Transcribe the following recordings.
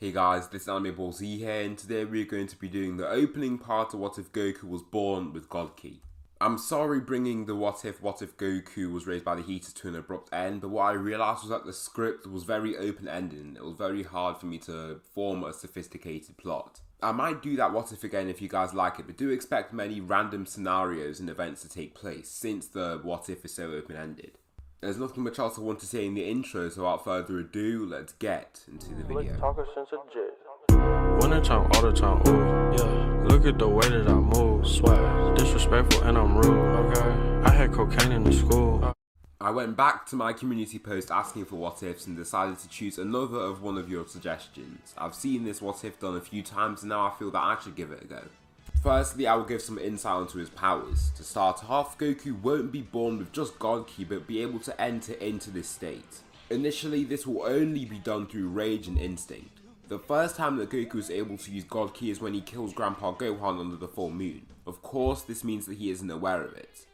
Hey guys, this is Anime Ball Z here, and today we're going to be doing the opening part of What If Goku Was Born with GOKU. I'm sorry bringing the What If Goku was raised by the heaters to an abrupt end, but what I realised was that the script was very open-ended and it was very hard for me to form a sophisticated plot. I might do that What If again if you guys like it, but do expect many random scenarios and events to take place since the What If is so open-ended. There's nothing much else I want to say in the intro, so without further ado, let's get into the video. Winter time, all the time, ooh, yeah. Look at the way that I move, swag, disrespectful and I'm rude, okay. I had cocaine in the school. I went back to my community post asking for what ifs and decided to choose another of one of your suggestions. I've seen this what if done a few times and now I feel that I should give it a go. Firstly, I will give some insight into his powers. To start off, Goku won't be born with just GOKU but be able to enter into this state. Initially, this will only be done through rage and instinct. The first time that Goku is able to use GOKU is when he kills Grandpa Gohan under the full moon. Of course, this means that he isn't aware of it.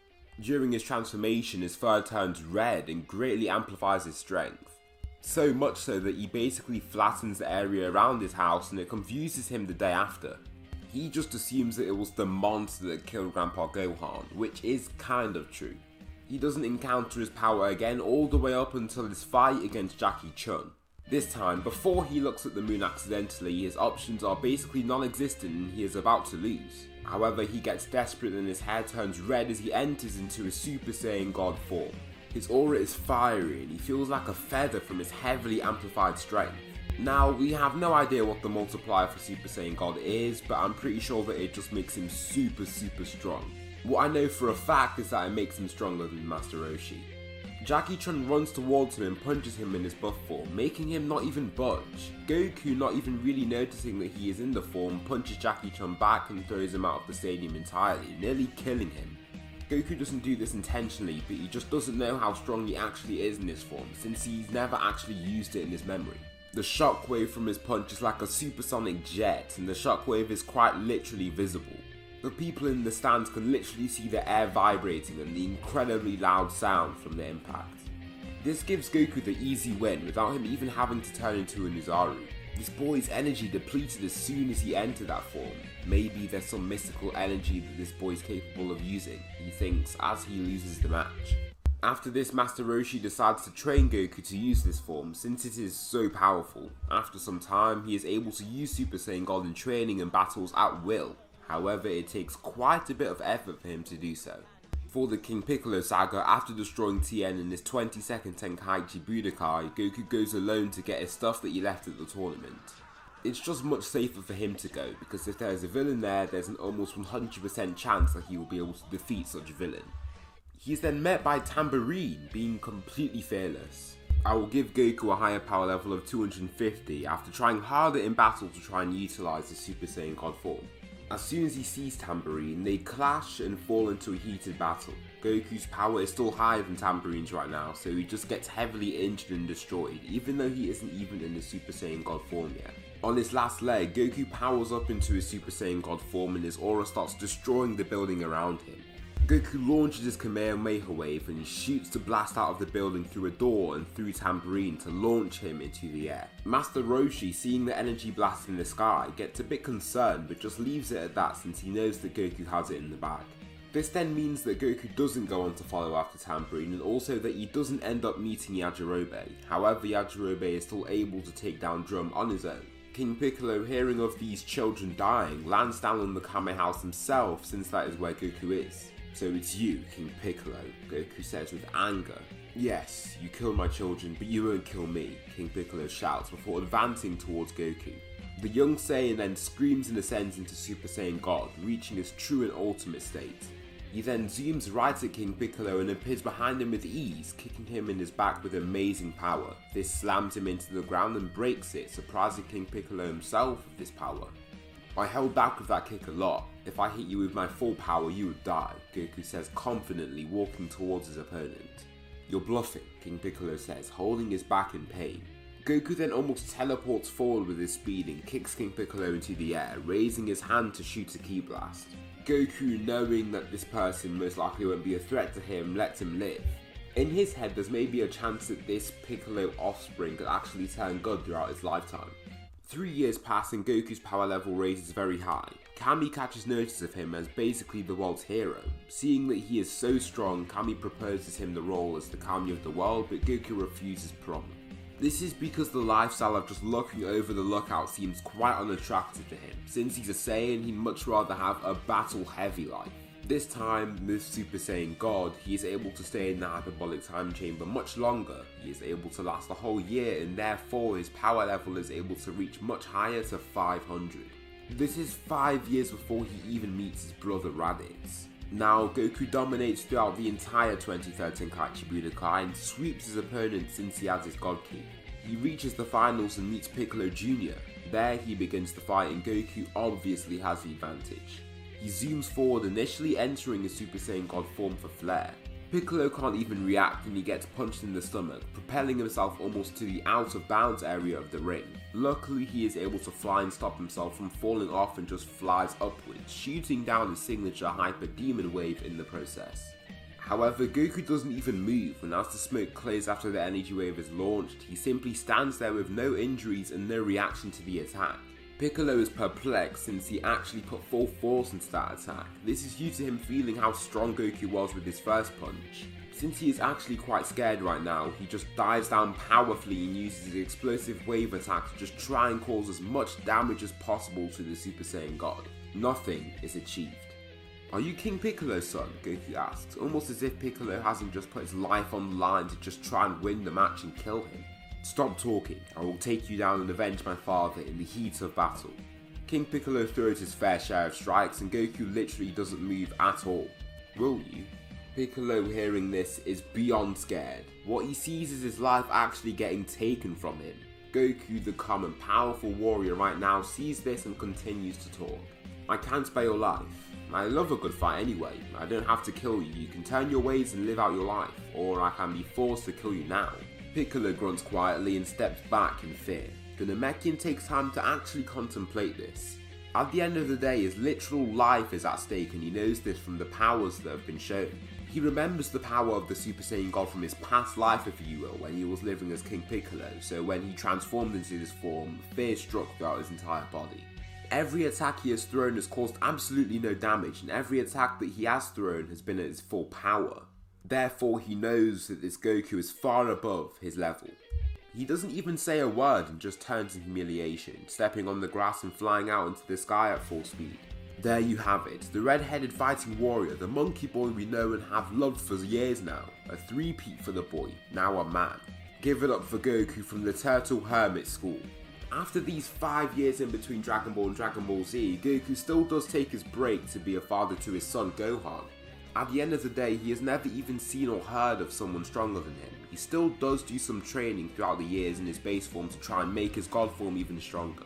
During his transformation, his fur turns red and greatly amplifies his strength. So much so that he basically flattens the area around his house and it confuses him the day after. He just assumes that it was the monster that killed Grandpa Gohan, which is kind of true. He doesn't encounter his power again all the way up until his fight against Jackie Chun. This time, before he looks at the moon accidentally, his options are basically non-existent and he is about to lose. However, he gets desperate and his hair turns red as he enters into his Super Saiyan God form. His aura is fiery and he feels like a feather from his heavily amplified strength. Now, we have no idea what the multiplier for Super Saiyan God is, but I'm pretty sure that it just makes him super strong. What I know for a fact is that it makes him stronger than Master Roshi. Jackie Chun runs towards him and punches him in his buff form, making him not even budge. Goku, not even really noticing that he is in the form, punches Jackie Chun back and throws him out of the stadium entirely, nearly killing him. Goku doesn't do this intentionally, but he just doesn't know how strong he actually is in this form, since he's never actually used it in his memory. The shockwave from his punch is like a supersonic jet, and the shockwave is quite literally visible. The people in the stands can literally see the air vibrating and the incredibly loud sound from the impact. This gives Goku the easy win without him even having to turn into a Nuzaru. This boy's energy depleted as soon as he entered that form. Maybe there's some mystical energy that this boy's capable of using, he thinks as he loses the match. After this, Master Roshi decides to train Goku to use this form since it is so powerful. After some time, he is able to use Super Saiyan God in training and battles at will. However, it takes quite a bit of effort for him to do so. For the King Piccolo saga, after destroying Tien in his 22nd Tenkaichi Budokai, Goku goes alone to get his stuff that he left at the tournament. It's just much safer for him to go, because if there is a villain there, there's an almost 100% chance that he will be able to defeat such a villain. He is then met by Tambourine, being completely fearless. I will give Goku a higher power level of 250 after trying harder in battle to try and utilise the Super Saiyan God form. As soon as he sees Tambourine, they clash and fall into a heated battle. Goku's power is still higher than Tambourine's right now, so he just gets heavily injured and destroyed, even though he isn't even in the Super Saiyan God form yet. On his last leg, Goku powers up into his Super Saiyan God form and his aura starts destroying the building around him. Goku launches his Kamehameha wave and he shoots to blast out of the building through a door and through Tambourine to launch him into the air. Master Roshi, seeing the energy blast in the sky, gets a bit concerned but just leaves it at that since he knows that Goku has it in the bag. This then means that Goku doesn't go on to follow after Tambourine and also that he doesn't end up meeting Yajirobe. However, Yajirobe is still able to take down Drum on his own. King Piccolo, hearing of these children dying, lands down on the Kame House himself since that is where Goku is. "So it's you, King Piccolo," Goku says with anger. "Yes, you killed my children, but you won't kill me," King Piccolo shouts before advancing towards Goku. The young Saiyan then screams and ascends into Super Saiyan God, reaching his true and ultimate state. He then zooms right at King Piccolo and appears behind him with ease, kicking him in his back with amazing power. This slams him into the ground and breaks it, surprising King Piccolo himself with this power. "I held back with that kick a lot. If I hit you with my full power, you would die," Goku says confidently, walking towards his opponent. "You're bluffing," King Piccolo says, holding his back in pain. Goku then almost teleports forward with his speed and kicks King Piccolo into the air, raising his hand to shoot a ki blast. Goku, knowing that this person most likely won't be a threat to him, lets him live. In his head, there's maybe a chance that this Piccolo offspring could actually turn good throughout his lifetime. 3 years pass and Goku's power level raises very high. Kami catches notice of him as basically the world's hero. Seeing that he is so strong, Kami proposes him the role as the Kami of the world, but Goku refuses prom. This is because the lifestyle of just looking over the lookout seems quite unattractive to him. Since he's a Saiyan, he'd much rather have a battle-heavy life. This time, with Super Saiyan God, he is able to stay in the hyperbolic time chamber much longer. He is able to last a whole year, and therefore his power level is able to reach much higher to 500. This is 5 years before he even meets his brother Raditz. Now, Goku dominates throughout the entire 2013 Tenkaichi Budokai and sweeps his opponent since he has his God Ki. He reaches the finals and meets Piccolo Jr. There he begins the fight and Goku obviously has the advantage. He zooms forward, initially entering his Super Saiyan God form for flair. Piccolo can't even react and he gets punched in the stomach, propelling himself almost to the out of bounds area of the ring. Luckily he is able to fly and stop himself from falling off and just flies upwards, shooting down his signature Hyper Demon Wave in the process. However, Goku doesn't even move, and as the smoke clears after the energy wave is launched, he simply stands there with no injuries and no reaction to the attack. Piccolo is perplexed since he actually put full force into that attack. This is due to him feeling how strong Goku was with his first punch. Since he is actually quite scared right now, he just dives down powerfully and uses his explosive wave attack to just try and cause as much damage as possible to the Super Saiyan God. Nothing is achieved. "Are you King Piccolo's son?" Goku asks, almost as if Piccolo hasn't just put his life on the line to just try and win the match and kill him. "Stop talking, I will take you down and avenge my father in the heat of battle." King Piccolo throws his fair share of strikes and Goku literally doesn't move at all. "Will you?" Piccolo, hearing this, is beyond scared. What he sees is his life actually getting taken from him. Goku, the calm and powerful warrior right now, sees this and continues to talk. "I can't spare your life. I love a good fight anyway. I don't have to kill you. You can turn your ways and live out your life, or I can be forced to kill you now." Piccolo grunts quietly and steps back in fear. The Namekian takes time to actually contemplate this. At the end of the day, his literal life is at stake and he knows this from the powers that have been shown. He remembers the power of the Super Saiyan God from his past life, if you will, when he was living as King Piccolo, so when he transformed into this form, fear struck throughout his entire body. Every attack he has thrown has caused absolutely no damage, and every attack that he has thrown has been at his full power. Therefore, he knows that this Goku is far above his level. He doesn't even say a word and just turns in humiliation, stepping on the grass and flying out into the sky at full speed. There you have it, the red-headed fighting warrior, the monkey boy we know and have loved for years now. A three-peat for the boy, now a man. Give it up for Goku from the Turtle Hermit School. After these 5 years in between Dragon Ball and Dragon Ball Z, Goku still does take his break to be a father to his son Gohan. At the end of the day, he has never even seen or heard of someone stronger than him. He still does do some training throughout the years in his base form to try and make his God form even stronger.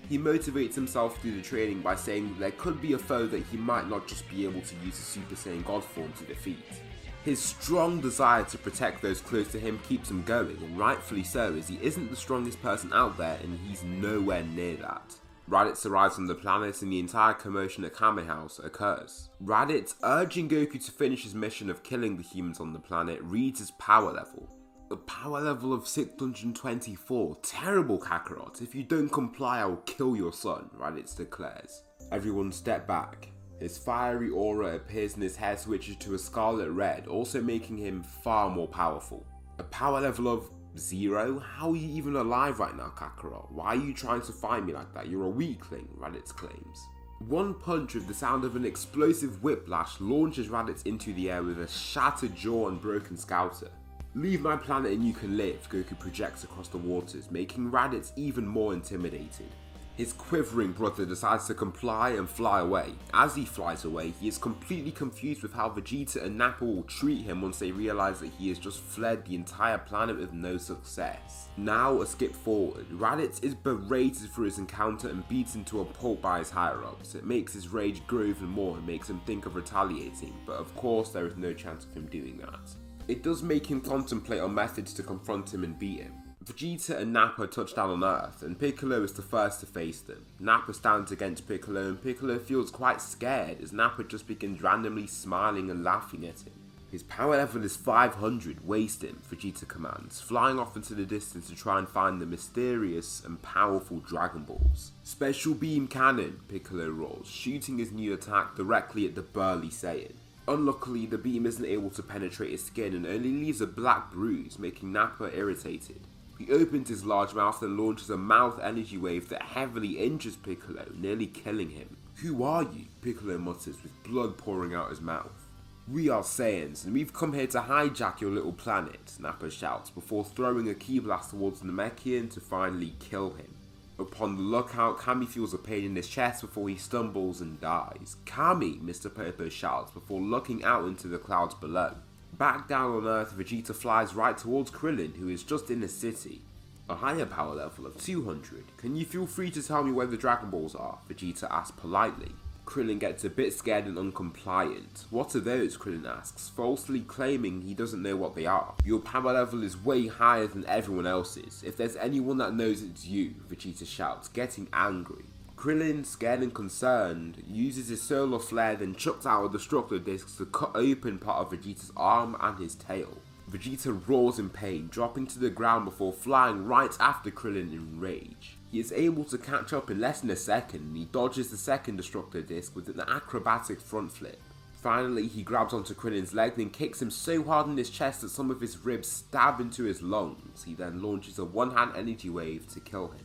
He motivates himself through the training by saying that there could be a foe that he might not just be able to use his Super Saiyan God form to defeat. His strong desire to protect those close to him keeps him going, and rightfully so, as he isn't the strongest person out there and he's nowhere near that. Raditz arrives on the planet and the entire commotion at Kame House occurs. Raditz, urging Goku to finish his mission of killing the humans on the planet, reads his power level. A power level of 624. Terrible, Kakarot. If you don't comply, I will kill your son, Raditz declares. Everyone step back. His fiery aura appears and his hair switches to a scarlet red, also making him far more powerful. A power level of 0? How are you even alive right now, Kakarot? Why are you trying to fight me like that? You're a weakling, Raditz claims. One punch with the sound of an explosive whiplash launches Raditz into the air with a shattered jaw and broken scouter. "Leave my planet and you can live," Goku projects across the waters, making Raditz even more intimidated. His quivering brother decides to comply and fly away. As he flies away, he is completely confused with how Vegeta and Nappa will treat him once they realize that he has just fled the entire planet with no success. Now a skip forward, Raditz is berated for his encounter and beaten to a pulp by his higher-ups. It makes his rage grow even more and makes him think of retaliating, but of course there is no chance of him doing that. It does make him contemplate on methods to confront him and beat him. Vegeta and Nappa touch down on Earth, and Piccolo is the first to face them. Nappa stands against Piccolo, and Piccolo feels quite scared as Nappa just begins randomly smiling and laughing at him. His power level is 500, waste him, Vegeta commands, flying off into the distance to try and find the mysterious and powerful Dragon Balls. Special Beam Cannon, Piccolo roars, shooting his new attack directly at the burly Saiyan. Unluckily, the beam isn't able to penetrate his skin and only leaves a black bruise, making Nappa irritated. He opens his large mouth and launches a mouth energy wave that heavily injures Piccolo, nearly killing him. "Who are you?" Piccolo mutters with blood pouring out his mouth. "We are Saiyans, and we've come here to hijack your little planet," Nappa shouts before throwing a ki blast towards the Namekian to finally kill him. Upon the lookout, Kami feels a pain in his chest before he stumbles and dies. "Kami!" Mr. Popo shouts before looking out into the clouds below. Back down on Earth, Vegeta flies right towards Krillin, who is just in the city. "A higher power level of 200. Can you feel free to tell me where the Dragon Balls are?" Vegeta asks politely. Krillin gets a bit scared and uncompliant. "What are those?" Krillin asks, falsely claiming he doesn't know what they are. "Your power level is way higher than everyone else's. If there's anyone that knows, it's you," Vegeta shouts, getting angry. Krillin, scared and concerned, uses his solar flare, then chucks out a destructor disc to cut open part of Vegeta's arm and his tail. Vegeta roars in pain, dropping to the ground before flying right after Krillin in rage. He is able to catch up in less than a second, and he dodges the second destructor disc with an acrobatic front flip. Finally, he grabs onto Krillin's leg and kicks him so hard in his chest that some of his ribs stab into his lungs. He then launches a one-hand energy wave to kill him.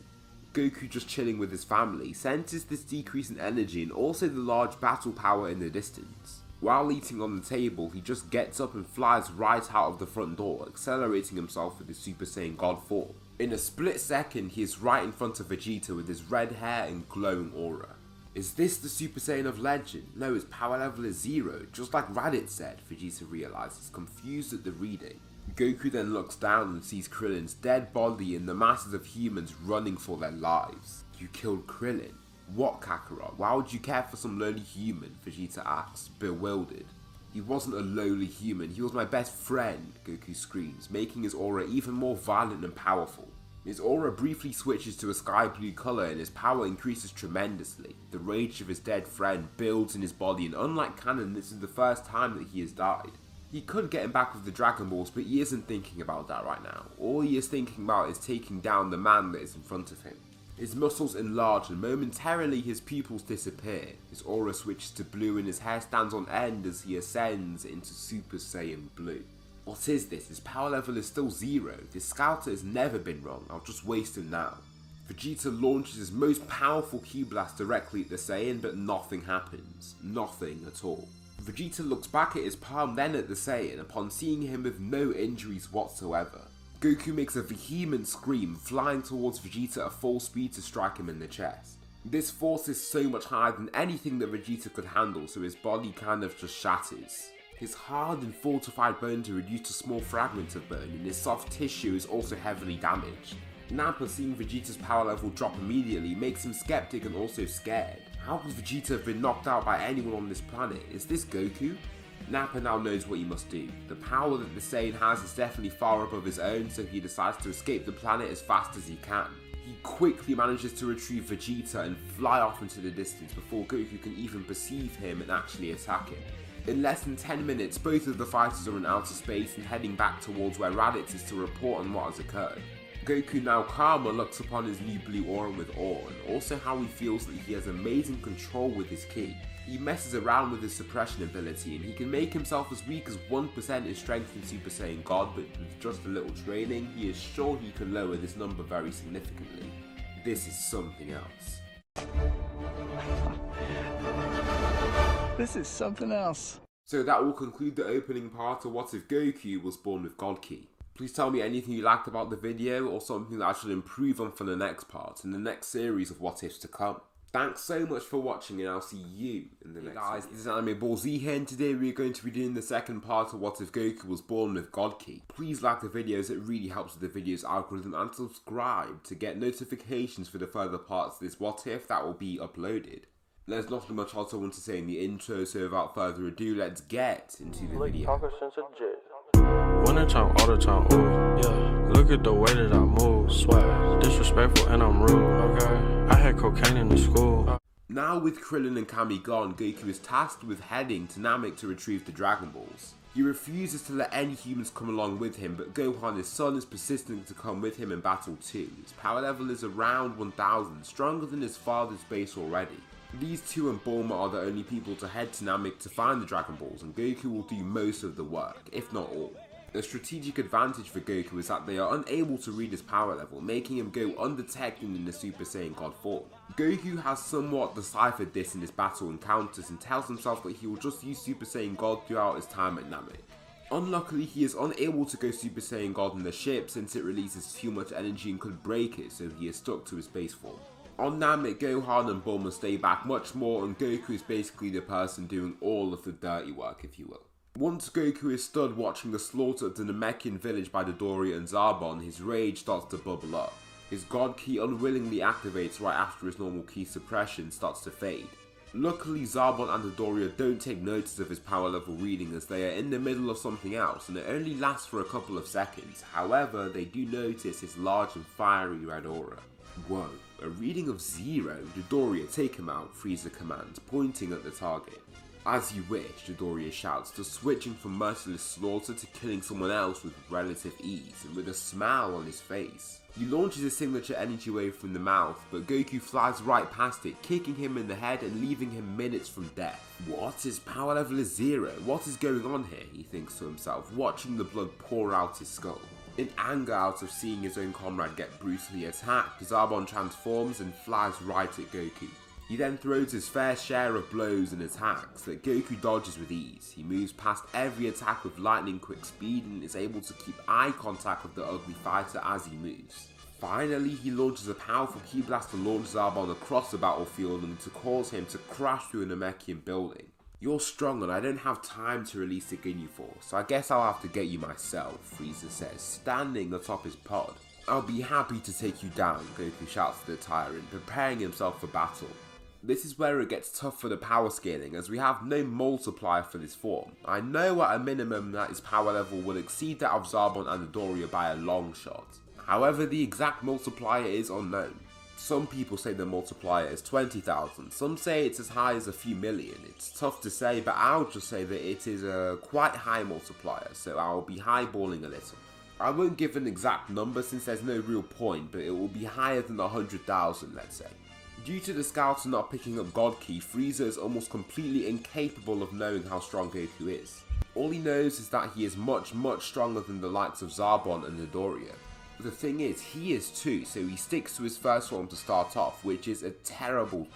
Goku, just chilling with his family, senses this decrease in energy and also the large battle power in the distance. While eating on the table, he just gets up and flies right out of the front door, accelerating himself with his Super Saiyan God form. In a split second, he is right in front of Vegeta with his red hair and glowing aura. "Is this the Super Saiyan of legend? No, his power level is 0, just like Raditz said," Vegeta realizes, confused at the reading. Goku then looks down and sees Krillin's dead body and the masses of humans running for their lives. "You killed Krillin? What, Kakarot? Why would you care for some lowly human?" Vegeta asks, bewildered. "He wasn't a lowly human, he was my best friend," Goku screams, making his aura even more violent and powerful. His aura briefly switches to a sky blue colour and his power increases tremendously. The rage of his dead friend builds in his body, and unlike Canon, this is the first time that he has died. He could get him back with the Dragon Balls, but he isn't thinking about that right now. All he is thinking about is taking down the man that is in front of him. His muscles enlarge and momentarily his pupils disappear. His aura switches to blue and his hair stands on end as he ascends into Super Saiyan Blue. "What is this? His power level is still 0. This scouter has never been wrong. I'll just waste him now." Vegeta launches his most powerful ki blast directly at the Saiyan, but nothing happens. Nothing at all. Vegeta looks back at his palm, then at the Saiyan, upon seeing him with no injuries whatsoever. Goku makes a vehement scream, flying towards Vegeta at full speed to strike him in the chest. This force is so much higher than anything that Vegeta could handle, so his body kind of just shatters. His hard and fortified bones are reduced to small fragments of bone, and his soft tissue is also heavily damaged. Nappa, seeing Vegeta's power level drop immediately, makes him skeptic and also scared. How could Vegeta have been knocked out by anyone on this planet? Is this Goku? Nappa now knows what he must do. The power that the Saiyan has is definitely far above his own, so he decides to escape the planet as fast as he can. He quickly manages to retrieve Vegeta and fly off into the distance before Goku can even perceive him and actually attack him. In less than 10 minutes, both of the fighters are in outer space and heading back towards where Raditz is to report on what has occurred. Goku, now calmer, looks upon his new blue aura with awe, and also how he feels that he has amazing control with his ki. He messes around with his suppression ability, and he can make himself as weak as 1% in strength in Super Saiyan God, but with just a little training, he is sure he can lower this number very significantly. This is something else. This is something else. So that will conclude the opening part of What If Goku Was Born with God Ki. Please tell me anything you liked about the video or something that I should improve on for the next part in the next series of What Ifs to come. Thanks so much for watching, and I'll see you in the next video. Guys, this is Anime Ball Z here, and today we're going to be doing the second part of What If Goku Was Born with God Ki. Please like the videos, it really helps with the video's algorithm, and subscribe to get notifications for the further parts of this What If that will be uploaded. There's nothing much else I want to say in the intro, so without further ado, let's get into the video. Winter time, all the time, ooh, yeah. Look at the way that I move, swag, disrespectful and I'm rude, okay. I had cocaine in the school. Now with Krillin and Kami gone, Goku is tasked with heading to Namek to retrieve the Dragon Balls. He refuses to let any humans come along with him, but Gohan, his son, is persistent to come with him in battle too. His power level is around 1000, stronger than his father's base already. These two and Bulma are the only people to head to Namek to find the Dragon Balls, and Goku will do most of the work, if not all. A strategic advantage for Goku is that they are unable to read his power level, making him go undetected in the Super Saiyan God form. Goku has somewhat deciphered this in his battle encounters and tells himself that he will just use Super Saiyan God throughout his time at Namek. Unluckily, he is unable to go Super Saiyan God in the ship since it releases too much energy and could break it, so he is stuck to his base form. On Namek, Gohan and Bulma stay back much more, and Goku is basically the person doing all of the dirty work, if you will. Once Goku is stood watching the slaughter of the Namekian village by Dodoria and Zarbon, his rage starts to bubble up. His God Ki unwillingly activates right after his normal Ki suppression starts to fade. Luckily, Zarbon and Dodoria don't take notice of his power level reading as they are in the middle of something else, and it only lasts for a couple of seconds. However, they do notice his large and fiery red aura. Whoa, a reading of 0? Dodoria, take him out, Frieza commands, pointing at the target. As you wish, Dodoria shouts, just switching from merciless slaughter to killing someone else with relative ease, and with a smile on his face. He launches his signature energy wave from the mouth, but Goku flies right past it, kicking him in the head and leaving him minutes from death. What? His power level is 0? What is going on here? He thinks to himself, watching the blood pour out his skull. In anger out of seeing his own comrade get brutally attacked, Zarbon transforms and flies right at Goku. He then throws his fair share of blows and attacks that Goku dodges with ease. He moves past every attack with lightning quick speed and is able to keep eye contact with the ugly fighter as he moves. Finally, he launches a powerful Ki Blast to launch Zarbon across the battlefield and to cause him to crash through a Namekian building. You're strong and I don't have time to release the Ginyu Force, so I guess I'll have to get you myself, Frieza says, standing atop his pod. I'll be happy to take you down, Goku shouts to the tyrant, preparing himself for battle. This is where it gets tough for the power scaling, as we have no multiplier for this form. I know at a minimum that his power level will exceed that of Zarbon and Dodoria by a long shot. However, the exact multiplier is unknown. Some people say the multiplier is 20,000, some say it's as high as a few million. It's tough to say, but I'll just say that it is a quite high multiplier, so I'll be highballing a little. I won't give an exact number since there's no real point, but it will be higher than 100,000, let's say. Due to the scouts not picking up God Ki, Frieza is almost completely incapable of knowing how strong Goku is. All he knows is that he is much stronger than the likes of Zarbon and Dodoria. The thing is, he is too, so he sticks to his first form to start off, which is a terrible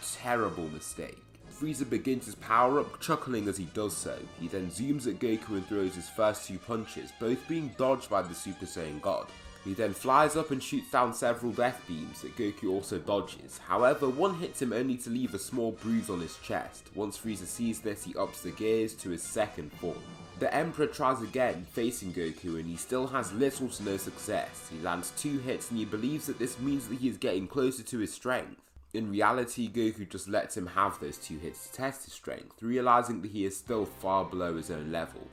mistake. Frieza begins his power up, chuckling as he does so. He then zooms at Goku and throws his first 2 punches, both being dodged by the Super Saiyan God. He then flies up and shoots down several death beams that Goku also dodges. However, one hits him only to leave a small bruise on his chest. Once Frieza sees this, he ups the gears to his second form. The Emperor tries again, facing Goku, and he still has little to no success. He lands 2 hits and he believes that this means that he is getting closer to his strength. In reality, Goku just lets him have those 2 hits to test his strength, realizing that he is still far below his own level.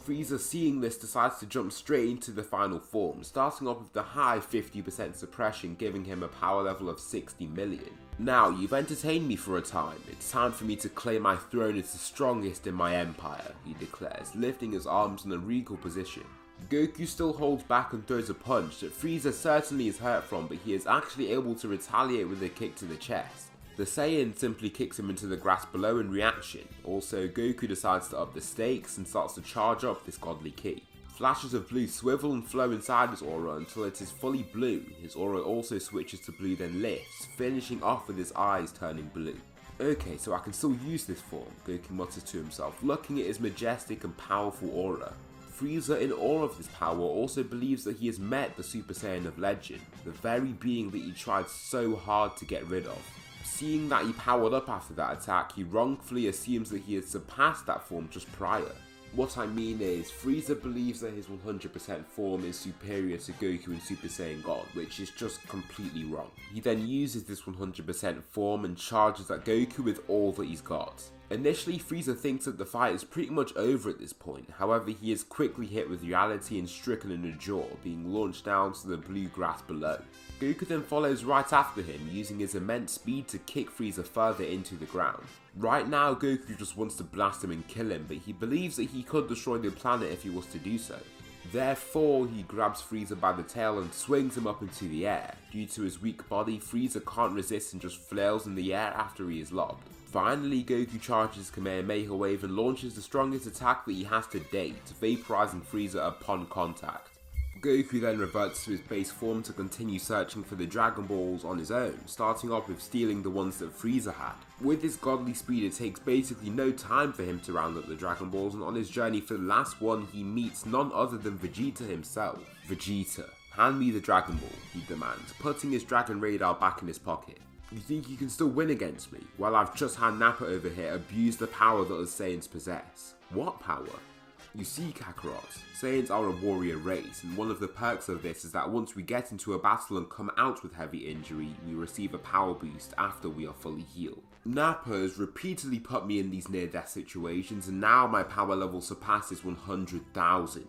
Frieza, seeing this, decides to jump straight into the final form, starting off with the high 50% suppression, giving him a power level of 60 million. Now, you've entertained me for a time. It's time for me to claim my throne as the strongest in my empire, he declares, lifting his arms in a regal position. Goku still holds back and throws a punch that Frieza certainly is hurt from, but he is actually able to retaliate with a kick to the chest. The Saiyan simply kicks him into the grass below in reaction. Also, Goku decides to up the stakes and starts to charge up this godly ki. Flashes of blue swivel and flow inside his aura until it is fully blue. His aura also switches to blue then lifts, finishing off with his eyes turning blue. Okay, so I can still use this form, Goku mutters to himself, looking at his majestic and powerful aura. Frieza, in awe of this power, also believes that he has met the Super Saiyan of legend, the very being that he tried so hard to get rid of. Seeing that he powered up after that attack, he wrongfully assumes that he had surpassed that form just prior. What I mean is, Frieza believes that his 100% form is superior to Goku and Super Saiyan God, which is just completely wrong. He then uses this 100% form and charges at Goku with all that he's got. Initially, Frieza thinks that the fight is pretty much over at this point, however he is quickly hit with reality and stricken in the jaw, being launched down to the blue grass below. Goku then follows right after him, using his immense speed to kick Frieza further into the ground. Right now, Goku just wants to blast him and kill him, but he believes that he could destroy the planet if he was to do so. Therefore, he grabs Frieza by the tail and swings him up into the air. Due to his weak body, Frieza can't resist and just flails in the air after he is lobbed. Finally, Goku charges Kamehameha Wave and launches the strongest attack that he has to date, vaporizing Frieza upon contact. Goku then reverts to his base form to continue searching for the Dragon Balls on his own, starting off with stealing the ones that Frieza had. With his godly speed, it takes basically no time for him to round up the Dragon Balls, and on his journey for the last one, he meets none other than Vegeta himself. Vegeta, hand me the Dragon Ball, he demands, putting his Dragon Radar back in his pocket. You think you can still win against me? Well, I've just had Nappa over here abuse the power that us Saiyans possess. What power? You see, Kakarot, Saiyans are a warrior race, and one of the perks of this is that once we get into a battle and come out with heavy injury, we receive a power boost after we are fully healed. Nappa has repeatedly put me in these near-death situations, and now my power level surpasses 100,000.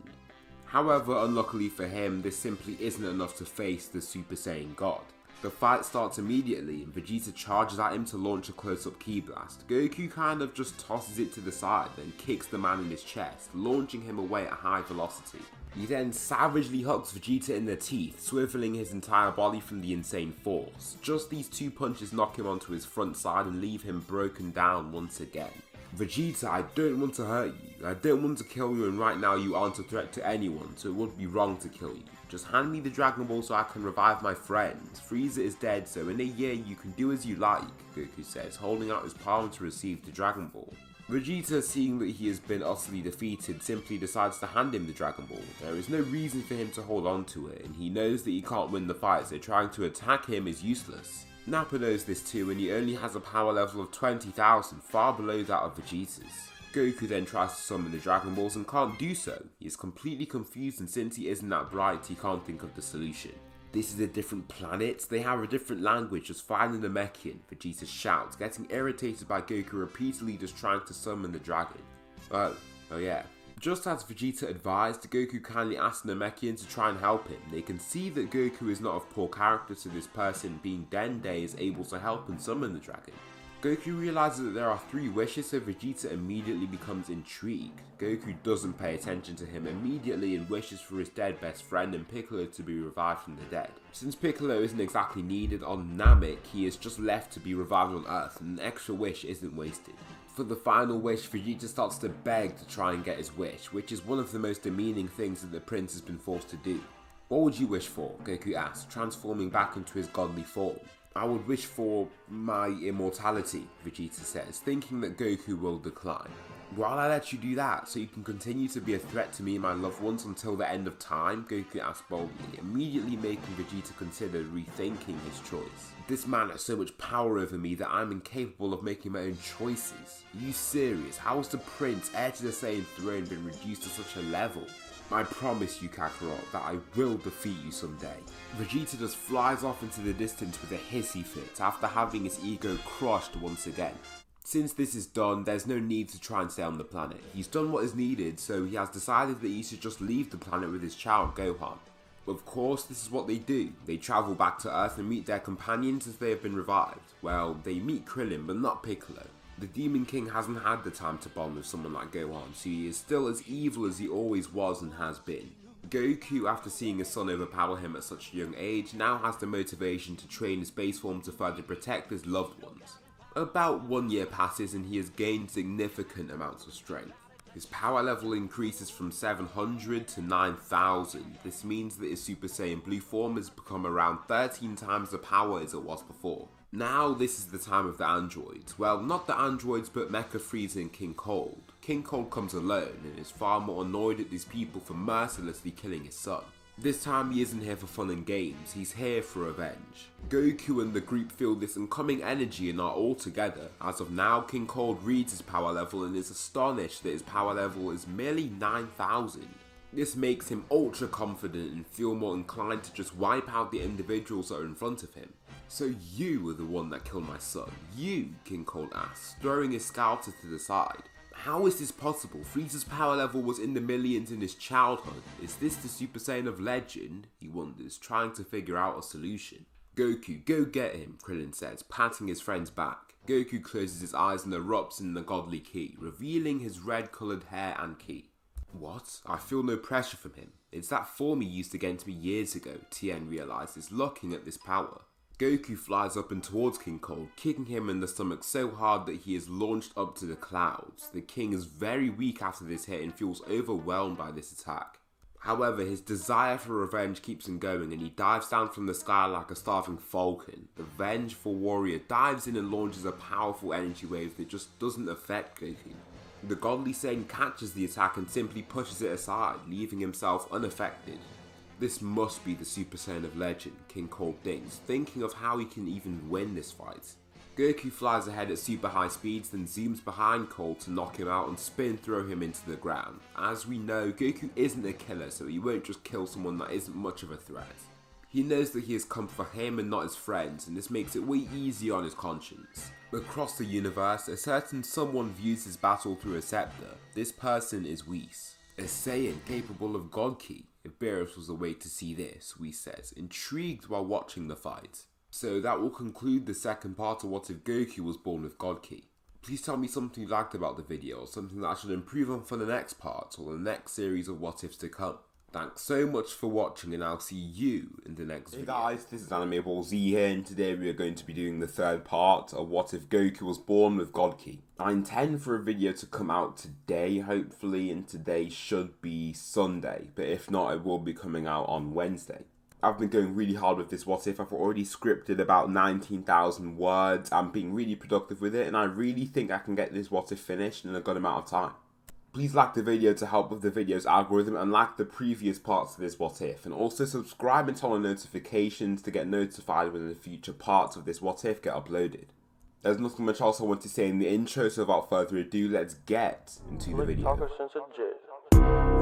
However, unluckily for him, this simply isn't enough to face the Super Saiyan God. The fight starts immediately and Vegeta charges at him to launch a close-up ki blast. Goku kind of just tosses it to the side then kicks the man in his chest, launching him away at high velocity. He then savagely hooks Vegeta in the teeth, swiveling his entire body from the insane force. Just these two punches knock him onto his front side and leave him broken down once again. Vegeta, I don't want to hurt you, I don't want to kill you, and right now you aren't a threat to anyone, so it would be wrong to kill you. Just hand me the Dragon Ball so I can revive my friends. Frieza is dead, so in a year you can do as you like, Goku says, holding out his palm to receive the Dragon Ball. Vegeta, seeing that he has been utterly defeated, simply decides to hand him the Dragon Ball. There is no reason for him to hold on to it, and he knows that he can't win the fight, so trying to attack him is useless. Nappa knows this too, and he only has a power level of 20,000, far below that of Vegeta's. Goku then tries to summon the Dragon Balls and can't do so. He is completely confused, and since he isn't that bright, he can't think of the solution. This is a different planet, they have a different language, just fine in the Namekian, Vegeta shouts, getting irritated by Goku repeatedly just trying to summon the dragon. Oh yeah. Just as Vegeta advised, Goku kindly asks Namekian to try and help him. They can see that Goku is not of poor character, so this person, being Dende, is able to help and summon the dragon. Goku realizes that there are 3 wishes, so Vegeta immediately becomes intrigued. Goku doesn't pay attention to him immediately and wishes for his dead best friend and Piccolo to be revived from the dead. Since Piccolo isn't exactly needed on Namek, he is just left to be revived on Earth, and an extra wish isn't wasted. For the final wish, Vegeta starts to beg to try and get his wish, which is one of the most demeaning things that the prince has been forced to do. What would you wish for? Goku asks, transforming back into his godly form. I would wish for my immortality, Vegeta says, thinking that Goku will decline. While I let you do that, so you can continue to be a threat to me and my loved ones until the end of time, Goku asks boldly, immediately making Vegeta consider rethinking his choice. This man has so much power over me that I'm incapable of making my own choices. Are you serious? How has the prince, heir to the Saiyan throne, been reduced to such a level? I promise you, Kakarot, that I will defeat you someday. Vegeta just flies off into the distance with a hissy fit after having his ego crushed once again. Since this is done, there's no need to try and stay on the planet. He's done what is needed, so he has decided that he should just leave the planet with his child Gohan. Of course, this is what they do. They travel back to Earth and meet their companions as they have been revived. Well, they meet Krillin, but not Piccolo. The Demon King hasn't had the time to bond with someone like Gohan, so he is still as evil as he always was and has been. Goku, after seeing his son overpower him at such a young age, now has the motivation to train his base form to further protect his loved ones. About 1 year passes and he has gained significant amounts of strength. His power level increases from 700 to 9,000. This means that his Super Saiyan Blue form has become around 13 times the power as it was before. Now this is the time of the androids. Well, not the androids, but Mecha Frieza and King Cold. King Cold comes alone and is far more annoyed at these people for mercilessly killing his son. This time he isn't here for fun and games, he's here for revenge. Goku and the group feel this incoming energy and are all together. As of now, King Cold reads his power level and is astonished that his power level is merely 9,000. This makes him ultra confident and feel more inclined to just wipe out the individuals that are in front of him. So you were the one that killed my son. You, King Cold asks, throwing his scouter to the side. How is this possible? Frieza's power level was in the millions in his childhood. Is this the Super Saiyan of legend? He wonders, trying to figure out a solution. Goku, go get him, Krillin says, patting his friend's back. Goku closes his eyes and erupts in the godly ki, revealing his red-coloured hair and ki. What? I feel no pressure from him. It's that form he used against me years ago, Tien realises, looking at this power. Goku flies up and towards King Cold, kicking him in the stomach so hard that he is launched up to the clouds. The king is very weak after this hit and feels overwhelmed by this attack. However, his desire for revenge keeps him going and he dives down from the sky like a starving falcon. The vengeful warrior dives in and launches a powerful energy wave that just doesn't affect Goku. The godly Saiyan catches the attack and simply pushes it aside, leaving himself unaffected. This must be the Super Saiyan of legend, King Cold thinks, thinking of how he can even win this fight. Goku flies ahead at super high speeds, then zooms behind Cold to knock him out and spin throw him into the ground. As we know, Goku isn't a killer, so he won't just kill someone that isn't much of a threat. He knows that he has come for him and not his friends, and this makes it way easier on his conscience. Across the universe, a certain someone views his battle through a scepter. This person is Whis, a Saiyan capable of God Ki. If Beerus was awake to see this, Whis says, intrigued while watching the fight. So that will conclude the second part of What If Goku Was Born with God Ki. Please tell me something you liked about the video, or something that I should improve on for the next part, or the next series of What Ifs to come. Thanks so much for watching, and I'll see you in the next video. Hey guys, this is Anime Ball Z here, and today we are going to be doing the third part of What If Goku Was Born with God Ki. I intend for a video to come out today, hopefully, and today should be Sunday, but if not, it will be coming out on Wednesday. I've been going really hard with this What If. I've already scripted about 19,000 words. I'm being really productive with it, and I really think I can get this What If finished in a good amount of time. Please like the video to help with the video's algorithm, and like the previous parts of this What If, and also subscribe and turn on notifications to get notified when the future parts of this What If get uploaded. There's nothing much else I want to say in the intro, so without further ado, let's get into the video.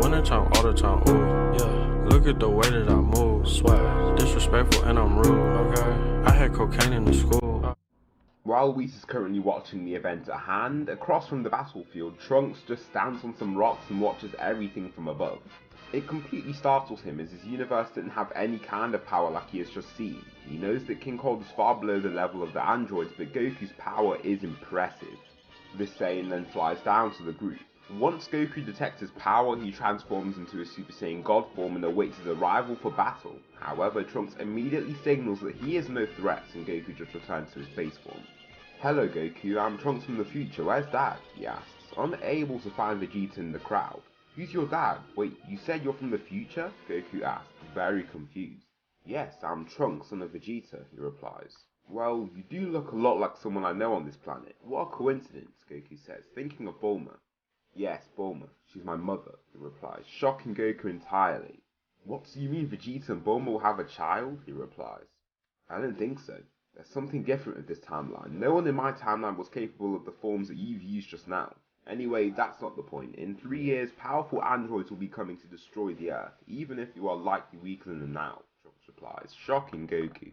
One time, all the time, ooh, yeah. Look at the way that I move, swag, disrespectful and I'm rude, okay. I had cocaine in the school. While Whis is currently watching the event at hand, across from the battlefield, Trunks just stands on some rocks and watches everything from above. It completely startles him as his universe didn't have any kind of power like he has just seen. He knows that King Cold is far below the level of the androids, but Goku's power is impressive. This Saiyan then flies down to the group. Once Goku detects his power, he transforms into a Super Saiyan God form and awaits his arrival for battle. However, Trunks immediately signals that he is no threat, and Goku just returns to his base form. Hello Goku, I'm Trunks from the future, where's Dad? He asks, unable to find Vegeta in the crowd. Who's your dad? Wait, you said you're from the future? Goku asks, very confused. Yes, I'm Trunks, son of Vegeta, he replies. Well, you do look a lot like someone I know on this planet. What a coincidence, Goku says, thinking of Bulma. Yes, Bulma. She's my mother, he replies, shocking Goku entirely. What, so you mean Vegeta and Bulma will have a child? He replies. I don't think so. There's something different with this timeline. No one in my timeline was capable of the forms that you've used just now. Anyway, that's not the point. In 3 years, powerful androids will be coming to destroy the Earth, even if you are likely weaker than them now, Trunks replies, shocking Goku.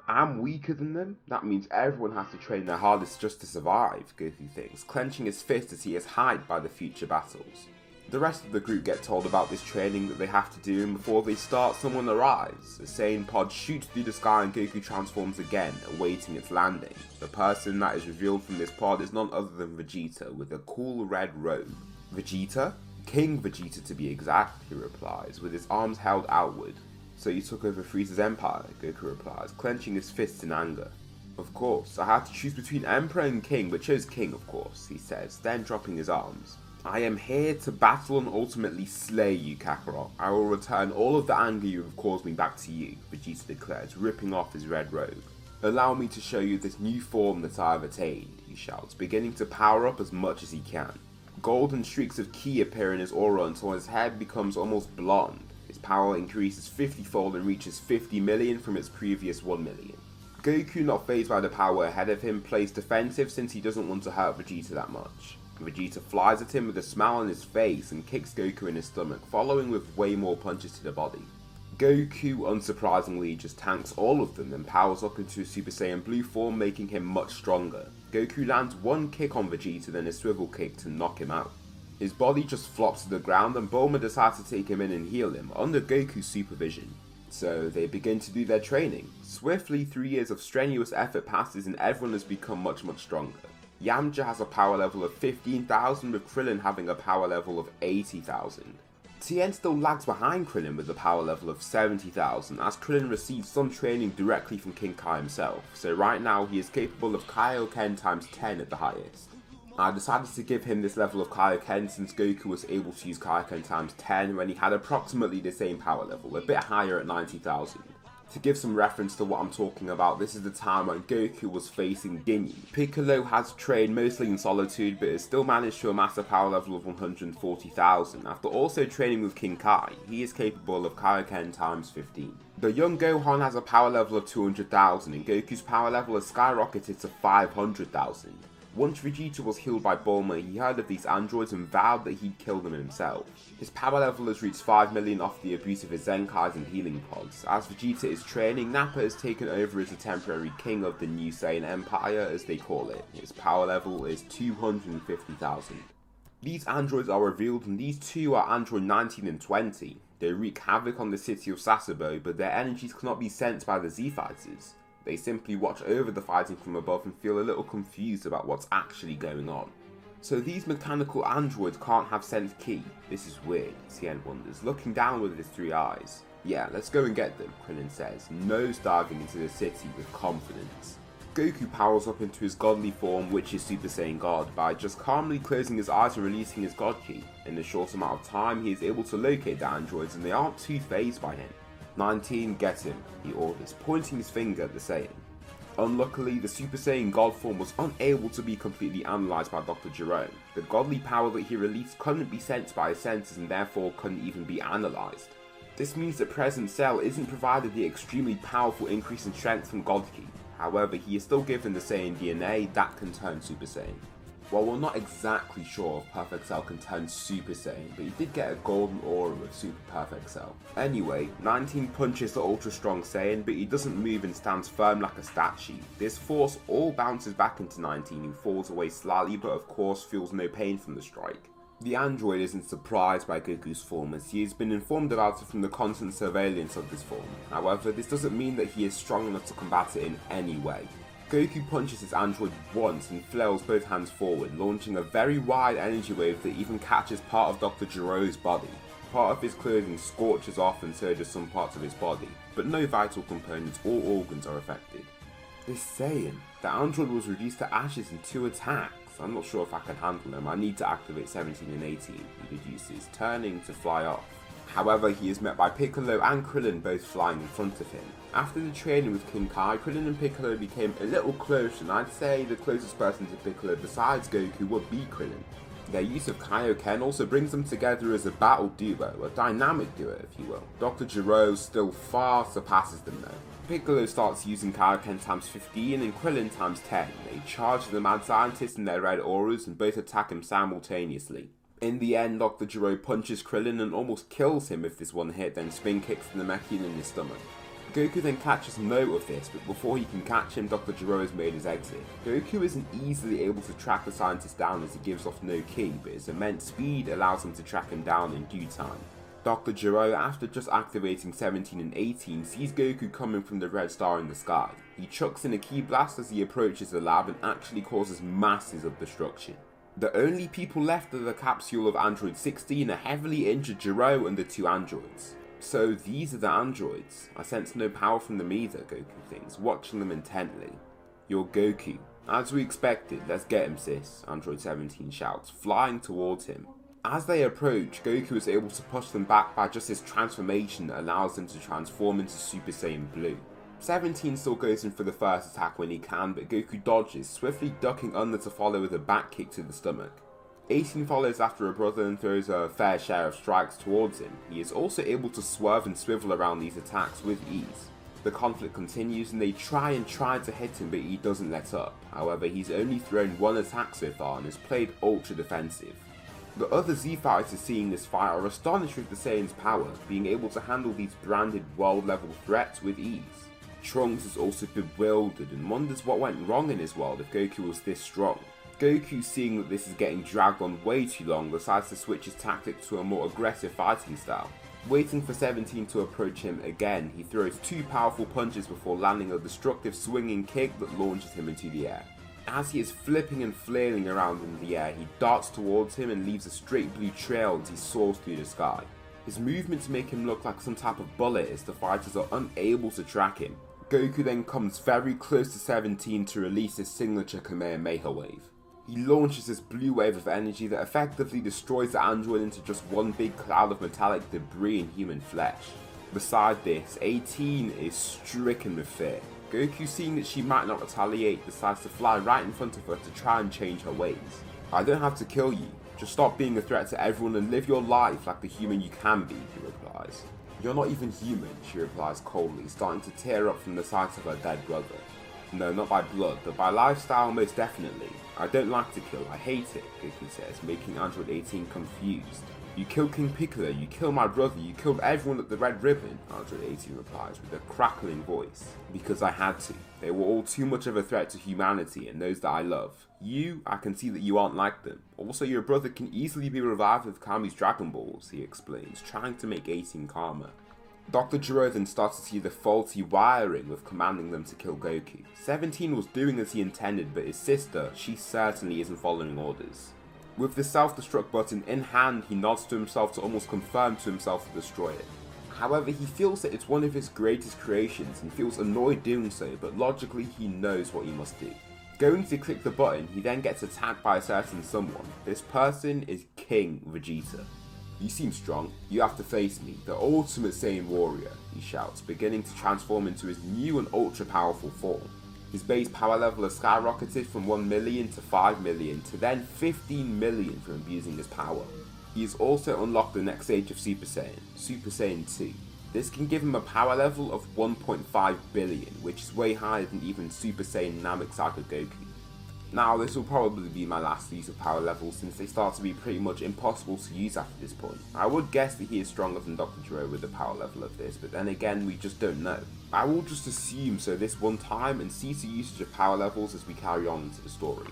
I'm weaker than them? That means everyone has to train their hardest just to survive, Goku thinks, clenching his fist as he is hyped by the future battles. The rest of the group get told about this training that they have to do, and before they start, someone arrives. A Saiyan pod shoots through the sky and Goku transforms again, awaiting its landing. The person that is revealed from this pod is none other than Vegeta, with a cool red robe. Vegeta? King Vegeta to be exact, he replies, with his arms held outward. So you took over Frieza's empire, Goku replies, clenching his fists in anger. Of course, I had to choose between Emperor and King, but chose King of course, he says, then dropping his arms. I am here to battle and ultimately slay you, Kakarot. I will return all of the anger you have caused me back to you, Vegeta declares, ripping off his red robe. Allow me to show you this new form that I have attained, he shouts, beginning to power up as much as he can. Golden streaks of ki appear in his aura until his hair becomes almost blonde. His power increases 50-fold and reaches 50 million from its previous 1 million. Goku, not fazed by the power ahead of him, plays defensive since he doesn't want to hurt Vegeta that much. Vegeta flies at him with a smile on his face and kicks Goku in his stomach, following with way more punches to the body. Goku, unsurprisingly, just tanks all of them and powers up into a Super Saiyan Blue form, making him much stronger. Goku lands one kick on Vegeta, then a swivel kick to knock him out. His body just flops to the ground and Bulma decides to take him in and heal him, under Goku's supervision. So they begin to do their training. Swiftly, 3 years of strenuous effort passes and everyone has become much stronger. Yamcha has a power level of 15,000, with Krillin having a power level of 80,000. Tien still lags behind Krillin with a power level of 70,000, as Krillin receives some training directly from King Kai himself, so right now he is capable of Kaioken times 10 at the highest. I decided to give him this level of Kaioken since Goku was able to use Kaioken times 10 when he had approximately the same power level, a bit higher at 90,000. To give some reference to what I'm talking about, this is the time when Goku was facing Ginyu. Piccolo has trained mostly in solitude but has still managed to amass a power level of 140,000. After also training with King Kai, he is capable of Kaioken times 15. The young Gohan has a power level of 200,000 and Goku's power level has skyrocketed to 500,000. Once Vegeta was healed by Bulma, he heard of these androids and vowed that he'd kill them himself. His power level has reached 5 million off the abuse of his Zenkais and healing pods. As Vegeta is training, Nappa has taken over as the temporary king of the New Saiyan Empire, as they call it. His power level is 250,000. These androids are revealed, and these two are Android 19 and 20. They wreak havoc on the city of Sasebo, but their energies cannot be sensed by the Z-Fighters. They simply watch over the fighting from above and feel a little confused about what's actually going on. So these mechanical androids can't have sense ki. This is weird, Tien wonders, looking down with his 3 eyes. Yeah, let's go and get them, Krillin says, nose diving into the city with confidence. Goku powers up into his godly form, which is Super Saiyan God, by just calmly closing his eyes and releasing his God ki. In a short amount of time, he is able to locate the androids and they aren't too fazed by him. 19, get him, he orders, pointing his finger at the Saiyan. Unluckily, the Super Saiyan God form was unable to be completely analysed by Dr. Jerome. The godly power that he released couldn't be sensed by his senses and therefore couldn't even be analysed. This means that present Cell isn't provided the extremely powerful increase in strength from God Ki. However, he is still given the Saiyan DNA that can turn Super Saiyan. Well, we're not exactly sure if Perfect Cell can turn Super Saiyan, but he did get a golden aura with Super Perfect Cell. Anyway, 19 punches the ultra strong Saiyan, but he doesn't move and stands firm like a statue. This force all bounces back into 19, who falls away slightly but of course feels no pain from the strike. The android isn't surprised by Goku's form, as he has been informed about it from the constant surveillance of this form. However, this doesn't mean that he is strong enough to combat it in any way. Goku punches his android once and flails both hands forward, launching a very wide energy wave that even catches part of Dr. Jiro's body. Part of his clothing scorches off and so does some parts of his body, but no vital components or organs are affected. This Saiyan, the android was reduced to ashes in 2 attacks. I'm not sure if I can handle him. I need to activate 17 and 18, he deduces, turning to fly off. However, he is met by Piccolo and Krillin both flying in front of him. After the training with King Kai, Krillin and Piccolo became a little close, and I'd say the closest person to Piccolo besides Goku would be Krillin. Their use of Kaioken also brings them together as a battle duo, a dynamic duo if you will. Dr. Gero still far surpasses them though. Piccolo starts using Kaioken times 15 and Krillin times 10. They charge the mad scientist in their red auras and both attack him simultaneously. In the end, Dr. Gero punches Krillin and almost kills him with this one hit, then spin kicks the Namekian in his stomach. Goku then catches note of this, but before he can catch him, Dr. Gero has made his exit. Goku isn't easily able to track the scientist down as he gives off no ki, but his immense speed allows him to track him down in due time. Dr. Gero, after just activating 17 and 18, sees Goku coming from the red star in the sky. He chucks in a ki blast as he approaches the lab and actually causes masses of destruction. The only people left are the capsule of Android 16, a heavily injured Gero, and the 2 androids. So these are the androids. I sense no power from them either, Goku thinks, watching them intently. You're Goku. As we expected, let's get him sis, Android 17 shouts, flying towards him. As they approach, Goku is able to push them back by just his transformation that allows them to transform into Super Saiyan Blue. 17 still goes in for the first attack when he can, but Goku dodges, swiftly ducking under to follow with a back kick to the stomach. 18 follows after a brother and throws a fair share of strikes towards him. He is also able to swerve and swivel around these attacks with ease. The conflict continues and they try to hit him, but he doesn't let up. However, he's only thrown 1 attack so far and has played ultra defensive. The other Z fighters seeing this fight are astonished with the Saiyan's power, being able to handle these branded world-level threats with ease. Trunks is also bewildered and wonders what went wrong in his world if Goku was this strong. Goku, seeing that this is getting dragged on way too long, decides to switch his tactic to a more aggressive fighting style. Waiting for 17 to approach him again, he throws 2 powerful punches before landing a destructive swinging kick that launches him into the air. As he is flipping and flailing around in the air, he darts towards him and leaves a straight blue trail as he soars through the sky. His movements make him look like some type of bullet as the fighters are unable to track him. Goku then comes very close to 17 to release his signature Kamehameha wave. He launches this blue wave of energy that effectively destroys the android into just one big cloud of metallic debris and human flesh. Beside this, 18 is stricken with fear. Goku, seeing that she might not retaliate, decides to fly right in front of her to try and change her ways. "I don't have to kill you, just stop being a threat to everyone and live your life like the human you can be," he replies. "You're not even human," she replies coldly, starting to tear up from the sight of her dead brother. "No, not by blood, but by lifestyle most definitely. I don't like to kill, I hate it," Goku says, making Android 18 confused. "You killed King Piccolo, you killed my brother, you killed everyone at the Red Ribbon," Android 18 replies with a crackling voice. "Because I had to. They were all too much of a threat to humanity and those that I love. You, I can see that you aren't like them. Also, your brother can easily be revived with Kami's Dragon Balls," he explains, trying to make 18 calmer. Dr. Gero then starts to see the faulty wiring with commanding them to kill Goku. 17 was doing as he intended, but his sister, she certainly isn't following orders. With the self-destruct button in hand, he nods to himself to almost confirm to himself to destroy it. However, he feels that it's one of his greatest creations and feels annoyed doing so, but logically he knows what he must do. Going to click the button, he then gets attacked by a certain someone. This person is King Vegeta. "You seem strong. You have to face me, the ultimate Saiyan warrior," he shouts, beginning to transform into his new and ultra-powerful form. His base power level has skyrocketed from 1 million to 5 million to then 15 million from abusing his power. He has also unlocked the next stage of Super Saiyan, Super Saiyan 2. This can give him a power level of 1.5 billion, which is way higher than even Super Saiyan Namek Saga Goku. Now, this will probably be my last use of power levels since they start to be pretty much impossible to use after this point. I would guess that he is stronger than Dr. Gero with the power level of this, but then again, we just don't know. I will just assume so this one time and cease the usage of power levels as we carry on into the story.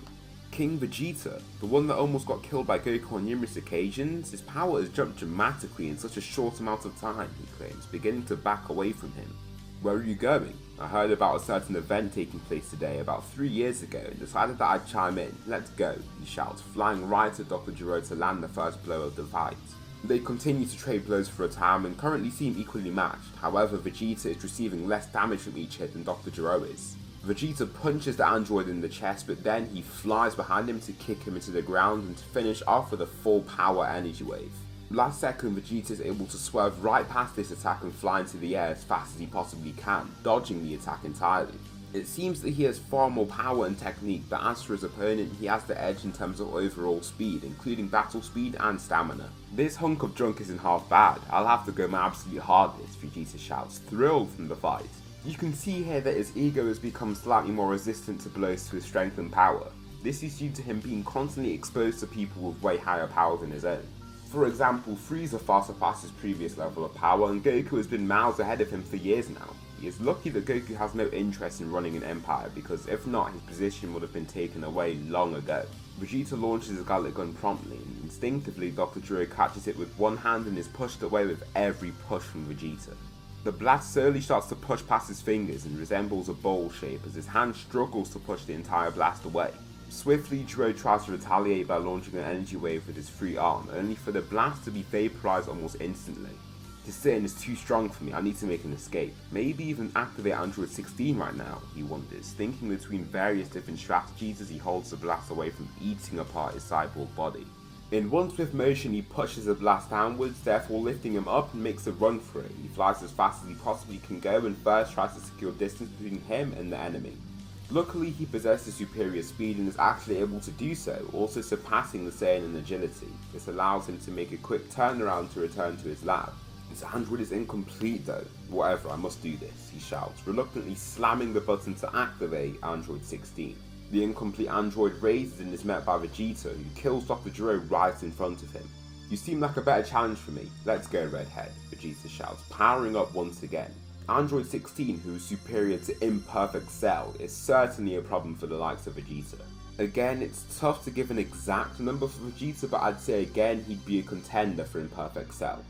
King Vegeta, the one that almost got killed by Goku on numerous occasions, his power has jumped dramatically in such a short amount of time, he claims, beginning to back away from him. "Where are you going? I heard about a certain event taking place today about 3 years ago and decided that I'd chime in. Let's go," he shouts, flying right at Dr. Gero to land the first blow of the fight. They continue to trade blows for a time and currently seem equally matched. However, Vegeta is receiving less damage from each hit than Dr. Gero is. Vegeta punches the android in the chest, but then he flies behind him to kick him into the ground and to finish off with a full power energy wave. Last second, Vegeta is able to swerve right past this attack and fly into the air as fast as he possibly can, dodging the attack entirely. It seems that he has far more power and technique, but as for his opponent, he has the edge in terms of overall speed, including battle speed and stamina. "This hunk of junk isn't half bad. I'll have to go my absolute hardest," Vegeta shouts, thrilled from the fight. You can see here that his ego has become slightly more resistant to blows to his strength and power. This is due to him being constantly exposed to people with way higher power than his own. For example, Frieza far surpassed his previous level of power, and Goku has been miles ahead of him for years now. He is lucky that Goku has no interest in running an empire, because if not, his position would have been taken away long ago. Vegeta launches his Galick Gun promptly, and instinctively Dr. Gero catches it with one hand and is pushed away with every push from Vegeta. The blast slowly starts to push past his fingers and resembles a bowl shape as his hand struggles to push the entire blast away. Swiftly, Gero tries to retaliate by launching an energy wave with his free arm, only for the blast to be vaporized almost instantly. "This Saiyan is too strong for me, I need to make an escape. Maybe even activate Android 16 right now," he wonders, thinking between various different strategies as he holds the blast away from eating apart his cyborg body. In one swift motion, he pushes the blast downwards, therefore lifting him up and makes a run for it. He flies as fast as he possibly can go and first tries to secure distance between him and the enemy. Luckily, he possesses superior speed and is actually able to do so, also surpassing the Saiyan in agility. This allows him to make a quick turnaround to return to his lab. His android is incomplete though. "Whatever, I must do this," he shouts, reluctantly slamming the button to activate Android 16. The incomplete android raises and is met by Vegeta, who kills Dr. Gero right in front of him. "You seem like a better challenge for me. Let's go, Redhead," Vegeta shouts, powering up once again. Android 16, who is superior to Imperfect Cell, is certainly a problem for the likes of Vegeta. Again, it's tough to give an exact number for Vegeta, but I'd say again he'd be a contender for Imperfect Cell.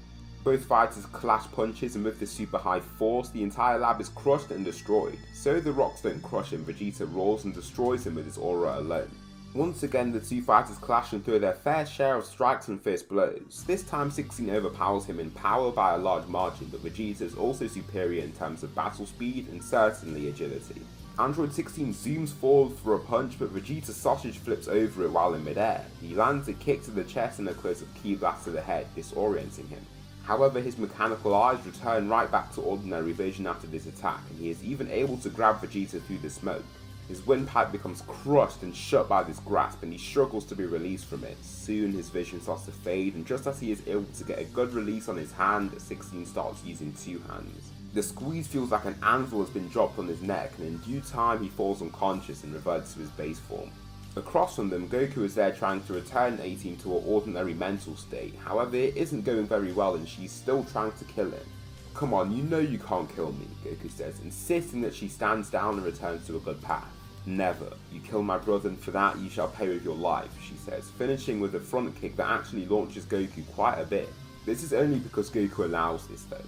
Both fighters clash punches, and with this super high force, the entire lab is crushed and destroyed. So the rocks don't crush him, Vegeta roars and destroys him with his aura alone. Once again, the two fighters clash and throw their fair share of strikes and fierce blows. This time 16 overpowers him in power by a large margin, but Vegeta is also superior in terms of battle speed and certainly agility. Android 16 zooms forward for a punch, but Vegeta sausage flips over it while in midair. He lands a kick to the chest and a close-up ki blast to the head, disorienting him. However, his mechanical eyes return right back to ordinary vision after this attack, and he is even able to grab Vegeta through the smoke. His windpipe becomes crushed and shut by this grasp, and he struggles to be released from it. Soon his vision starts to fade, and just as he is able to get a good release on his hand, 16 starts using two hands. The squeeze feels like an anvil has been dropped on his neck, and in due time he falls unconscious and reverts to his base form. Across from them, Goku is there trying to return 18 to her ordinary mental state. However, it isn't going very well and she's still trying to kill him. "Come on, you know you can't kill me," Goku says, insisting that she stands down and returns to a good path. "Never. You kill my brother and for that you shall pay with your life," she says, finishing with a front kick that actually launches Goku quite a bit. This is only because Goku allows this though.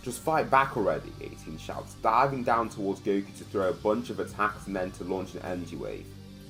"Just fight back already," 18 shouts, diving down towards Goku to throw a bunch of attacks and then to launch an energy wave.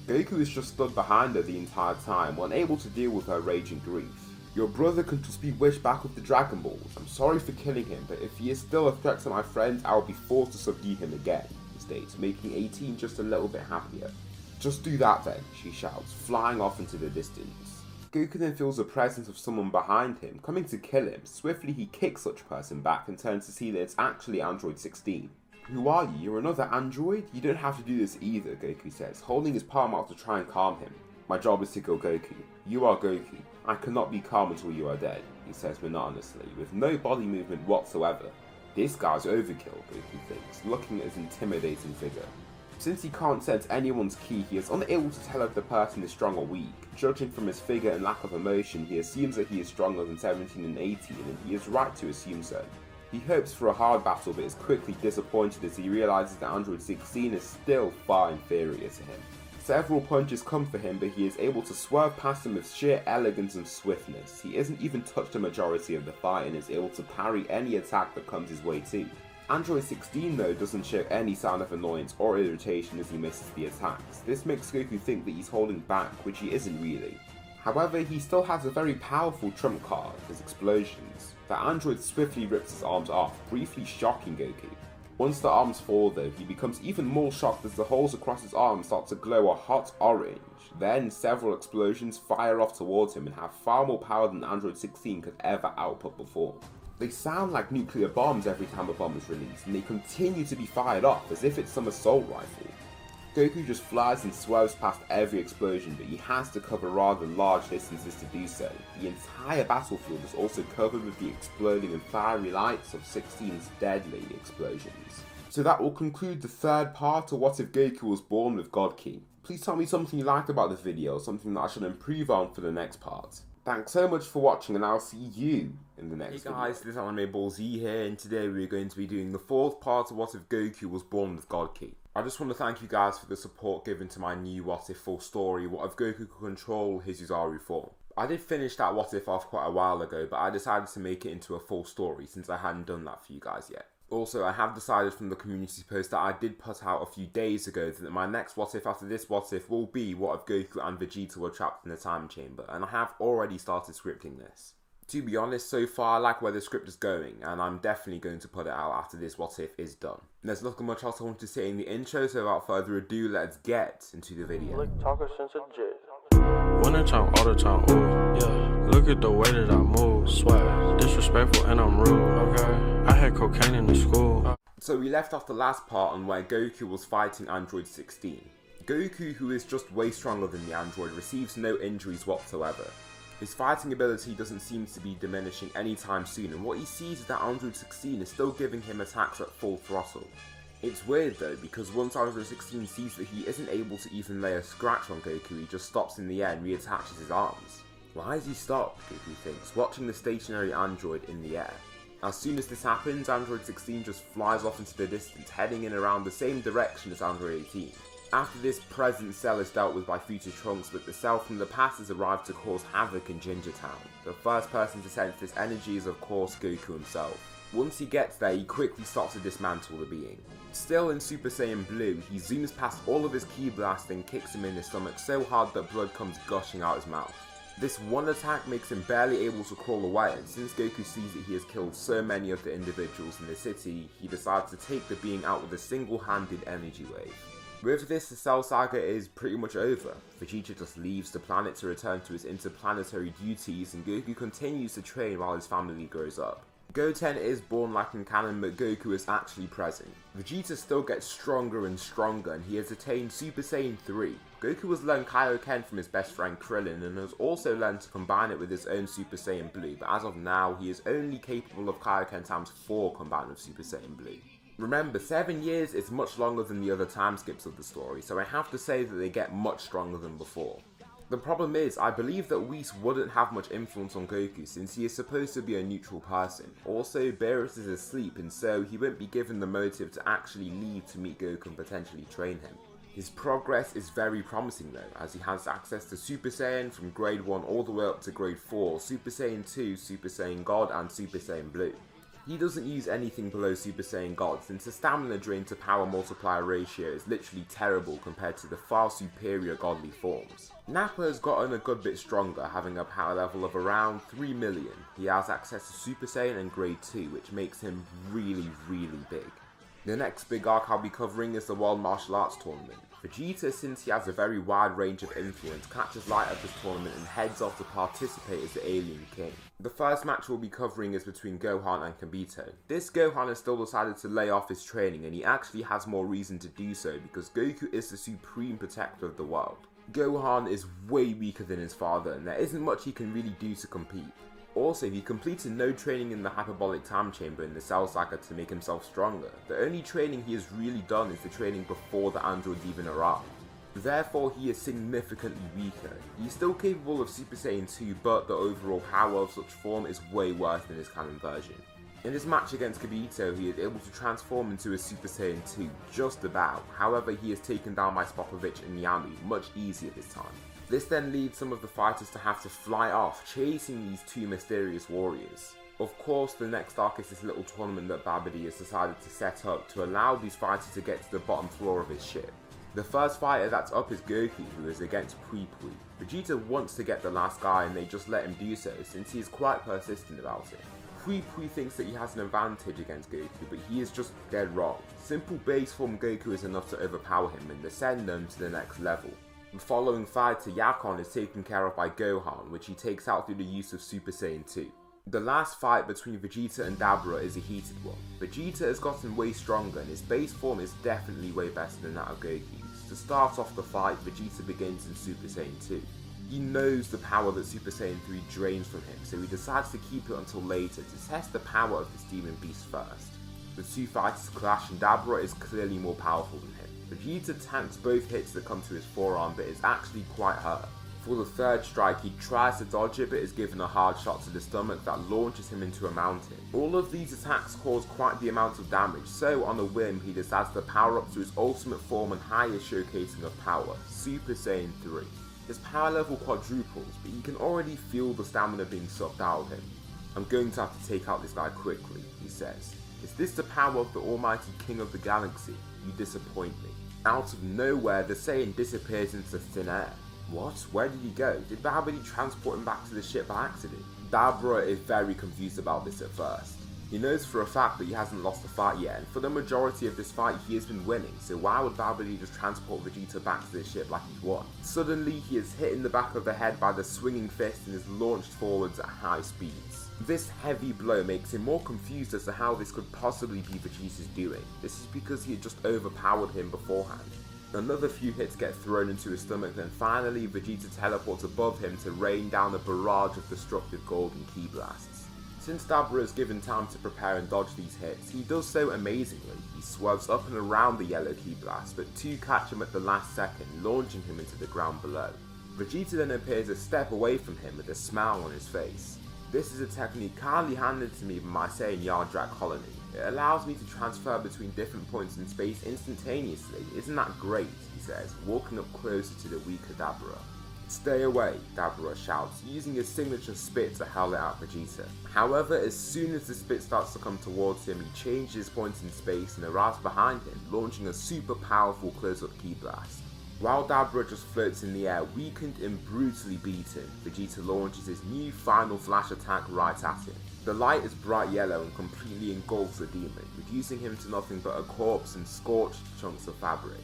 Goku is just stood behind her the entire time, unable to deal with her rage and grief. "Your brother can just be wished back with the Dragon Balls. I'm sorry for killing him, but if he is still a threat to my friends, I will be forced to subdue him again," he states, making 18 just a little bit happier. "Just do that then," she shouts, flying off into the distance. Goku then feels the presence of someone behind him, coming to kill him. Swiftly he kicks such person back and turns to see that it's actually Android 16. "Who are you? You're another android? You don't have to do this either," Goku says, holding his palm out to try and calm him. "My job is to kill Goku. You are Goku. I cannot be calm until you are dead," he says monotonously, with no body movement whatsoever. This guy's overkill, Goku thinks, looking at his intimidating figure. Since he can't sense anyone's ki, he is unable to tell if the person is strong or weak. Judging from his figure and lack of emotion, he assumes that he is stronger than 17 and 18, and he is right to assume so. He hopes for a hard battle, but is quickly disappointed as he realises that Android 16 is still far inferior to him. Several punches come for him, but he is able to swerve past them with sheer elegance and swiftness. He isn't even touched a majority of the fight and is able to parry any attack that comes his way too. Android 16 though doesn't show any sign of annoyance or irritation as he misses the attacks. This makes Goku think that he's holding back, which he isn't really. However, he still has a very powerful trump card, his explosions. The android swiftly rips his arms off, briefly shocking Goku. Once the arms fall though, he becomes even more shocked as the holes across his arms start to glow a hot orange. Then several explosions fire off towards him and have far more power than Android 16 could ever output before. They sound like nuclear bombs every time a bomb is released, and they continue to be fired off as if it's some assault rifle. Goku just flies and swerves past every explosion, but he has to cover rather large distances to do so. The entire battlefield is also covered with the exploding and fiery lights of 16's deadly explosions. So that will conclude the third part of What If Goku Was Born with God Ki. Please tell me something you liked about the video, something that I should improve on for the next part. Thanks so much for watching, and I'll see you in the next video. Hey guys, this is Anime Ball Z here, and today we're going to be doing the fourth part of What If Goku Was Born with God Ki. I just want to thank you guys for the support given to my new What If full story, What If Goku Could Control His Uzaru form. I did finish that What If off quite a while ago, but I decided to make it into a full story since I hadn't done that for you guys yet. Also, I have decided from the community post that I did put out a few days ago that my next What If after this What If will be What If Goku and Vegeta were trapped in a time chamber, and I have already started scripting this. To be honest, so far I like where the script is going, and I'm definitely going to put it out after this What If is done. There's nothing much else I want to say in the intro, so without further ado, let's get into the video. One time, all the time, ooh, yeah. Look at the way that I move, swag, disrespectful and I'm rude, okay? I had cocaine in the school. So we left off the last part on where Goku was fighting Android 16. Goku, who is just way stronger than the android, receives no injuries whatsoever. His fighting ability doesn't seem to be diminishing anytime soon, and what he sees is that Android 16 is still giving him attacks at full throttle. It's weird though, because once Android 16 sees that he isn't able to even lay a scratch on Goku, he just stops in the air and reattaches his arms. Why has he stopped, Goku thinks, watching the stationary android in the air. As soon as this happens, Android 16 just flies off into the distance, heading in around the same direction as Android 18. After this, present Cell is dealt with by future Trunks, but the Cell from the past has arrived to cause havoc in Ginger Town. The first person to sense this energy is of course Goku himself. Once he gets there, he quickly starts to dismantle the being. Still in Super Saiyan Blue, he zooms past all of his Ki Blast and kicks him in the stomach so hard that blood comes gushing out his mouth. This one attack makes him barely able to crawl away, and since Goku sees that he has killed so many of the individuals in the city, he decides to take the being out with a single-handed energy wave. With this, the Cell saga is pretty much over. Vegeta just leaves the planet to return to his interplanetary duties, and Goku continues to train while his family grows up. Goten is born like in canon, but Goku is actually present. Vegeta still gets stronger and stronger, and he has attained Super Saiyan 3. Goku has learned Kaioken from his best friend Krillin, and has also learned to combine it with his own Super Saiyan Blue, but as of now, he is only capable of Kaioken times 4 combined with Super Saiyan Blue. Remember, 7 years is much longer than the other time skips of the story, so I have to say that they get much stronger than before. The problem is, I believe that Whis wouldn't have much influence on Goku since he is supposed to be a neutral person. Also, Beerus is asleep and so he won't be given the motive to actually leave to meet Goku and potentially train him. His progress is very promising though, as he has access to Super Saiyan from grade 1 all the way up to grade 4, Super Saiyan 2, Super Saiyan God and Super Saiyan Blue. He doesn't use anything below Super Saiyan God since the stamina drain to power multiplier ratio is literally terrible compared to the far superior godly forms. Nappa has gotten a good bit stronger, having a power level of around 3 million. He has access to Super Saiyan and grade 2, which makes him really big. The next big arc I'll be covering is the World Martial Arts Tournament. Vegeta, since he has a very wide range of influence, catches light of this tournament and heads off to participate as the Alien King. The first match we'll be covering is between Gohan and Kibito. This Gohan has still decided to lay off his training, and he actually has more reason to do so because Goku is the supreme protector of the world. Gohan is way weaker than his father and there isn't much he can really do to compete. Also, he completed no training in the hyperbolic time chamber in the Cell Saga to make himself stronger. The only training he has really done is the training before the androids even arrived. Therefore, he is significantly weaker. He is still capable of Super Saiyan 2, but the overall power of such form is way worse than his canon version. In his match against Kibito, he is able to transform into a Super Saiyan 2, just about. However, he is taken down by Spopovich and Yamu much easier this time. This then leads some of the fighters to have to fly off, chasing these two mysterious warriors. Of course, the next arc is this little tournament that Babidi has decided to set up to allow these fighters to get to the bottom floor of his ship. The first fighter that's up is Goku, who is against Pui Pui. Vegeta wants to get the last guy and they just let him do so, since he is quite persistent about it. Pui Pui thinks that he has an advantage against Goku, but he is just dead wrong. Simple base form Goku is enough to overpower him and ascend them to the next level. The following fight to Yakon is taken care of by Gohan, which he takes out through the use of Super Saiyan 2. The last fight between Vegeta and Dabura is a heated one. Vegeta has gotten way stronger and his base form is definitely way better than that of Goku's. To start off the fight, Vegeta begins in Super Saiyan 2. He knows the power that Super Saiyan 3 drains from him, so he decides to keep it until later to test the power of this demon beast first. The two fighters clash and Dabura is clearly more powerful than him. Vegeta tanks both hits that come to his forearm but is actually quite hurt. For the third strike, he tries to dodge it but is given a hard shot to the stomach that launches him into a mountain. All of these attacks cause quite the amount of damage, so on a whim he decides to power up to his ultimate form and highest showcasing of power, Super Saiyan 3. His power level quadruples, but he can already feel the stamina being sucked out of him. "I'm going to have to take out this guy quickly," he says. "Is this the power of the almighty king of the galaxy? You disappoint me." Out of nowhere, the Saiyan disappears into thin air. What? Where did he go? Did Babidi transport him back to the ship by accident? Dabura is very confused about this at first. He knows for a fact that he hasn't lost the fight yet, and for the majority of this fight he has been winning, so why would Babidi just transport Vegeta back to the ship like he's won? Suddenly he is hit in the back of the head by the swinging fist and is launched forwards at high speeds. This heavy blow makes him more confused as to how this could possibly be Vegeta's doing. This is because he had just overpowered him beforehand. Another few hits get thrown into his stomach, then finally Vegeta teleports above him to rain down a barrage of destructive golden ki blasts. Since Dabura is given time to prepare and dodge these hits, he does so amazingly. He swerves up and around the yellow ki blast, but two catch him at the last second, launching him into the ground below. Vegeta then appears a step away from him with a smile on his face. This is a technique kindly handed to me by my Saiyan Yardrak colony. It allows me to transfer between different points in space instantaneously. Isn't that great, he says, walking up closer to the weaker Dabura. Stay away, Dabura shouts, using his signature spit to howl it at Vegeta. However, as soon as the spit starts to come towards him, he changes his points in space and arrives behind him, launching a super powerful close-up ki blast. While Dabura just floats in the air, weakened and brutally beaten, Vegeta launches his new final flash attack right at him. The light is bright yellow and completely engulfs the demon, reducing him to nothing but a corpse and scorched chunks of fabric.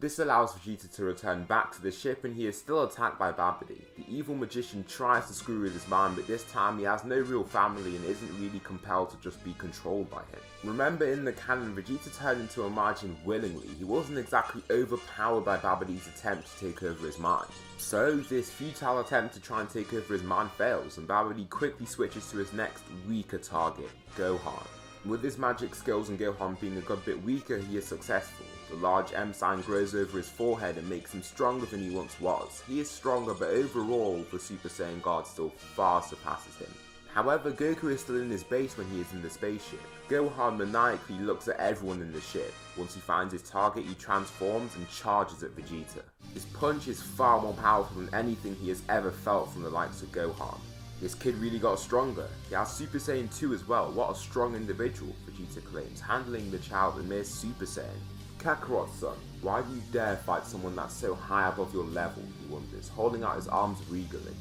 This allows Vegeta to return back to the ship, and he is still attacked by Babidi. The evil magician tries to screw with his mind, but this time he has no real family and isn't really compelled to just be controlled by him. Remember, in the canon, Vegeta turned into a Majin willingly. He wasn't exactly overpowered by Babidi's attempt to take over his mind. So this futile attempt to try and take over his mind fails, and Babidi quickly switches to his next weaker target, Gohan. With his magic skills and Gohan being a good bit weaker, he is successful. The large M sign grows over his forehead and makes him stronger than he once was. He is stronger, but overall, the Super Saiyan God still far surpasses him. However, Goku is still in his base when he is in the spaceship. Gohan maniacally looks at everyone in the ship. Once he finds his target, he transforms and charges at Vegeta. His punch is far more powerful than anything he has ever felt from the likes of Gohan. This kid really got stronger. He has Super Saiyan 2 as well. What a strong individual, Vegeta claims, handling the child a mere Super Saiyan. Kakarot's son, why do you dare fight someone that's so high above your level, he wonders, holding out his arms regally.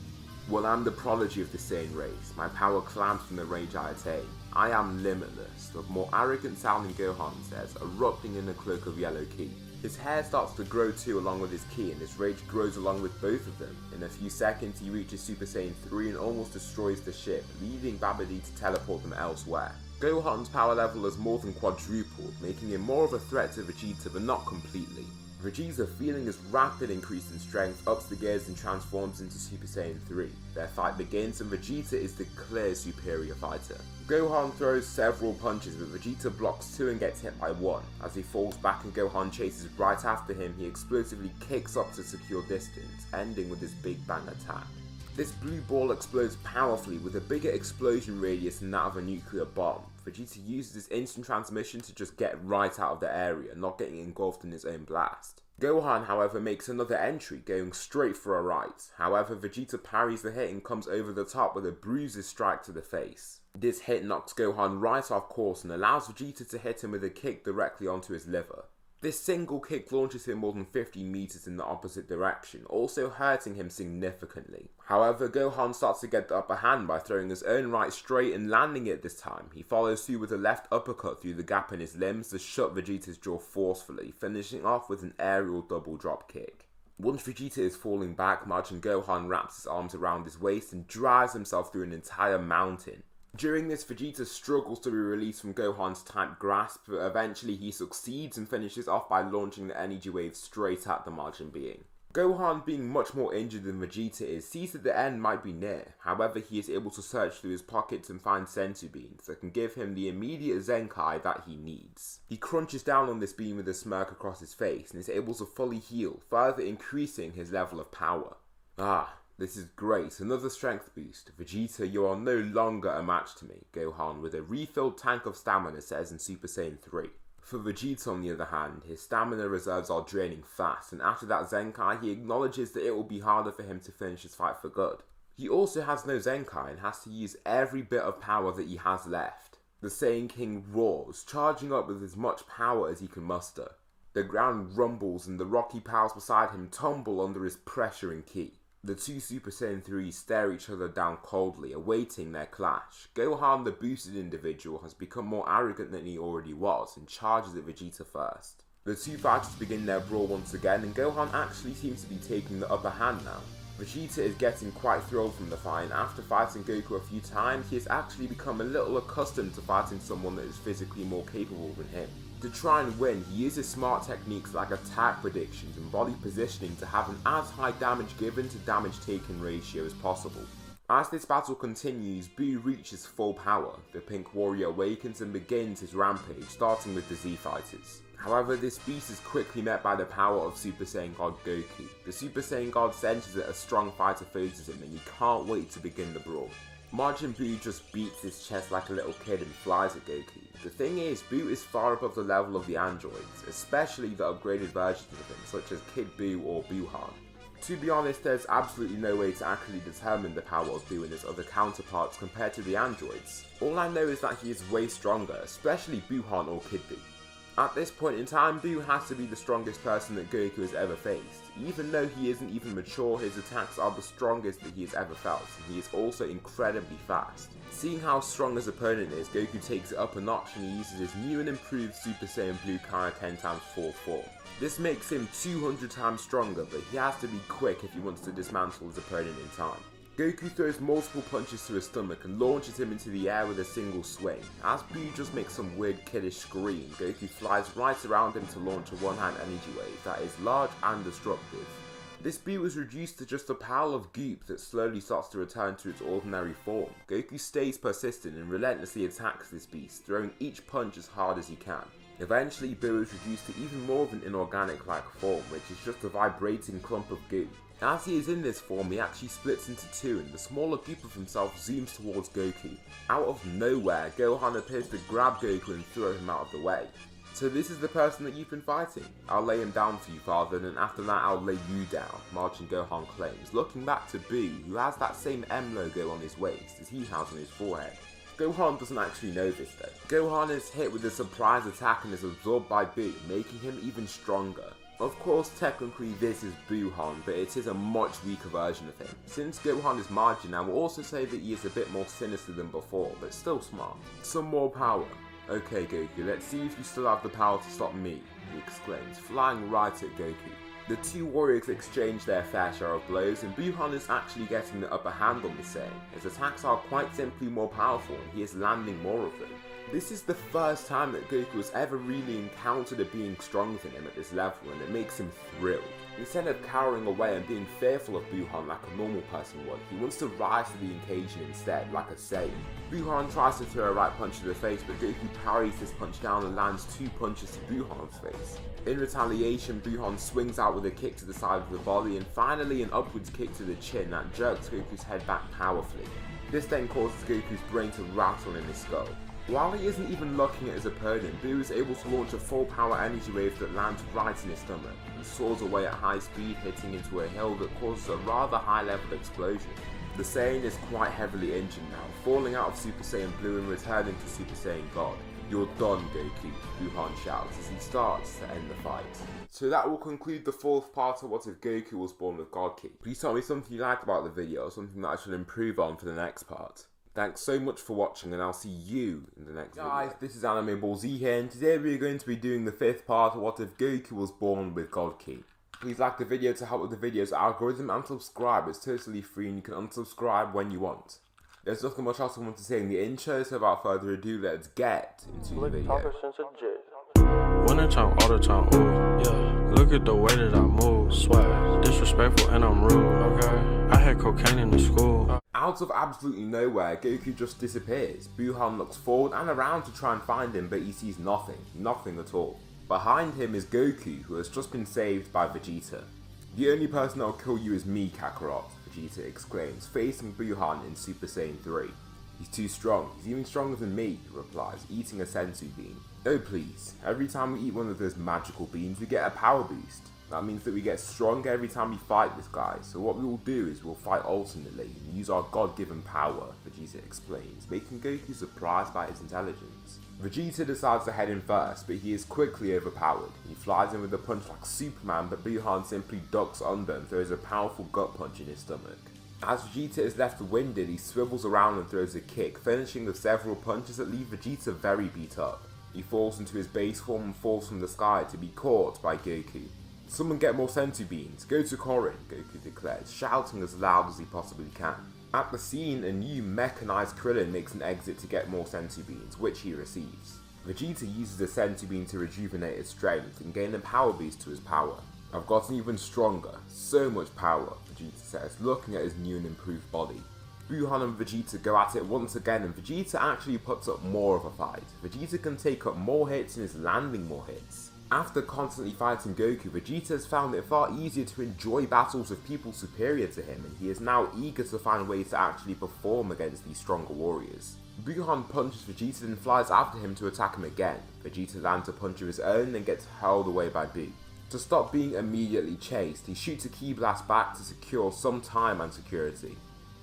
Well, I'm the prodigy of the Saiyan race. My power clams from the rage I attain. I am limitless, the more arrogant sounding Gohan says, erupting in a cloak of yellow ki. His hair starts to grow too along with his ki, and his rage grows along with both of them. In a few seconds he reaches Super Saiyan 3 and almost destroys the ship, leaving Babidi to teleport them elsewhere. Gohan's power level has more than quadrupled, making him more of a threat to Vegeta, but not completely. Vegeta, feeling his rapid increase in strength, ups the gears and transforms into Super Saiyan 3. Their fight begins and Vegeta is the clear superior fighter. Gohan throws several punches, but Vegeta blocks 2 and gets hit by 1. As he falls back and Gohan chases right after him, he explosively kicks up to secure distance, ending with his Big Bang attack. This blue ball explodes powerfully with a bigger explosion radius than that of a nuclear bomb. Vegeta uses his instant transmission to just get right out of the area, not getting engulfed in his own blast. Gohan, however, makes another entry, going straight for a right. However, Vegeta parries the hit and comes over the top with a bruises strike to the face. This hit knocks Gohan right off course and allows Vegeta to hit him with a kick directly onto his liver. This single kick launches him more than 50 meters in the opposite direction, also hurting him significantly. However, Gohan starts to get the upper hand by throwing his own right straight and landing it this time. He follows through with a left uppercut through the gap in his limbs to shut Vegeta's jaw forcefully, finishing off with an aerial double drop kick. Once Vegeta is falling back, Majin Gohan wraps his arms around his waist and drives himself through an entire mountain. During this, Vegeta struggles to be released from Gohan's tight grasp, but eventually he succeeds and finishes off by launching the energy wave straight at the Majin being. Gohan, being much more injured than Vegeta is, sees that the end might be near. However, he is able to search through his pockets and find Senzu beans that can give him the immediate Zenkai that he needs. He crunches down on this beam with a smirk across his face and is able to fully heal, further increasing his level of power. This is great, another strength boost. Vegeta, you are no longer a match to me, Gohan with a refilled tank of stamina says in Super Saiyan 3. For Vegeta on the other hand, his stamina reserves are draining fast, and after that Zenkai he acknowledges that it will be harder for him to finish his fight for good. He also has no Zenkai and has to use every bit of power that he has left. The Saiyan King roars, charging up with as much power as he can muster. The ground rumbles and the rocky piles beside him tumble under his pressure and ki. The two Super Saiyan 3s stare each other down coldly, awaiting their clash. Gohan, the boosted individual, has become more arrogant than he already was, and charges at Vegeta first. The two fighters begin their brawl once again, and Gohan actually seems to be taking the upper hand now. Vegeta is getting quite thrilled from the fight, and after fighting Goku a few times, he has actually become a little accustomed to fighting someone that is physically more capable than him. To try and win, he uses smart techniques like attack predictions and body positioning to have an as high damage given to damage taken ratio as possible. As this battle continues, Boo reaches full power. The Pink Warrior awakens and begins his rampage, starting with the Z Fighters. However, this beast is quickly met by the power of Super Saiyan God Goku. The Super Saiyan God senses that a strong fighter faces him and he can't wait to begin the brawl. Majin Buu just beats his chest like a little kid and flies at Goku. The thing is, Buu is far above the level of the androids, especially the upgraded versions of him, such as Kid Buu or Buuhan. To be honest, there's absolutely no way to actually determine the power of Buu and his other counterparts compared to the androids. All I know is that he is way stronger, especially Buuhan or Kid Buu. At this point in time, Buu has to be the strongest person that Goku has ever faced. Even though he isn't even mature, his attacks are the strongest that he has ever felt, and he is also incredibly fast. Seeing how strong his opponent is, Goku takes it up a notch and he uses his new and improved Super Saiyan Blue Kaioken x4 form. This makes him 200 times stronger, but he has to be quick if he wants to dismantle his opponent in time. Goku throws multiple punches to his stomach and launches him into the air with a single swing. As Buu just makes some weird kiddish scream, Goku flies right around him to launch a one-hand energy wave that is large and destructive. This Buu is reduced to just a pile of goop that slowly starts to return to its ordinary form. Goku stays persistent and relentlessly attacks this beast, throwing each punch as hard as he can. Eventually, Buu is reduced to even more of an inorganic-like form, which is just a vibrating clump of goo. As he is in this form, he actually splits into two and the smaller group of himself zooms towards Goku. Out of nowhere, Gohan appears to grab Goku and throw him out of the way. So this is the person that you've been fighting? I'll lay him down for you, father, and then after that I'll lay you down, Majin Gohan claims, looking back to Buu, who has that same M logo on his waist as he has on his forehead. Gohan doesn't actually know this though. Gohan is hit with a surprise attack and is absorbed by Buu, making him even stronger. Of course, technically this is Buuhan, but it is a much weaker version of him. Since Gohan is Majin, I will also say that he is a bit more sinister than before, but still smart. Some more power. Okay Goku, let's see if you still have the power to stop me, he exclaims, flying right at Goku. The two warriors exchange their fair share of blows, and Buuhan is actually getting the upper hand on the Saiyan. His attacks are quite simply more powerful, and he is landing more of them. This is the first time that Goku has ever really encountered a being stronger than him at this level, and it makes him thrilled. Instead of cowering away and being fearful of Buuhan like a normal person would, he wants to rise to the occasion instead, like a Saiyan. Buuhan tries to throw a right punch to the face, but Goku parries this punch down and lands two punches to Buuhan's face. In retaliation, Buuhan swings out with a kick to the side of the body, and finally an upwards kick to the chin that jerks Goku's head back powerfully. This then causes Goku's brain to rattle in his skull. While he isn't even looking at his opponent, Buu is able to launch a full power energy wave that lands right in his stomach. He soars away at high speed, hitting into a hill that causes a rather high level explosion. The Saiyan is quite heavily injured now, falling out of Super Saiyan Blue and returning to Super Saiyan God. "You're done, Goku," Buuhan shouts as he starts to end the fight. So that will conclude the fourth part of What If Goku Was Born with God Ki. Please tell me something you liked about the video or something that I should improve on for the next part. Thanks so much for watching, and I'll see you in the next video. Guys, this is Anime Ball Z here, and today we're going to be doing the fifth part of What If Goku Was Born with God Ki. Please like the video to help with the video's algorithm, and subscribe. It's totally free and you can unsubscribe when you want. There's nothing much else I want to say in the intro, so without further ado, let's get into the video. Winter time, all the time, ooh, yeah. Look at the way that I move, swag, disrespectful and I'm rude, okay. I had cocaine in the school. Out of absolutely nowhere, Goku just disappears. Buuhan looks forward and around to try and find him, but he sees nothing at all. Behind him is Goku, who has just been saved by Vegeta. "The only person that'll kill you is me, Kakarot," Vegeta exclaims, facing Buuhan in Super Saiyan 3. "He's too strong. He's even stronger than me," he replies, eating a senzu bean. "Oh please, every time we eat one of those magical beans, we get a power boost. That means that we get stronger every time we fight this guy, so what we will do is we'll fight alternately and use our God-given power," Vegeta explains, making Goku surprised by his intelligence. Vegeta decides to head in first, but he is quickly overpowered. He flies in with a punch like Superman, but Buuhan simply ducks under and throws a powerful gut punch in his stomach. As Vegeta is left winded, he swivels around and throws a kick, finishing with several punches that leave Vegeta very beat up. He falls into his base form and falls from the sky to be caught by Goku. "Someone get more senzu beans, go to Korin," Goku declares, shouting as loud as he possibly can. At the scene, a new mechanized Krillin makes an exit to get more senzu beans, which he receives. Vegeta uses the senzu bean to rejuvenate his strength and gain a power boost to his power. "I've gotten even stronger, so much power," Vegeta says, looking at his new and improved body. Buhan and Vegeta go at it once again, and Vegeta actually puts up more of a fight. Vegeta can take up more hits and is landing more hits. After constantly fighting Goku, Vegeta has found it far easier to enjoy battles with people superior to him, and he is now eager to find ways to actually perform against these stronger warriors. Buhan punches Vegeta and flies after him to attack him again. Vegeta lands a punch of his own and gets hurled away by Buu. To stop being immediately chased, he shoots a Ki Blast back to secure some time and security.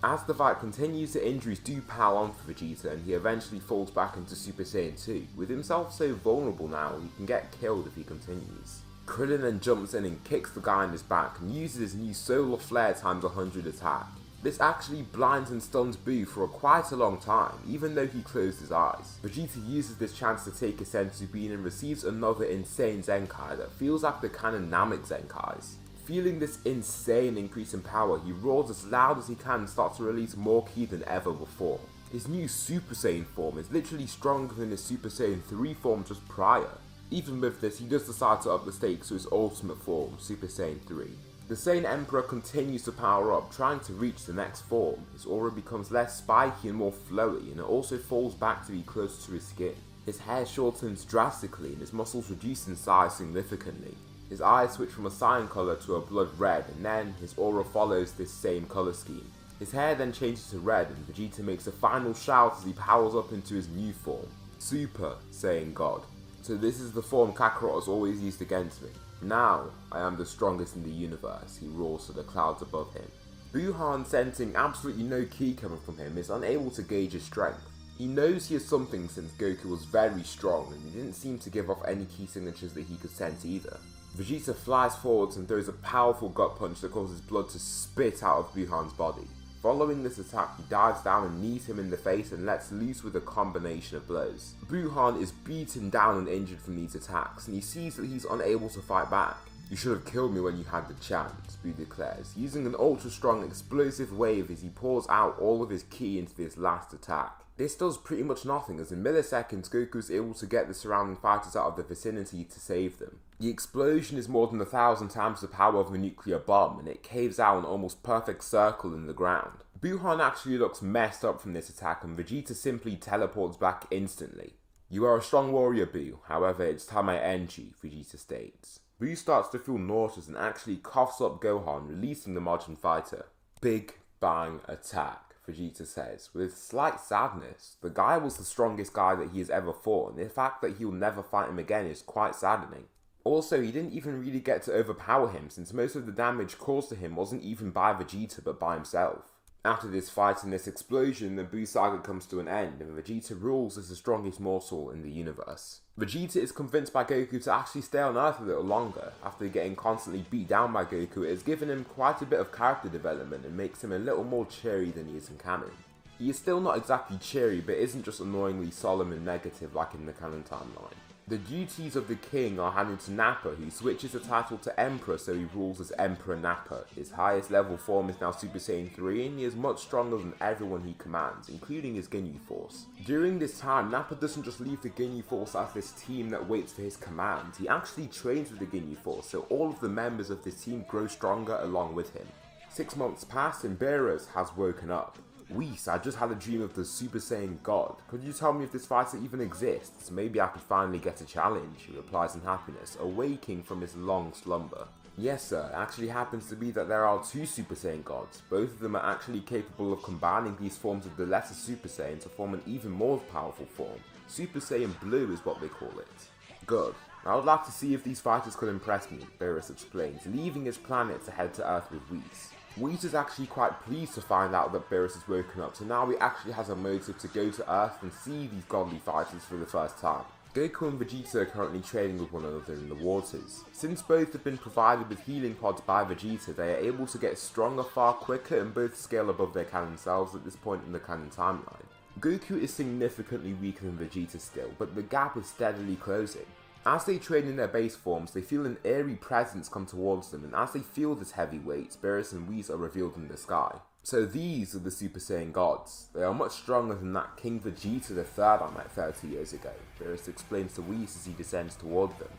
As the fight continues, the injuries do pile on for Vegeta, and he eventually falls back into Super Saiyan 2. With himself so vulnerable now, he can get killed if he continues. Krillin then jumps in and kicks the guy in his back and uses his new Solar Flare times 100 attack. This actually blinds and stuns Buu for quite a long time, even though he closed his eyes. Vegeta uses this chance to take a Senzu Bean and receives another insane Zenkai that feels like the canon Namek Zenkais. Feeling this insane increase in power, he roars as loud as he can and starts to release more Ki than ever before. His new Super Saiyan form is literally stronger than his Super Saiyan 3 form just prior. Even with this, he does decide to up the stakes to his ultimate form, Super Saiyan 3. The Saiyan Emperor continues to power up, trying to reach the next form. His aura becomes less spiky and more flowy, and it also falls back to be closer to his skin. His hair shortens drastically and his muscles reduce in size significantly. His eyes switch from a cyan colour to a blood red, and then his aura follows this same colour scheme. His hair then changes to red, and Vegeta makes a final shout as he powers up into his new form, Super Saiyan God. So this is the form Kakarot has always used against me. Now, I am the strongest in the universe, he roars to the clouds above him. Buhan, sensing absolutely no Ki coming from him, is unable to gauge his strength. He knows he has something since Goku was very strong, and he didn't seem to give off any Ki signatures that he could sense either. Vegeta flies forwards and throws a powerful gut punch that causes blood to spit out of Buhan's body. Following this attack, he dives down and knees him in the face and lets loose with a combination of blows. Buhan is beaten down and injured from these attacks, and he sees that he's unable to fight back. "You should have killed me when you had the chance," Buu declares, using an ultra-strong explosive wave as he pours out all of his Ki into this last attack. This does pretty much nothing, as in milliseconds Goku is able to get the surrounding fighters out of the vicinity to save them. The explosion is more than 1,000 times the power of a nuclear bomb, and it caves out an almost perfect circle in the ground. Buhan actually looks messed up from this attack, and Vegeta simply teleports back instantly. "You are a strong warrior, Buu, however it's time I end you," Vegeta states. Buu starts to feel nauseous and actually coughs up Gohan, releasing the Majin fighter. "Big Bang Attack," Vegeta says, with slight sadness. The guy was the strongest guy that he has ever fought, and the fact that he'll never fight him again is quite saddening. Also, he didn't even really get to overpower him, since most of the damage caused to him wasn't even by Vegeta but by himself. After this fight and this explosion, the Buu saga comes to an end, and Vegeta rules as the strongest mortal in the universe. Vegeta is convinced by Goku to actually stay on Earth a little longer. After getting constantly beat down by Goku, it has given him quite a bit of character development and makes him a little more cheery than he is in canon. He is still not exactly cheery, but isn't just annoyingly solemn and negative like in the canon timeline. The duties of the king are handed to Nappa, who switches the title to Emperor, so he rules as Emperor Nappa. His highest level form is now Super Saiyan 3, and he is much stronger than everyone he commands, including his Ginyu Force. During this time, Nappa doesn't just leave the Ginyu Force as this team that waits for his commands, he actually trains with the Ginyu Force, so all of the members of this team grow stronger along with him. 6 months pass and Beerus has woken up. "Whis, I just had a dream of the Super Saiyan God. Could you tell me if this fighter even exists? Maybe I could finally get a challenge," he replies in happiness, awaking from his long slumber. "Yes sir, it actually happens to be that there are 2 Super Saiyan Gods. Both of them are actually capable of combining these forms of the lesser Super Saiyan to form an even more powerful form. Super Saiyan Blue is what they call it." "Good. I would like to see if these fighters could impress me," Beerus explains, leaving his planet to head to Earth with Whis. Whis is actually quite pleased to find out that Beerus has woken up, so now he actually has a motive to go to Earth and see these godly fighters for the first time. Goku and Vegeta are currently training with one another in the waters. Since both have been provided with healing pods by Vegeta, they are able to get stronger far quicker and both scale above their canon selves at this point in the canon timeline. Goku is significantly weaker than Vegeta still, but the gap is steadily closing. As they train in their base forms, they feel an eerie presence come towards them, and as they feel this heavy weight, Beerus and Whis are revealed in the sky. So these are the Super Saiyan Gods. They are much stronger than that King Vegeta III I met 30 years ago, Beerus explains to Whis as he descends toward them.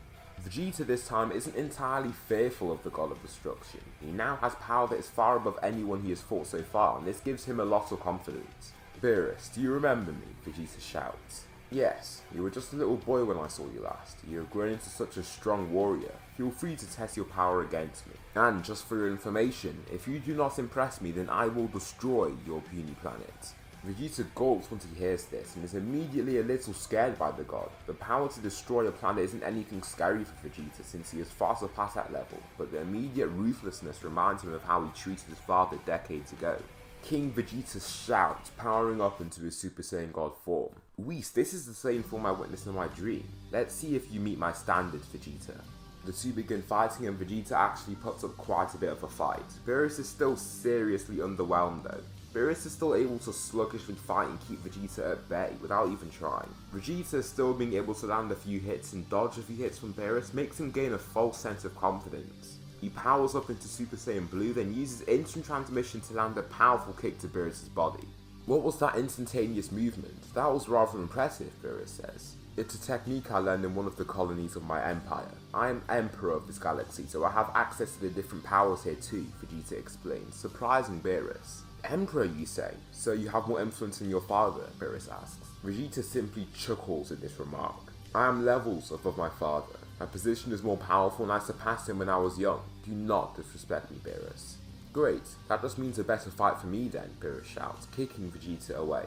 Vegeta this time isn't entirely fearful of the God of Destruction. He now has power that is far above anyone he has fought so far, and this gives him a lot of confidence. Beerus, do you remember me? Vegeta shouts. Yes, you were just a little boy when I saw you last. You have grown into such a strong warrior. Feel free to test your power against me. And just for your information, if you do not impress me, then I will destroy your puny planet. Vegeta gulps once he hears this and is immediately a little scared by the god. The power to destroy a planet isn't anything scary for Vegeta since he has far surpassed that level, but the immediate ruthlessness reminds him of how he treated his father decades ago. King Vegeta shouts, powering up into his Super Saiyan God form. Whis, this is the same form I witnessed in my dream. Let's see if you meet my standards, Vegeta. The two begin fighting and Vegeta actually puts up quite a bit of a fight. Beerus is still seriously underwhelmed though. Beerus is still able to sluggishly fight and keep Vegeta at bay without even trying. Vegeta still being able to land a few hits and dodge a few hits from Beerus makes him gain a false sense of confidence. He powers up into Super Saiyan Blue, then uses instant transmission to land a powerful kick to Beerus' body. What was that instantaneous movement? That was rather impressive, Beerus says. It's a technique I learned in one of the colonies of my empire. I am Emperor of this galaxy, so I have access to the different powers here too, Vegeta explains, surprising Beerus. Emperor, you say? So you have more influence than your father? Beerus asks. Vegeta simply chuckles at this remark. I am levels above my father. My position is more powerful and I surpassed him when I was young. Do not disrespect me, Beerus. Great, that just means a better fight for me then, Beerus shouts, kicking Vegeta away.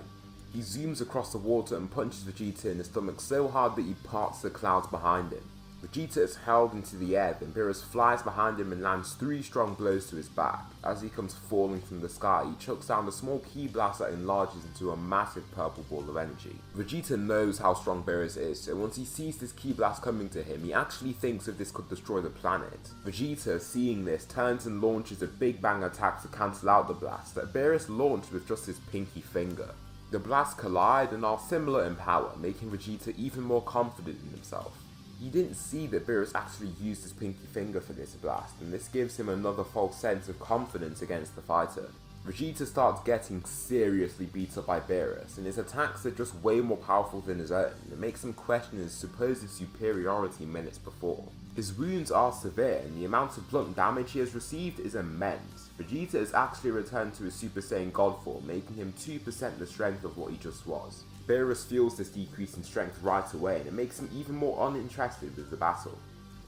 He zooms across the water and punches Vegeta in the stomach so hard that he parts the clouds behind him. Vegeta is hurled into the air, then Beerus flies behind him and lands 3 strong blows to his back. As he comes falling from the sky, he chucks down a small ki blast that enlarges into a massive purple ball of energy. Vegeta knows how strong Beerus is, so once he sees this ki blast coming to him, he actually thinks that this could destroy the planet. Vegeta, seeing this, turns and launches a big bang attack to cancel out the blast that Beerus launched with just his pinky finger. The blasts collide and are similar in power, making Vegeta even more confident in himself. He didn't see that Beerus actually used his pinky finger for this blast, and this gives him another false sense of confidence against the fighter. Vegeta starts getting seriously beat up by Beerus, and his attacks are just way more powerful than his own, and it makes him question his supposed superiority minutes before. His wounds are severe, and the amount of blunt damage he has received is immense. Vegeta is actually returned to his Super Saiyan God form, making him 2% the strength of what he just was. Beerus feels this decrease in strength right away, and it makes him even more uninterested with the battle.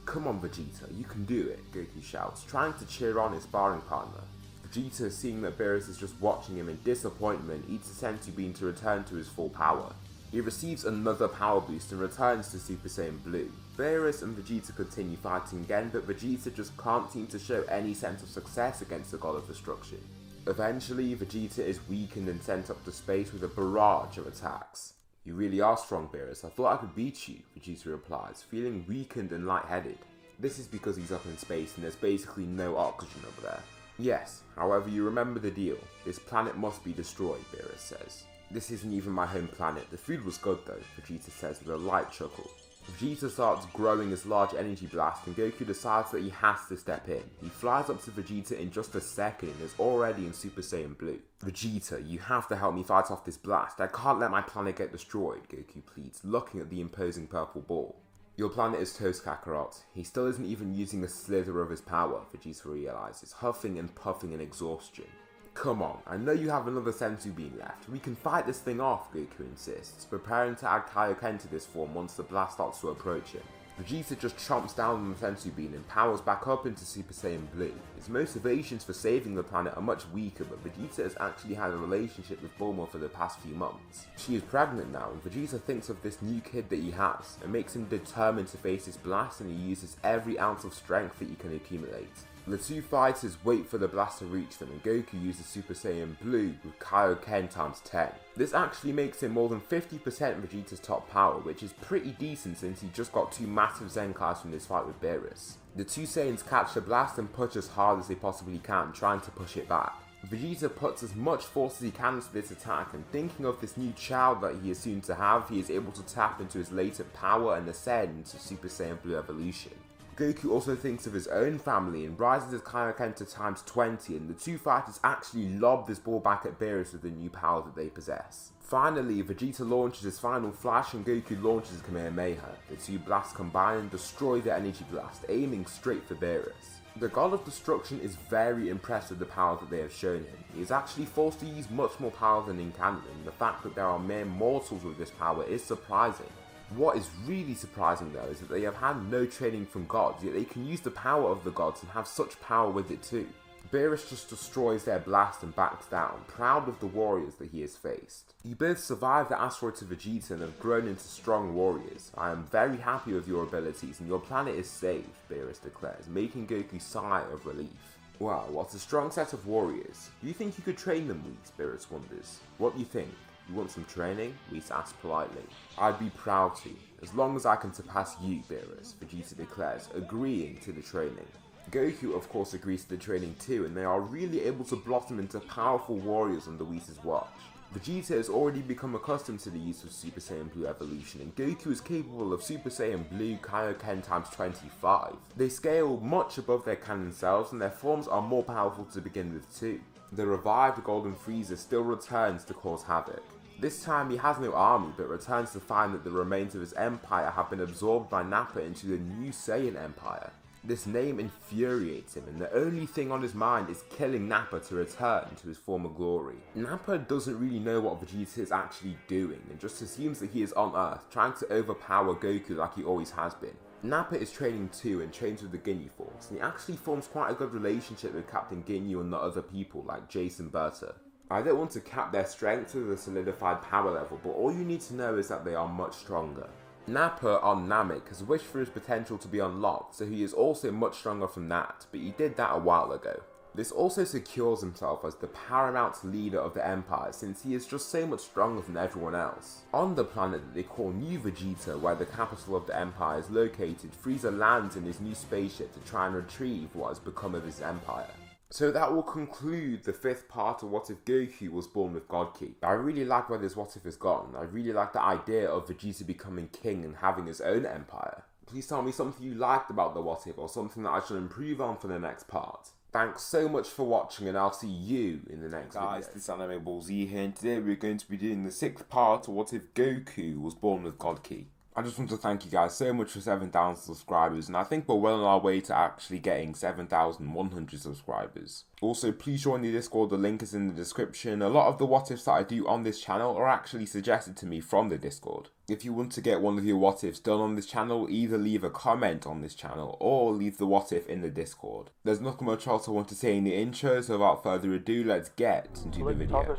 Come on Vegeta, you can do it, Goku shouts, trying to cheer on his sparring partner. Vegeta, seeing that Beerus is just watching him in disappointment, eats a senzu bean to return to his full power. He receives another power boost and returns to Super Saiyan Blue. Beerus and Vegeta continue fighting again, but Vegeta just can't seem to show any sense of success against the God of Destruction. Eventually, Vegeta is weakened and sent up to space with a barrage of attacks. You really are strong, Beerus. I thought I could beat you, Vegeta replies, feeling weakened and lightheaded. This is because he's up in space and there's basically no oxygen over there. Yes, however you remember the deal. This planet must be destroyed, Beerus says. This isn't even my home planet. The food was good though, Vegeta says with a light chuckle. Vegeta starts growing his large energy blast and Goku decides that he has to step in. He flies up to Vegeta in just a second and is already in Super Saiyan Blue. Vegeta, you have to help me fight off this blast. I can't let my planet get destroyed, Goku pleads, looking at the imposing purple ball. Your planet is toast, Kakarot. He still isn't even using a slither of his power, Vegeta realizes, huffing and puffing in exhaustion. Come on, I know you have another senzu bean left. We can fight this thing off, Goku insists, preparing to add Kaioken to this form once the blast starts to approach him. Vegeta just chomps down on the senzu bean and powers back up into Super Saiyan Blue. His motivations for saving the planet are much weaker, but Vegeta has actually had a relationship with Bulma for the past few months. She is pregnant now, and Vegeta thinks of this new kid that he has. It makes him determined to face this blast, and he uses every ounce of strength that he can accumulate. The two fighters wait for the blast to reach them, and Goku uses Super Saiyan Blue with Kaioken times 10. This actually makes him more than 50% Vegeta's top power, which is pretty decent since he just got 2 massive Zenkais from this fight with Beerus. The two Saiyans catch the blast and push as hard as they possibly can, trying to push it back. Vegeta puts as much force as he can into this attack, and thinking of this new child that he is soon to have, he is able to tap into his latent power and ascend to Super Saiyan Blue evolution. Goku also thinks of his own family and rises his Kaioken to times 20, and the two fighters actually lob this ball back at Beerus with the new power that they possess. Finally, Vegeta launches his final flash and Goku launches his Kamehameha. The two blasts combine and destroy the energy blast, aiming straight for Beerus. The God of Destruction is very impressed with the power that they have shown him. He is actually forced to use much more power than in canon, and the fact that there are mere mortals with this power is surprising. What is really surprising though is that they have had no training from gods, yet they can use the power of the gods and have such power with it too. Beerus just destroys their blast and backs down, proud of the warriors that he has faced. You both survived the asteroid to Vegeta and have grown into strong warriors. I am very happy with your abilities and your planet is saved, Beerus declares, making Goku sigh of relief. Wow, what a strong set of warriors. Do you think you could train them, Whis? Beerus wonders. What do you think? You want some training? Whis asks politely. I'd be proud to, as long as I can surpass you, Beerus, Vegeta declares, agreeing to the training. Goku of course agrees to the training too, and they are really able to blossom into powerful warriors under Whis' watch. Vegeta has already become accustomed to the use of Super Saiyan Blue evolution, and Goku is capable of Super Saiyan Blue Kaioken times 25. They scale much above their canon selves, and their forms are more powerful to begin with too. The revived Golden Frieza still returns to cause havoc. This time he has no army, but returns to find that the remains of his empire have been absorbed by Nappa into the new Saiyan Empire. This name infuriates him, and the only thing on his mind is killing Nappa to return to his former glory. Nappa doesn't really know what Vegeta is actually doing, and just assumes that he is on Earth, trying to overpower Goku like he always has been. Nappa is training too, and trains with the Ginyu Force, and he actually forms quite a good relationship with Captain Ginyu and the other people like Jace and Berta. I don't want to cap their strength with a solidified power level, but all you need to know is that they are much stronger. Nappa on Namek has wished for his potential to be unlocked, so he is also much stronger from that, but he did that a while ago. This also secures himself as the paramount leader of the Empire, since he is just so much stronger than everyone else. On the planet that they call New Vegeta, where the capital of the Empire is located, Frieza lands in his new spaceship to try and retrieve what has become of his empire. So that will conclude the 5th part of What If Goku was born with God Ki. I really like where this What If has gone. I really like the idea of Vegeta becoming king and having his own empire. Please tell me something you liked about the What If, or something that I should improve on for the next part. Thanks so much for watching, and I'll see you in the next video. Guys, this is Anime Ball Z here, and today we're going to be doing the 6th part of What If Goku was born with God Ki. I just want to thank you guys so much for 7,000 subscribers, and I think we're well on our way to actually getting 7,100 subscribers. Also, please join the Discord, the link is in the description. A lot of the what ifs that I do on this channel are actually suggested to me from the Discord. If you want to get one of your what ifs done on this channel, either leave a comment on this channel or leave the what if in the Discord. There's nothing much else I want to say in the intro, so without further ado, let's get into the video.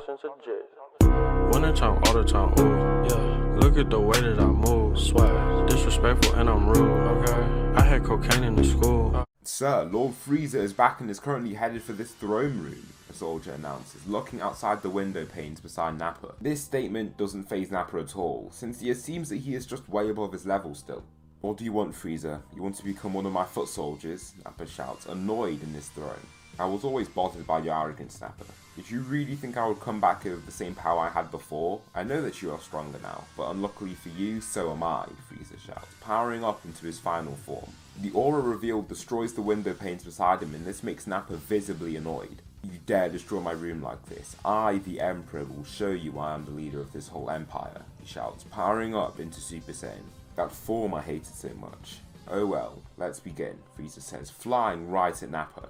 Winter time, all the time, ooh, yeah. Look at the way that I move, swag, disrespectful and I'm rude, okay. I had cocaine in the school. Sir, Lord Frieza is back and is currently headed for this throne room, a soldier announces, looking outside the window panes beside Nappa. This statement doesn't faze Nappa at all, since it seems that he is just way above his level still. What do you want, Frieza? You want to become one of my foot soldiers? Nappa shouts, annoyed in this throne. I was always bothered by your arrogance, Nappa. Did you really think I would come back with the same power I had before? I know that you are stronger now, but unluckily for you, so am I, Frieza shouts, powering up into his final form. The aura revealed destroys the window panes beside him, and this makes Nappa visibly annoyed. You dare destroy my room like this? I, the Emperor, will show you I am the leader of this whole empire, he shouts, powering up into Super Saiyan. That form I hated so much. Oh well, let's begin, Frieza says, flying right at Nappa.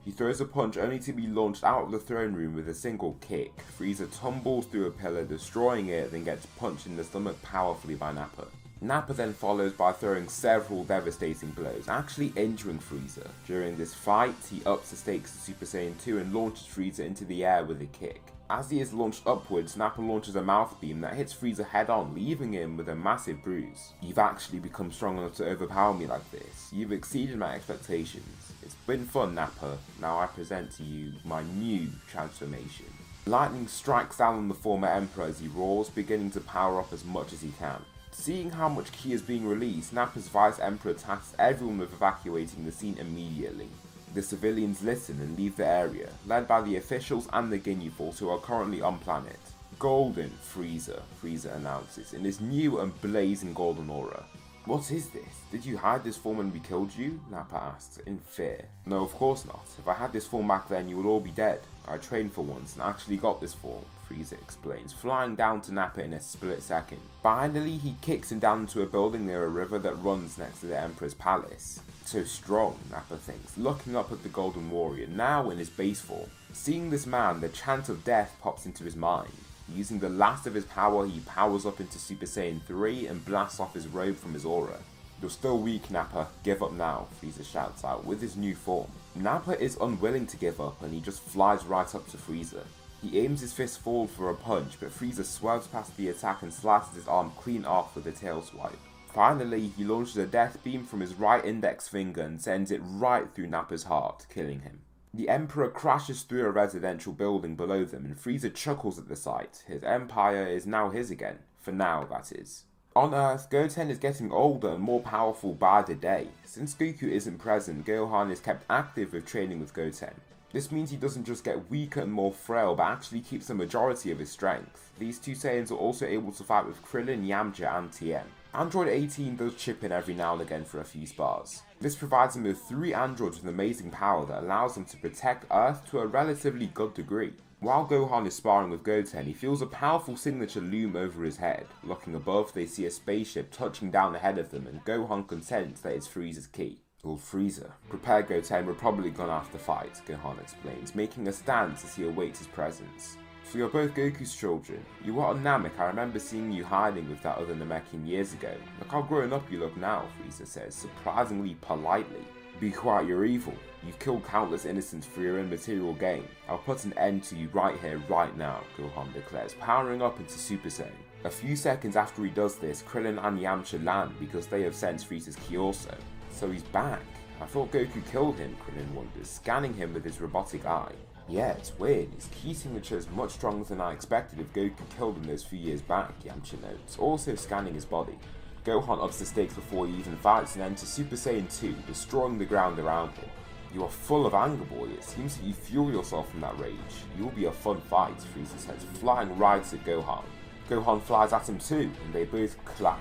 He throws a punch only to be launched out of the throne room with a single kick. Frieza tumbles through a pillar, destroying it, then gets punched in the stomach powerfully by Nappa. Nappa then follows by throwing several devastating blows, actually injuring Frieza. During this fight, he ups the stakes to Super Saiyan 2 and launches Frieza into the air with a kick. As he is launched upwards, Nappa launches a mouth beam that hits Frieza head on, leaving him with a massive bruise. You've actually become strong enough to overpower me like this. You've exceeded my expectations. It's been fun, Nappa. Now I present to you my new transformation. Lightning strikes down on the former Emperor as he roars, beginning to power up as much as he can. Seeing how much ki is being released, Nappa's Vice Emperor tasks everyone with evacuating the scene immediately. The civilians listen and leave the area, led by the officials and the Ginyu Force who are currently on planet. Golden Frieza, Frieza announces in his new and blazing golden aura. What is this? Did you hide this form when we killed you? Nappa asked, in fear. No, of course not. If I had this form back then, you would all be dead. I trained for once and actually got this form, Frieza explains, flying down to Nappa in a split second. Finally, he kicks him down into a building near a river that runs next to the Emperor's palace. So strong, Nappa thinks, looking up at the Golden Warrior, now in his base form. Seeing this man, the chant of death pops into his mind. Using the last of his power, he powers up into Super Saiyan 3 and blasts off his robe from his aura. You're still weak, Nappa. Give up now, Frieza shouts out with his new form. Nappa is unwilling to give up and he just flies right up to Frieza. He aims his fist forward for a punch, but Frieza swerves past the attack and slices his arm clean off with a tail swipe. Finally, he launches a death beam from his right index finger and sends it right through Nappa's heart, killing him. The Emperor crashes through a residential building below them and Frieza chuckles at the sight. His empire is now his again. For now, that is. On Earth, Goten is getting older and more powerful by the day. Since Goku isn't present, Gohan is kept active with training with Goten. This means he doesn't just get weaker and more frail, but actually keeps the majority of his strength. These two Saiyans are also able to fight with Krillin, Yamcha and Tien. Android 18 does chip in every now and again for a few spars. This provides him with 3 androids with amazing power that allows them to protect Earth to a relatively good degree. While Gohan is sparring with Goten, he feels a powerful signature loom over his head. Looking above, they see a spaceship touching down ahead of them and Gohan can sense that it's Frieza's key. Well, Frieza. Prepare, Goten, we're probably gonna have to fight, Gohan explains, making a stance as he awaits his presence. So you're both Goku's children. You were on Namek. I remember seeing you hiding with that other Namekian years ago. Look how grown up you look now, Frieza says, surprisingly politely. Be quiet, you're evil. You've killed countless innocents for your own material gain. I'll put an end to you right here, right now, Gohan declares, powering up into Super Saiyan. A few seconds after he does this, Krillin and Yamcha land because they have sensed Frieza's ki also. So he's back. I thought Goku killed him, Krillin wonders, scanning him with his robotic eye. Yeah, it's weird. His key signature is much stronger than I expected if Goku killed him those few years back, Yamcha notes, also scanning his body. Gohan ups the stakes before he even fights and enters Super Saiyan 2, destroying the ground around him. You are full of anger, boy. It seems that you fuel yourself from that rage. You'll be a fun fight, Frieza says, flying right at Gohan. Gohan flies at him too, and they both clash.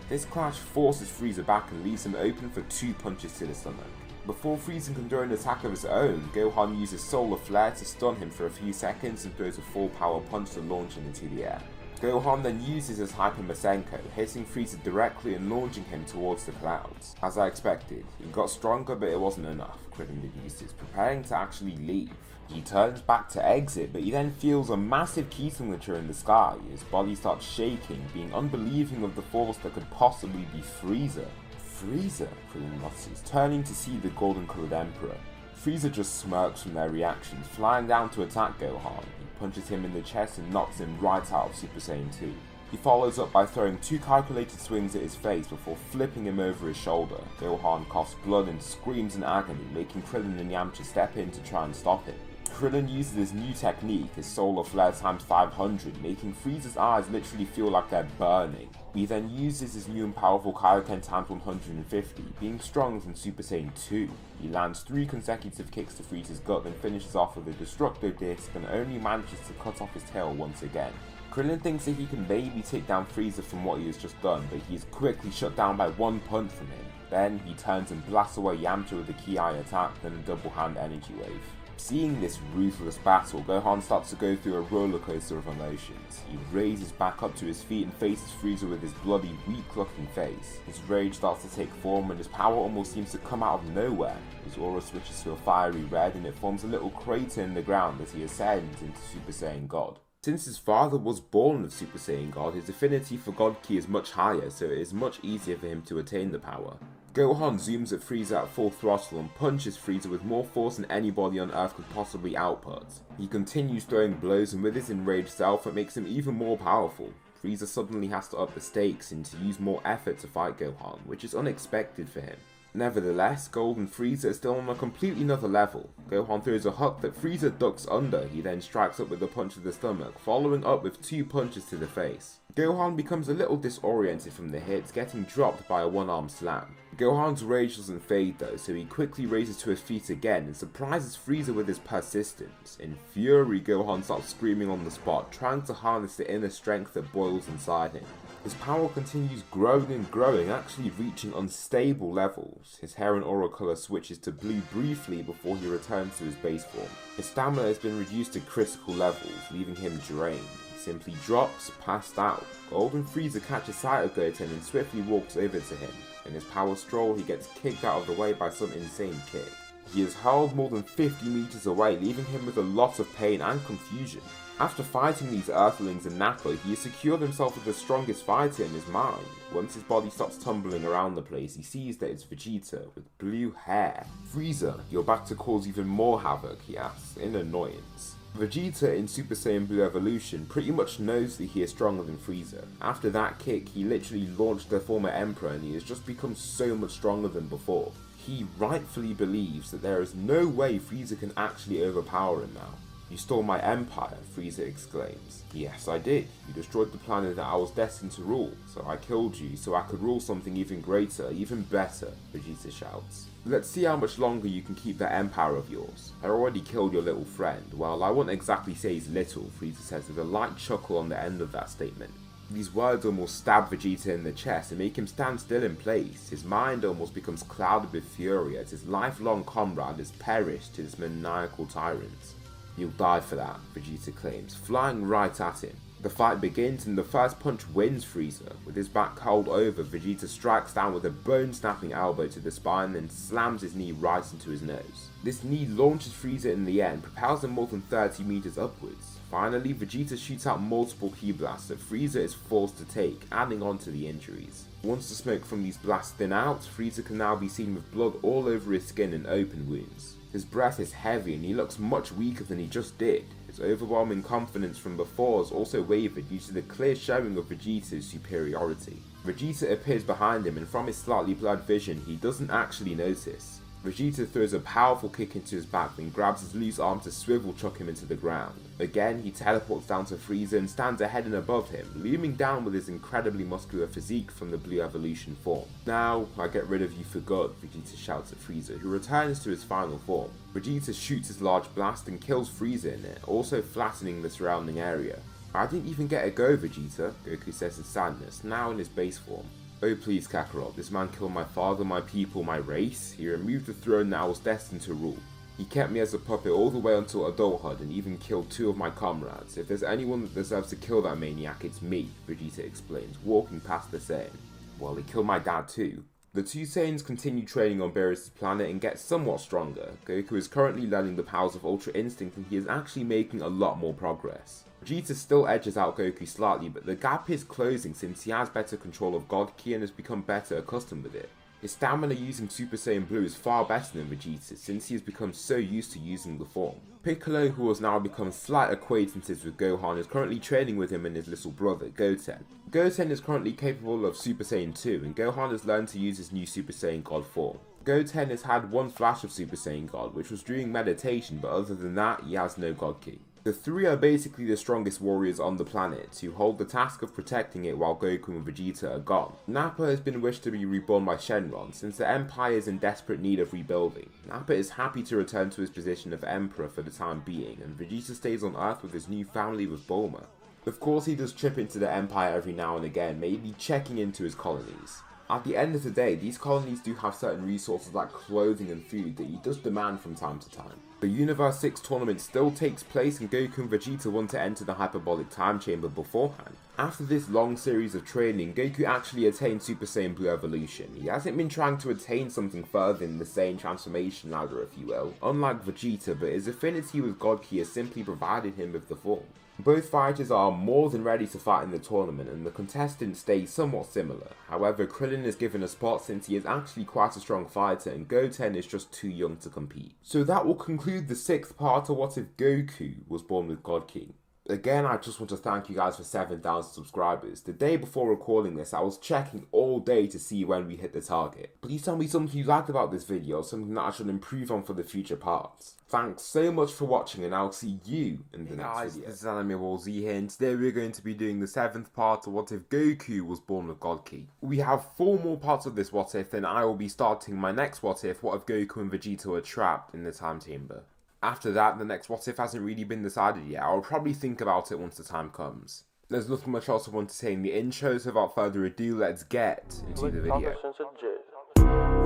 This clash forces Frieza back and leaves him open for 2 punches to the stomach. Before Frieza can throw an attack of his own, Gohan uses Solar Flare to stun him for a few seconds and throws a full power punch to launch him into the air. Gohan then uses his Hyper Masenko, hitting Frieza directly and launching him towards the clouds. As I expected, he got stronger but it wasn't enough, Krillin deduces, preparing to actually leave. He turns back to exit, but he then feels a massive key signature in the sky. His body starts shaking, being unbelieving of the force that could possibly be Frieza. Frieza, Krillin mutters, turning to see the golden-coloured Emperor. Frieza just smirks from their reactions, flying down to attack Gohan. He punches him in the chest and knocks him right out of Super Saiyan 2. He follows up by throwing 2 calculated swings at his face before flipping him over his shoulder. Gohan coughs blood and screams in agony, making Krillin and Yamcha step in to try and stop him. Krillin uses his new technique, his Solar Flare times 500, making Frieza's eyes literally feel like they're burning. He then uses his new and powerful Kaioken times 150, being stronger than Super Saiyan 2. He lands 3 consecutive kicks to Frieza's gut, then finishes off with a Destructo Disc and only manages to cut off his tail once again. Krillin thinks that he can maybe take down Frieza from what he has just done, but he is quickly shut down by 1 punch from him. Then he turns and blasts away Yamcha with a Ki Eye attack, then a double hand energy wave. Seeing this ruthless battle, Gohan starts to go through a rollercoaster of emotions. He raises back up to his feet and faces Frieza with his bloody, weak-looking face. His rage starts to take form and his power almost seems to come out of nowhere. His aura switches to a fiery red and it forms a little crater in the ground as he ascends into Super Saiyan God. Since his father was born of Super Saiyan God, his affinity for God Ki is much higher, so it is much easier for him to attain the power. Gohan zooms at Frieza at full throttle and punches Frieza with more force than anybody on Earth could possibly output. He continues throwing blows and with his enraged self it makes him even more powerful. Frieza suddenly has to up the stakes and to use more effort to fight Gohan, which is unexpected for him. Nevertheless, Golden Frieza is still on a completely another level. Gohan throws a hook that Frieza ducks under, he then strikes up with a punch to the stomach, following up with 2 punches to the face. Gohan becomes a little disoriented from the hits, getting dropped by a 1-arm slam. Gohan's rage doesn't fade though, so he quickly raises to his feet again and surprises Frieza with his persistence. In fury, Gohan starts screaming on the spot, trying to harness the inner strength that boils inside him. His power continues growing and growing, actually reaching unstable levels. His hair and aura color switches to blue briefly before he returns to his base form. His stamina has been reduced to critical levels, leaving him drained. He simply drops, passed out. Golden Frieza catches sight of Goten and swiftly walks over to him. In his power stroll, he gets kicked out of the way by some insane kick. He is hurled more than 50 meters away, leaving him with a lot of pain and confusion. After fighting these Earthlings and Nappa, he has secured himself as the strongest fighter in his mind. Once his body stops tumbling around the place, he sees that it's Vegeta with blue hair. "Frieza, you're back to cause even more havoc," he asks, in annoyance. Vegeta in Super Saiyan Blue Evolution pretty much knows that he is stronger than Frieza. After that kick, he literally launched the former Emperor and he has just become so much stronger than before. He rightfully believes that there is no way Frieza can actually overpower him now. "You stole my empire," Frieza exclaims. "Yes, I did. You destroyed the planet that I was destined to rule, so I killed you so I could rule something even greater, even better," Vegeta shouts. "Let's see how much longer you can keep that empire of yours. I already killed your little friend." Well, I wouldn't exactly say he's little, Frieza says with a light chuckle on the end of that statement. These words almost stab Vegeta in the chest and make him stand still in place. His mind almost becomes clouded with fury as his lifelong comrade has perished to this maniacal tyrant. "You'll die for that," Vegeta claims, flying right at him. The fight begins and the first punch wins Frieza. With his back curled over, Vegeta strikes down with a bone-snapping elbow to the spine and slams his knee right into his nose. This knee launches Frieza in the air and propels him more than 30 meters upwards. Finally, Vegeta shoots out multiple ki blasts that Frieza is forced to take, adding on to the injuries. Once the smoke from these blasts thin out, Frieza can now be seen with blood all over his skin and open wounds. His breath is heavy and he looks much weaker than he just did. His overwhelming confidence from before has also wavered due to the clear showing of Vegeta's superiority. Vegeta appears behind him and from his slightly blurred vision he doesn't actually notice. Vegeta throws a powerful kick into his back then grabs his loose arm to swivel chuck him into the ground. Again he teleports down to Frieza and stands ahead and above him, looming down with his incredibly muscular physique from the Blue Evolution form. "Now I get rid of you for good," Vegeta shouts at Frieza, who returns to his final form. Vegeta shoots his large blast and kills Frieza in it, also flattening the surrounding area. "I didn't even get a go, Vegeta," Goku says with sadness, now in his base form. "Oh please Kakarot, this man killed my father, my people, my race. He removed the throne that I was destined to rule. He kept me as a puppet all the way until adulthood and even killed 2 of my comrades. If there's anyone that deserves to kill that maniac, it's me," Vegeta explains, walking past the Saiyan. "Well, he killed my dad too." The two Saiyans continue training on Beerus' planet and get somewhat stronger. Goku is currently learning the powers of Ultra Instinct and he is actually making a lot more progress. Vegeta still edges out Goku slightly, but the gap is closing since he has better control of God Ki and has become better accustomed with it. His stamina using Super Saiyan Blue is far better than Vegeta's since he has become so used to using the form. Piccolo, who has now become slight acquaintances with Gohan, is currently training with him and his little brother, Goten. Goten is currently capable of Super Saiyan 2 and Gohan has learned to use his new Super Saiyan God form. Goten has had one flash of Super Saiyan God, which was during meditation, but other than that, he has no God Ki. The three are basically the strongest warriors on the planet, who hold the task of protecting it while Goku and Vegeta are gone. Nappa has been wished to be reborn by Shenron, since the Empire is in desperate need of rebuilding. Nappa is happy to return to his position of Emperor for the time being, and Vegeta stays on Earth with his new family with Bulma. Of course he does trip into the Empire every now and again, maybe checking into his colonies. At the end of the day, these colonies do have certain resources like clothing and food that he does demand from time to time. The Universe 6 tournament still takes place and Goku and Vegeta want to enter the hyperbolic time chamber beforehand. After this long series of training, Goku actually attained Super Saiyan Blue Evolution. He hasn't been trying to attain something further in the Saiyan transformation ladder, if you will, unlike Vegeta, but his affinity with God Ki has simply provided him with the form. Both fighters are more than ready to fight in the tournament and the contestants stay somewhat similar. However, Krillin is given a spot since he is actually quite a strong fighter and Goten is just too young to compete. So that will conclude the 6th part of What If Goku Was Born with God Ki. Again, I just want to thank you guys for 7,000 subscribers. The day before recording this, I was checking all day to see when we hit the target. Please tell me something you liked about this video, something that I should improve on for the future parts. Thanks so much for watching and I'll see you in the next video. This is Anime Wall Z here and today we're going to be doing the 7th part of What If Goku Was Born with God Ki. We have 4 more parts of this What If, then I will be starting my next What If Goku and Vegeta were trapped in the time chamber. After that, the next What If hasn't really been decided yet. I'll probably think about it once the time comes. There's nothing much else I want to say in the intro, so without further ado, let's get into the video.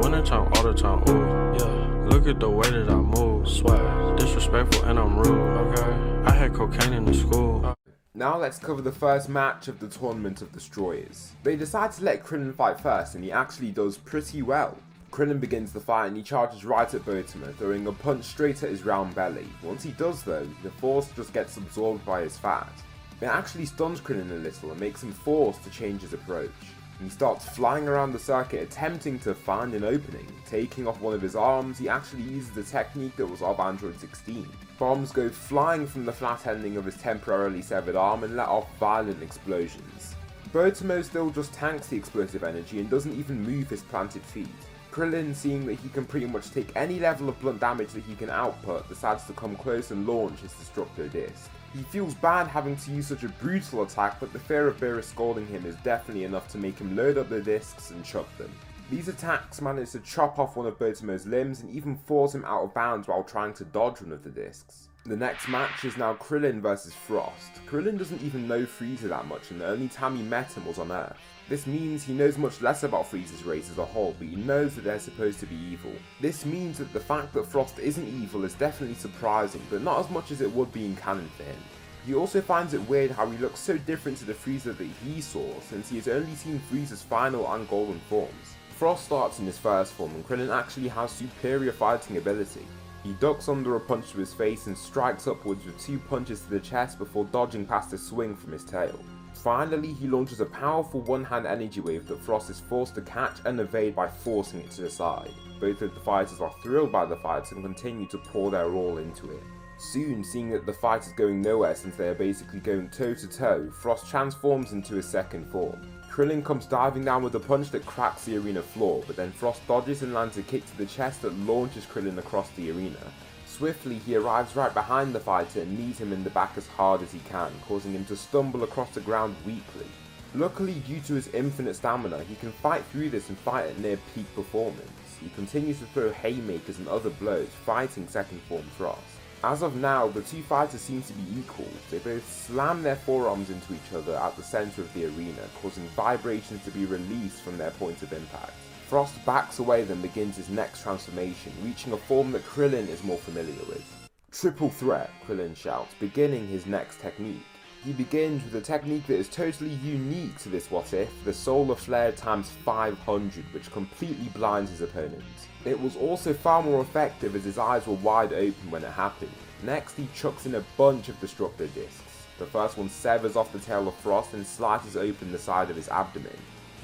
Wintertime, all the time, ooh, yeah. Look at the way that I move, swag, disrespectful and I'm rude, okay. I had cocaine in the school. Now let's cover the first match of the Tournament of Destroyers. They decide to let Krillin fight first, and he actually does pretty well. Krillin begins the fight and he charges right at Botomo, throwing a punch straight at his round belly. Once he does though, the force just gets absorbed by his fat. It actually stuns Krillin a little and makes him forced to change his approach. He starts flying around the circuit attempting to find an opening. Taking off one of his arms, he actually uses a technique that was of Android 16. Bombs go flying from the flat ending of his temporarily severed arm and let off violent explosions. Botomo still just tanks the explosive energy and doesn't even move his planted feet. Krillin, seeing that he can pretty much take any level of blunt damage that he can output, decides to come close and launch his Destructo Disc. He feels bad having to use such a brutal attack, but the fear of Beerus scolding him is definitely enough to make him load up the discs and chuck them. These attacks manage to chop off one of Botomo's limbs and even force him out of bounds while trying to dodge one of the discs. The next match is now Krillin versus Frost. Krillin doesn't even know Frieza that much, and the only time he met him was on Earth. This means he knows much less about Frieza's race as a whole, but he knows that they're supposed to be evil. This means that the fact that Frost isn't evil is definitely surprising, but not as much as it would be in canon for him. He also finds it weird how he looks so different to the Frieza that he saw, since he has only seen Frieza's final and golden forms. Frost starts in his first form, and Krillin actually has superior fighting ability. He ducks under a punch to his face and strikes upwards with 2 punches to the chest before dodging past a swing from his tail. Finally, he launches a powerful one-hand energy wave that Frost is forced to catch and evade by forcing it to the side. Both of the fighters are thrilled by the fight and continue to pour their all into it. Soon, seeing that the fight is going nowhere since they are basically going toe-to-toe, Frost transforms into his second form. Krillin comes diving down with a punch that cracks the arena floor, but then Frost dodges and lands a kick to the chest that launches Krillin across the arena. Swiftly, he arrives right behind the fighter and knees him in the back as hard as he can, causing him to stumble across the ground weakly. Luckily, due to his infinite stamina, he can fight through this and fight at near peak performance. He continues to throw haymakers and other blows, fighting second form Frost. As of now, the two fighters seem to be equal. They both slam their forearms into each other at the center of the arena, causing vibrations to be released from their point of impact. Frost backs away then begins his next transformation, reaching a form that Krillin is more familiar with. Triple threat, Krillin shouts, beginning his next technique. He begins with a technique that is totally unique to this what if, the Solar Flare times 500, which completely blinds his opponent. It was also far more effective as his eyes were wide open when it happened. Next, he chucks in a bunch of Destructo Discs. The first one severs off the tail of Frost and slices open the side of his abdomen.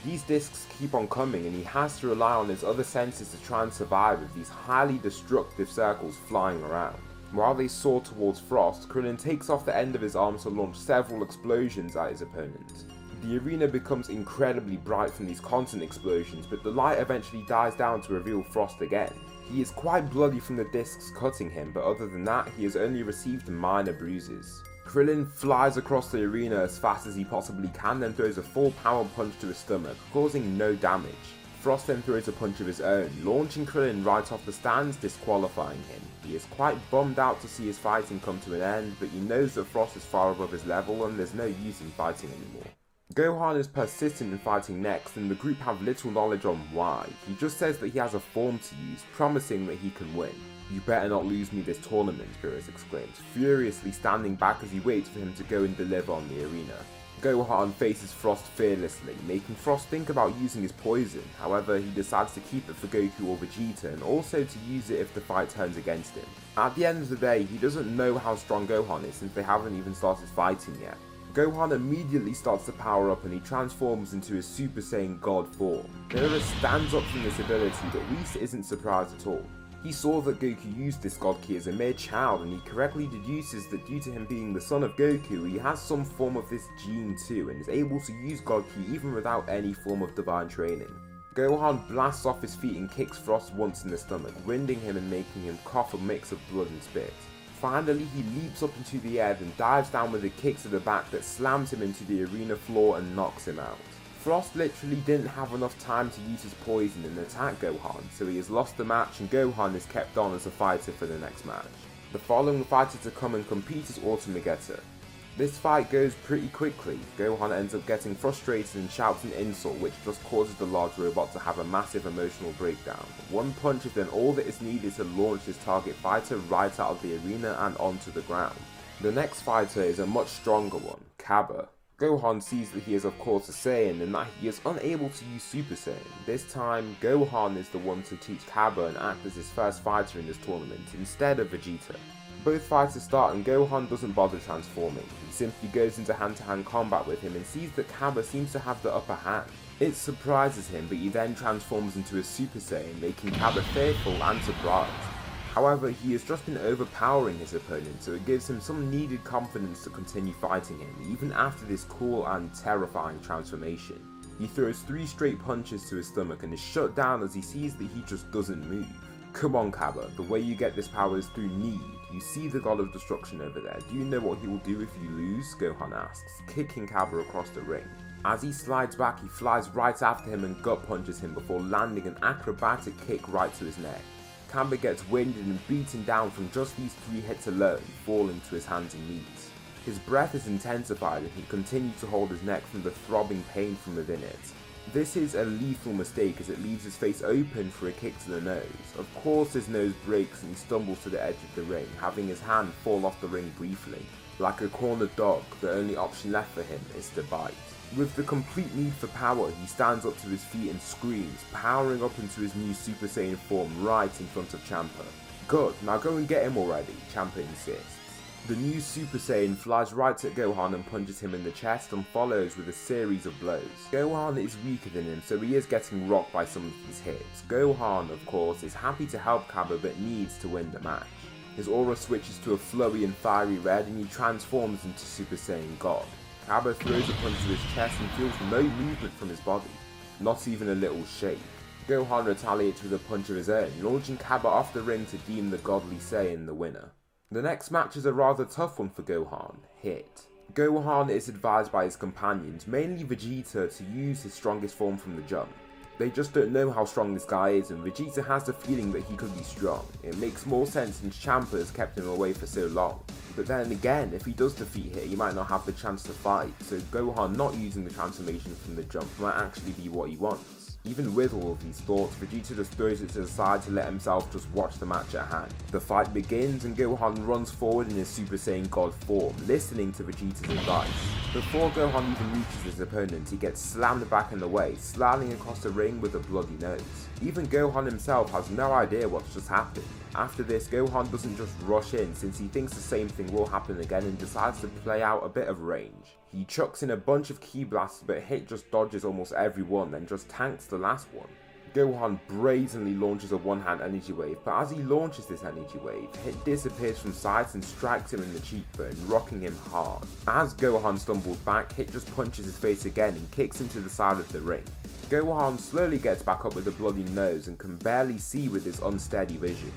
These discs keep on coming and he has to rely on his other senses to try and survive with these highly destructive circles flying around. While they soar towards Frost, Krillin takes off the end of his arm to launch several explosions at his opponent. The arena becomes incredibly bright from these constant explosions, but the light eventually dies down to reveal Frost again. He is quite bloody from the discs cutting him, but other than that, he has only received minor bruises. Krillin flies across the arena as fast as he possibly can, then throws a full power punch to his stomach, causing no damage. Frost then throws a punch of his own, launching Krillin right off the stands, disqualifying him. He is quite bummed out to see his fighting come to an end, but he knows that Frost is far above his level and there's no use in fighting anymore. Gohan is persistent in fighting next, and the group have little knowledge on why. He just says that he has a form to use, promising that he can win. "You better not lose me this tournament," Beerus exclaims, furiously standing back as he waits for him to go and deliver on the arena. Gohan faces Frost fearlessly, making Frost think about using his poison. However, he decides to keep it for Goku or Vegeta, and also to use it if the fight turns against him. At the end of the day, he doesn't know how strong Gohan is since they haven't even started fighting yet. Gohan immediately starts to power up and he transforms into his Super Saiyan God form. Beerus stands up from this ability, but Whis isn't surprised at all. He saw that Goku used this God Ki as a mere child, and he correctly deduces that due to him being the son of Goku, he has some form of this gene too, and is able to use God Ki even without any form of divine training. Gohan blasts off his feet and kicks Frost once in the stomach, winding him and making him cough a mix of blood and spit. Finally, he leaps up into the air and dives down with a kick to the back that slams him into the arena floor and knocks him out. Frost literally didn't have enough time to use his poison and attack Gohan, so he has lost the match and Gohan is kept on as a fighter for the next match. The following fighter to come and compete is Automagetta. This fight goes pretty quickly. Gohan ends up getting frustrated and shouts an insult which just causes the large robot to have a massive emotional breakdown. One punch is then all that is needed to launch his target fighter right out of the arena and onto the ground. The next fighter is a much stronger one, Cabba. Gohan sees that he is of course a Saiyan and that he is unable to use Super Saiyan. This time, Gohan is the one to teach Cabba and act as his first fighter in this tournament instead of Vegeta. Both fighters start and Gohan doesn't bother transforming. He simply goes into hand-to-hand combat with him and sees that Cabba seems to have the upper hand. It surprises him, but he then transforms into a Super Saiyan, making Cabba fearful and surprised. However, he has just been overpowering his opponent, so it gives him some needed confidence to continue fighting him, even after this cool and terrifying transformation. He throws 3 straight punches to his stomach and is shut down as he sees that he just doesn't move. Come on Cabba, the way you get this power is through need. You see the God of Destruction over there. Do you know what he will do if you lose? Gohan asks, kicking Cabba across the ring. As he slides back, he flies right after him and gut punches him before landing an acrobatic kick right to his neck. Cabba gets winded and beaten down from just these 3 hits alone, falling to his hands and knees. His breath is intensified and he continues to hold his neck from the throbbing pain from within it. This is a lethal mistake as it leaves his face open for a kick to the nose. Of course his nose breaks and he stumbles to the edge of the ring, having his hand fall off the ring briefly. Like a cornered dog, the only option left for him is to bite. With the complete need for power, he stands up to his feet and screams, powering up into his new Super Saiyan form right in front of Champa. Good, now go and get him already, Champa insists. The new Super Saiyan flies right at Gohan and punches him in the chest and follows with a series of blows. Gohan is weaker than him, so he is getting rocked by some of these hits. Gohan, of course, is happy to help Cabba but needs to win the match. His aura switches to a flurry and fiery red and he transforms into Super Saiyan God. Cabba throws a punch to his chest and feels no movement from his body, not even a little shake. Gohan retaliates with a punch of his own, launching Cabba off the ring to deem the godly Saiyan the winner. The next match is a rather tough one for Gohan, Hit. Gohan is advised by his companions, mainly Vegeta, to use his strongest form from the jump. They just don't know how strong this guy is and Vegeta has the feeling that he could be strong. It makes more sense since Champa has kept him away for so long. But then again, if he does defeat Hit, he might not have the chance to fight, so Gohan not using the transformation from the jump might actually be what he wants. Even with all of these thoughts, Vegeta just throws it to the side to let himself just watch the match at hand. The fight begins and Gohan runs forward in his Super Saiyan God form, listening to Vegeta's advice. Before Gohan even reaches his opponent, he gets slammed back in the way, sliding across the ring with a bloody nose. Even Gohan himself has no idea what's just happened. After this, Gohan doesn't just rush in since he thinks the same thing will happen again and decides to play out a bit of range. He chucks in a bunch of ki blasts but Hit just dodges almost every one then just tanks the last one. Gohan brazenly launches a one-hand energy wave, but as he launches this energy wave, Hit disappears from sight and strikes him in the cheekbone, rocking him hard. As Gohan stumbles back, Hit just punches his face again and kicks him to the side of the ring. Gohan slowly gets back up with a bloody nose and can barely see with his unsteady vision.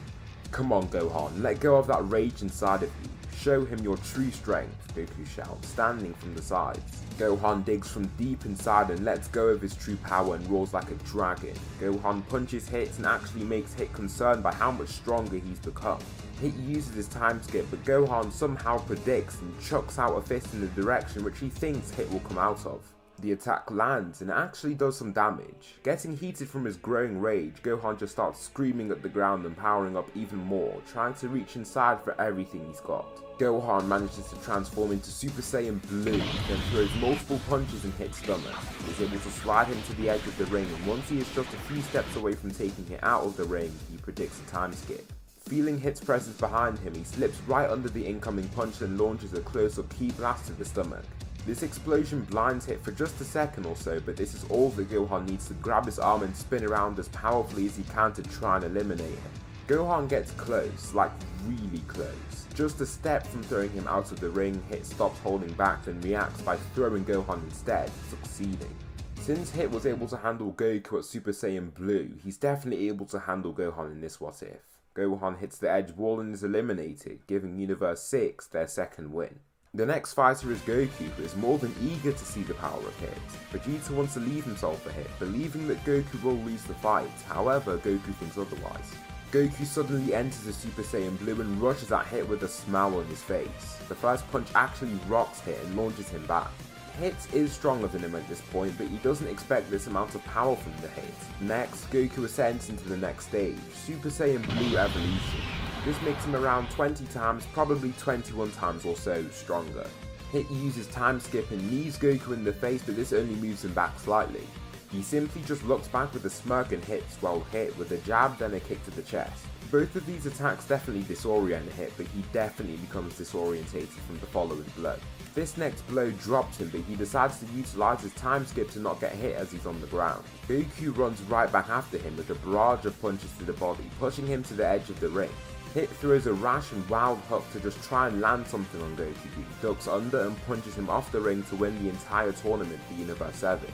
Come on Gohan, let go of that rage inside of you. Show him your true strength, Goku shouts, standing from the sides. Gohan digs from deep inside and lets go of his true power and roars like a dragon. Gohan punches Hit and actually makes Hit concerned by how much stronger he's become. Hit uses his time skip, but Gohan somehow predicts and chucks out a fist in the direction which he thinks Hit will come out of. The attack lands and actually does some damage. Getting heated from his growing rage, Gohan just starts screaming at the ground and powering up even more, trying to reach inside for everything he's got. Gohan manages to transform into Super Saiyan Blue, then throws multiple punches in Hit's stomach. He is able to slide him to the edge of the ring, and once he is just a few steps away from taking Hit out of the ring, he predicts a time skip. Feeling Hit's presence behind him, he slips right under the incoming punch and launches a close-up ki blast to the stomach. This explosion blinds Hit for just a second or so, but this is all that Gohan needs to grab his arm and spin around as powerfully as he can to try and eliminate him. Gohan gets close, like really close. Just a step from throwing him out of the ring, Hit stops holding back and reacts by throwing Gohan instead, succeeding. Since Hit was able to handle Goku at Super Saiyan Blue, he's definitely able to handle Gohan in this What If. Gohan hits the edge wall and is eliminated, giving Universe 6 their second win. The next fighter is Goku, who is more than eager to see the power of Hit. Vegeta wants to leave himself for Hit, believing that Goku will lose the fight, however Goku thinks otherwise. Goku suddenly enters the Super Saiyan Blue and rushes at Hit with a smile on his face. The first punch actually rocks Hit and launches him back. Hit is stronger than him at this point, but he doesn't expect this amount of power from the Hit. Next, Goku ascends into the next stage, Super Saiyan Blue Evolution. This makes him around 20 times, probably 21 times or so, stronger. Hit uses time skip and knees Goku in the face, but this only moves him back slightly. He simply just looks back with a smirk and hits while Hit with a jab then a kick to the chest. Both of these attacks definitely disorient Hit, but he definitely becomes disorientated from the following blow. This next blow drops him, but he decides to utilize his time skip to not get hit as he's on the ground. Goku runs right back after him with a barrage of punches to the body, pushing him to the edge of the ring. Hit throws a rash and wild hook to just try and land something on Goku, who ducks under and punches him off the ring to win the entire tournament for Universe 7.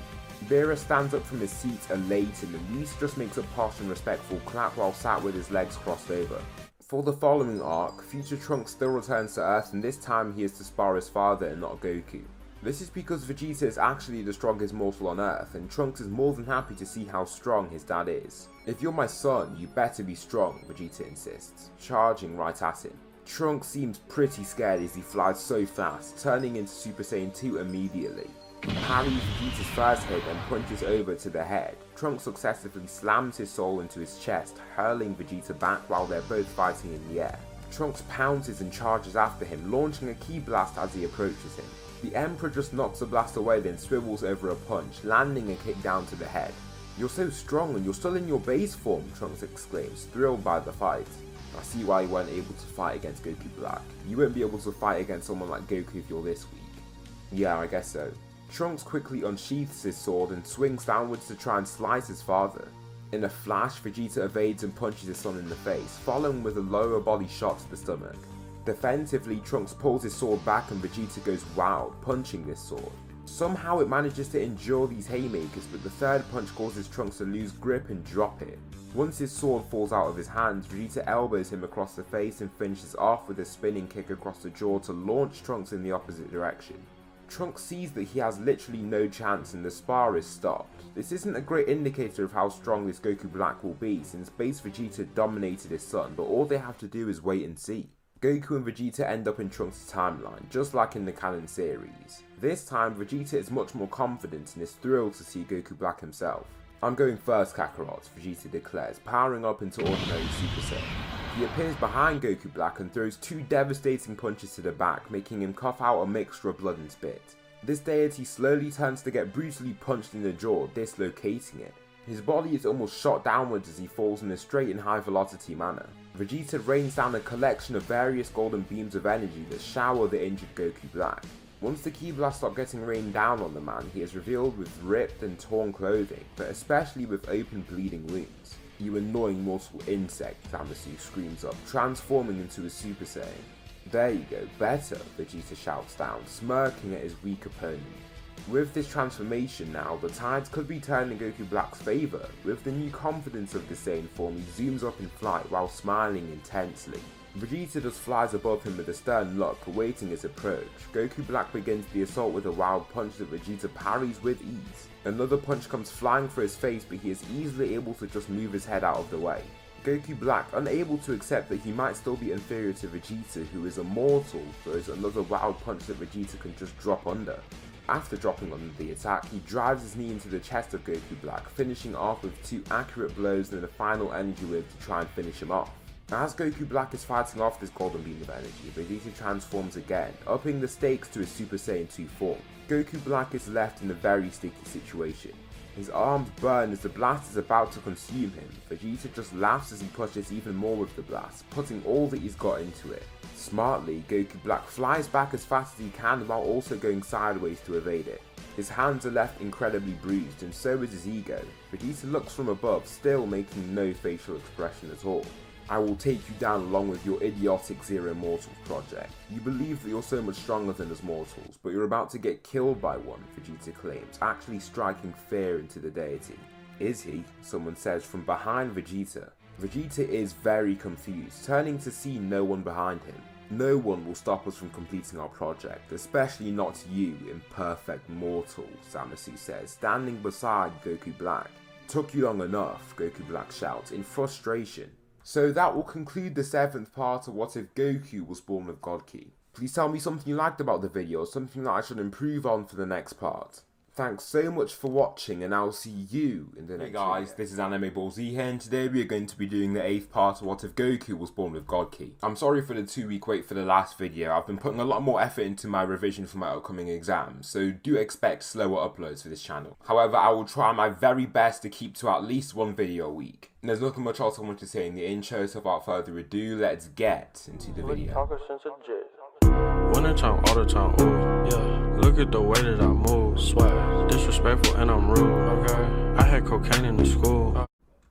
Beerus stands up from his seat elated and Whis just makes a posh and respectful clap while sat with his legs crossed over. For the following arc, Future Trunks still returns to Earth, and this time he is to spar his father and not Goku. This is because Vegeta is actually the strongest mortal on Earth, and Trunks is more than happy to see how strong his dad is. "If you're my son, you better be strong," Vegeta insists, charging right at him. Trunks seems pretty scared as he flies so fast, turning into Super Saiyan 2 immediately. He parries Vegeta's first hit and punches over to the head. Trunks successfully slams his soul into his chest, hurling Vegeta back while they're both fighting in the air. Trunks pounces and charges after him, launching a ki blast as he approaches him. The Emperor just knocks the blast away, then swivels over a punch, landing a kick down to the head. "You're so strong and you're still in your base form," Trunks exclaims, thrilled by the fight. "I see why you weren't able to fight against Goku Black. You won't be able to fight against someone like Goku if you're this weak." "Yeah, I guess so." Trunks quickly unsheaths his sword and swings downwards to try and slice his father. In a flash, Vegeta evades and punches his son in the face, following with a lower body shot to the stomach. Defensively, Trunks pulls his sword back and Vegeta goes wild, punching this sword. Somehow it manages to endure these haymakers, but the third punch causes Trunks to lose grip and drop it. Once his sword falls out of his hands, Vegeta elbows him across the face and finishes off with a spinning kick across the jaw to launch Trunks in the opposite direction. Trunks sees that he has literally no chance and the spar is stopped. This isn't a great indicator of how strong this Goku Black will be, since base Vegeta dominated his son, but all they have to do is wait and see. Goku and Vegeta end up in Trunks' timeline, just like in the canon series. This time, Vegeta is much more confident and is thrilled to see Goku Black himself. "I'm going first, Kakarot," Vegeta declares, powering up into ordinary Super Saiyan. He appears behind Goku Black and throws two devastating punches to the back, making him cough out a mixture of blood and spit. This deity slowly turns to get brutally punched in the jaw, dislocating it. His body is almost shot downwards as he falls in a straight and high velocity manner. Vegeta rains down a collection of various golden beams of energy that shower the injured Goku Black. Once the ki blast stops getting rained down on the man, he is revealed with ripped and torn clothing, but especially with open bleeding wounds. "You annoying mortal insect," Zamasu screams up, transforming into a Super Saiyan. "There you go, better," Vegeta shouts down, smirking at his weak opponent. With this transformation now, the tides could be turning Goku Black's favour. With the new confidence of the Saiyan form, he zooms up in flight while smiling intensely. Vegeta just flies above him with a stern look, awaiting his approach. Goku Black begins the assault with a wild punch that Vegeta parries with ease. Another punch comes flying for his face, but he is easily able to just move his head out of the way. Goku Black, unable to accept that he might still be inferior to Vegeta, who is immortal, throws another wild punch that Vegeta can just drop under. After dropping under the attack, he drives his knee into the chest of Goku Black, finishing off with two accurate blows and a final energy wave to try and finish him off. As Goku Black is fighting off this golden beam of energy, Vegeta transforms again, upping the stakes to his Super Saiyan 2 form. Goku Black is left in a very sticky situation. His arms burn as the blast is about to consume him. Vegeta just laughs as he pushes even more with the blast, putting all that he's got into it. Smartly, Goku Black flies back as fast as he can while also going sideways to evade it. His hands are left incredibly bruised, and so is his ego. Vegeta looks from above, still making no facial expression at all. "I will take you down along with your idiotic Zero Mortals project. You believe that you're so much stronger than us mortals, but you're about to get killed by one," Vegeta claims, actually striking fear into the deity. "Is he?" someone says from behind Vegeta. Vegeta is very confused, turning to see no one behind him. No one will stop us from completing our project, especially not you, imperfect mortal, Zamasu says, standing beside Goku Black. Took you long enough, Goku Black shouts, in frustration. So that will conclude the 7th part of What If Goku Was Born with God Ki. Please tell me something you liked about the video, or something that I should improve on for the next part. Thanks so much for watching, and I'll see you in the next video. Hey guys, this is Anime Ball Z here, and today we are going to be doing the 8th part of What If Goku Was Born with God Ki. I'm sorry for the 2-week wait for the last video. I've been putting a lot more effort into my revision for my upcoming exams, so do expect slower uploads for this channel. However, I will try my very best to keep to at least 1 video a week. And there's nothing much else I want to say in the intro, so without further ado, let's get into the video. Winter time, all the time, ooh, yeah. Look at the way that I move, swag, disrespectful and I'm rude, okay. I had cocaine in the school.